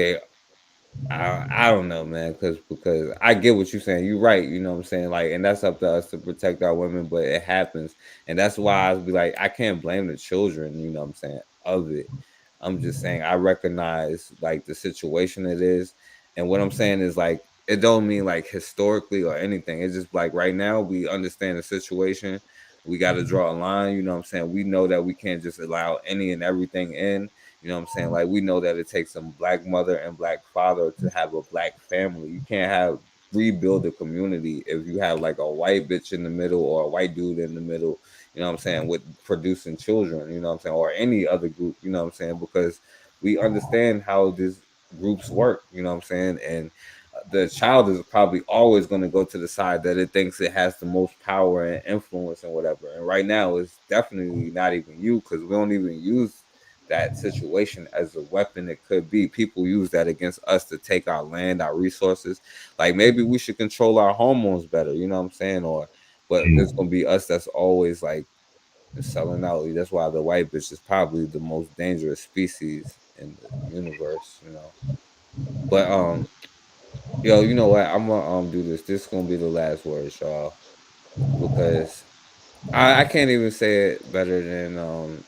I don't know, man, because I get what you're saying. You're right, you know what I'm saying? Like, and that's up to us to protect our women, but it happens. And that's why I be like, I can't blame the children, you know what I'm saying, of it. I'm just saying I recognize like the situation it is. And what I'm saying is like it don't mean like historically or anything. It's just like right now we understand the situation. We got to draw a line, you know what I'm saying? We know that we can't just allow any and everything in. You know what I'm saying? Like we know that it takes a black mother and black father to have a black family. You can't rebuild a community if you have like a white bitch in the middle or a white dude in the middle, you know what I'm saying, with producing children, you know what I'm saying, or any other group, you know what I'm saying, because we understand how these groups work, you know what I'm saying, and the child is probably always going to go to the side that it thinks it has the most power and influence and whatever. And right now, it's definitely not even you because we don't even use that situation as a weapon. It could be people use that against us to take our land, our resources. Like maybe we should control our hormones better, you know what I'm saying? But there's gonna be us that's always like selling out. That's why the white bitch is probably the most dangerous species in the universe, you know. But yo, you know what? I'm gonna do this. This is gonna be the last words, y'all, because I can't even say it better than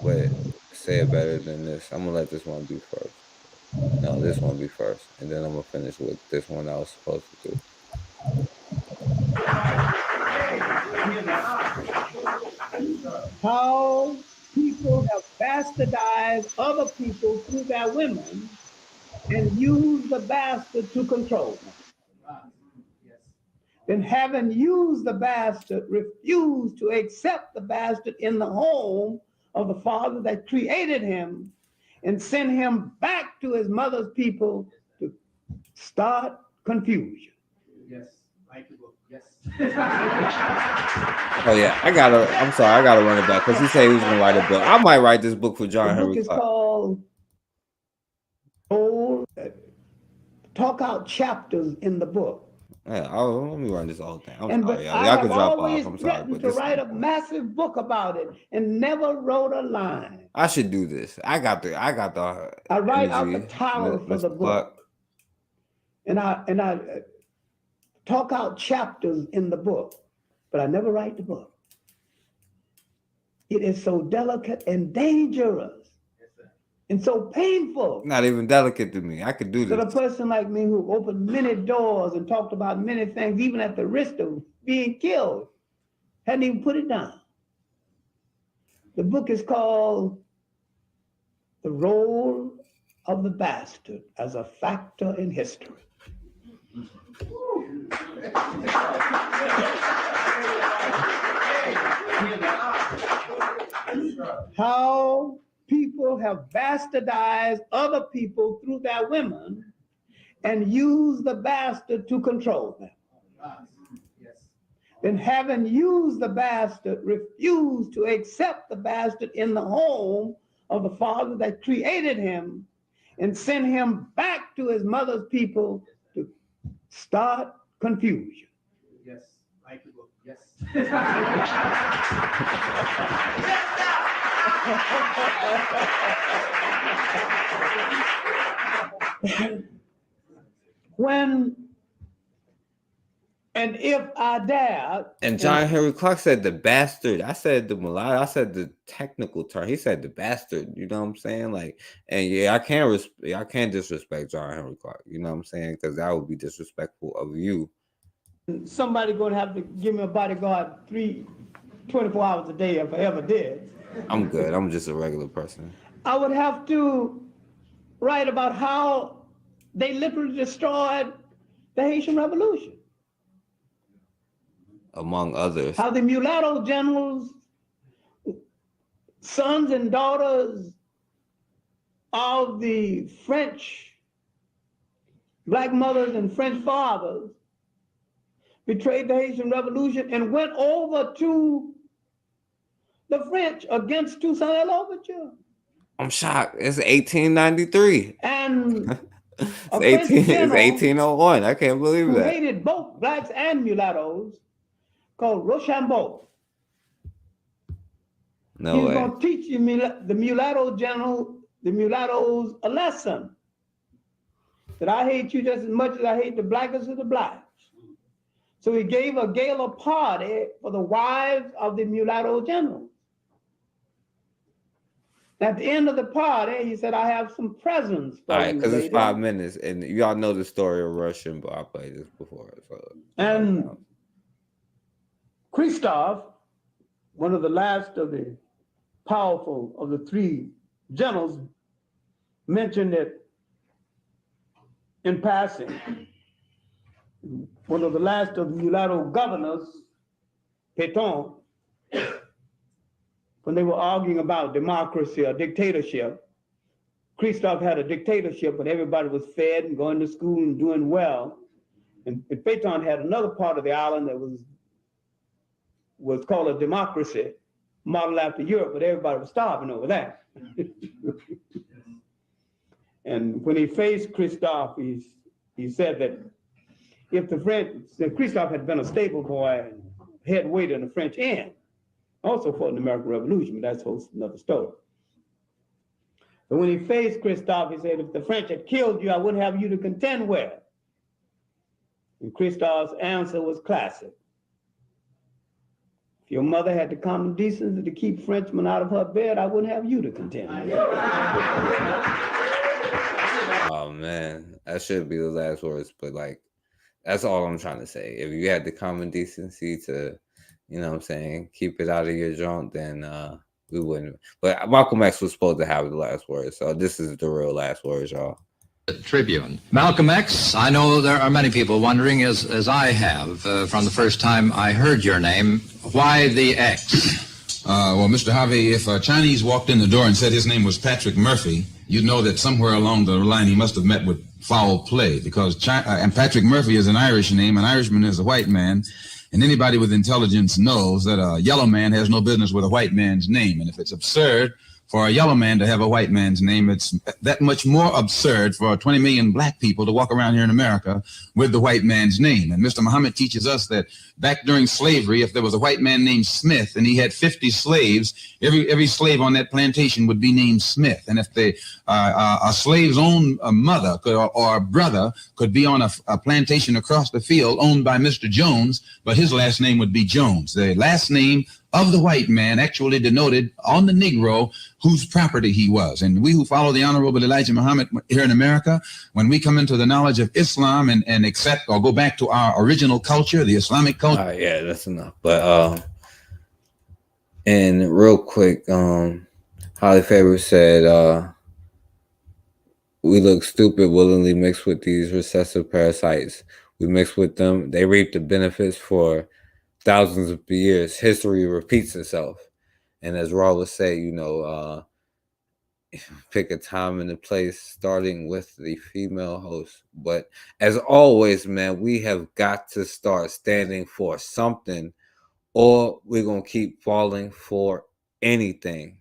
but say it better than this. I'm gonna let this one be first. No, this one be first, and then I'm gonna finish with this one I was supposed to do. How people have bastardized other people through their women and use the bastard to control them. Then having used the bastard, refused to accept the bastard in the home of the father that created him and send him back to his mother's people to start confusion. Yes, like the book. Yes. Oh yeah, I'm sorry, I gotta run it back because he said he was gonna write a book. I might write this book for John The book Henry is Clark. called Talk Out Chapters in the book. Yeah, let me run this whole thing. I'm But sorry, y'all. I Y'all have can drop always off. I'm sorry, threatened but to this. write a massive book about it and never wrote a line. I should do this. I got the I write out the energy, title for the Mr. book, Clark. and I talk out chapters in the book, but I never write the book. It is so delicate and dangerous and so painful Not even delicate to me. I could do that a this. person like me who opened many doors and talked about many things, even at the risk of being killed, hadn't even put it down. The book is called The Role of the Bastard as a Factor in History. How people have bastardized other people through their women and used the bastard to control them. Then, having used the bastard, refused to accept the bastard in the home of the father that created him and send him back to his mother's people to start confusion. Yes, like the book. Yes. When and if I dared. And John Henry Clark said the bastard. I said the mulatto. I said the technical term. He said the bastard. You know what I'm saying? Like, and yeah, I can't disrespect John Henry Clark. You know what I'm saying? Because that would be disrespectful of you. Somebody gonna have to give me a bodyguard 24 hours a day if I ever did. I'm good. I'm just a regular person. I would have to write about how they literally destroyed the Haitian Revolution. Among others. How the mulatto generals, sons and daughters of the French black mothers and French fathers betrayed the Haitian Revolution and went over to the French against Toussaint Louverture. I'm shocked. It's 1893. And it's 1801. I can't believe who that. hated both blacks and mulattoes, called Rochambeau. No He's way. going to teach you the mulattoes a lesson. That I hate you just as much as I hate the blackest of the blacks. So he gave a gala party for the wives of the mulatto generals. At the end of the party, he said, I have some presents for All right, you, because it's lady. 5 minutes, and you all know the story of Russian, but I played this before. So. And Christophe, one of the last of the powerful of the three generals, mentioned it in passing. One of the last of the mulatto governors, Pétain, when they were arguing about democracy or dictatorship, Christophe had a dictatorship, but everybody was fed and going to school and doing well. And Pétain had another part of the island that was called a democracy, modeled after Europe, but everybody was starving over there. And when he faced Christophe, he said that if the French, Christophe had been a stable boy and head waiter in the French inn, also fought in the American Revolution, but that's another story. But when he faced Christophe, he said, if the French had killed you, I wouldn't have you to contend with. And Christophe's answer was classic. If your mother had the common decency to keep Frenchmen out of her bed, I wouldn't have you to contend with. Oh, man. That should be the last words, but like, that's all I'm trying to say. If you had the common decency to, you know what I'm saying, keep it out of your joint, then we wouldn't. But Malcolm X was supposed to have the last word, so this is the real last words, y'all. Tribune. Malcolm X, I know there are many people wondering, as I have, from the first time I heard your name, why the X? Well, Mr. Harvey, if a Chinese walked in the door and said his name was Patrick Murphy, you'd know that somewhere along the line he must have met with foul play, because and Patrick Murphy is an Irish name, an Irishman is a white man, and anybody with intelligence knows that a yellow man has no business with a white man's name, and if it's absurd for a yellow man to have a white man's name. It's that much more absurd for 20 million black people to walk around here in America with the white man's name. And Mr. Muhammad teaches us that back during slavery, if there was a white man named Smith and he had 50 slaves, every slave on that plantation would be named Smith. And if a slave's own mother or brother could be on a plantation across the field owned by Mr. Jones, but his last name would be Jones. The last name of the white man actually denoted on the Negro whose property he was. And we who follow the Honorable Elijah Muhammad here in America, when we come into the knowledge of Islam and accept or go back to our original culture, the Islamic culture. Yeah, that's enough. But and real quick, Holly Faber said, we look stupid willingly mixed with these recessive parasites. We mix with them. They reap the benefits for thousands of years. History repeats itself. And as Raw would say, pick a time and a place, starting with the female host. But as always, man, we have got to start standing for something, or we're going to keep falling for anything.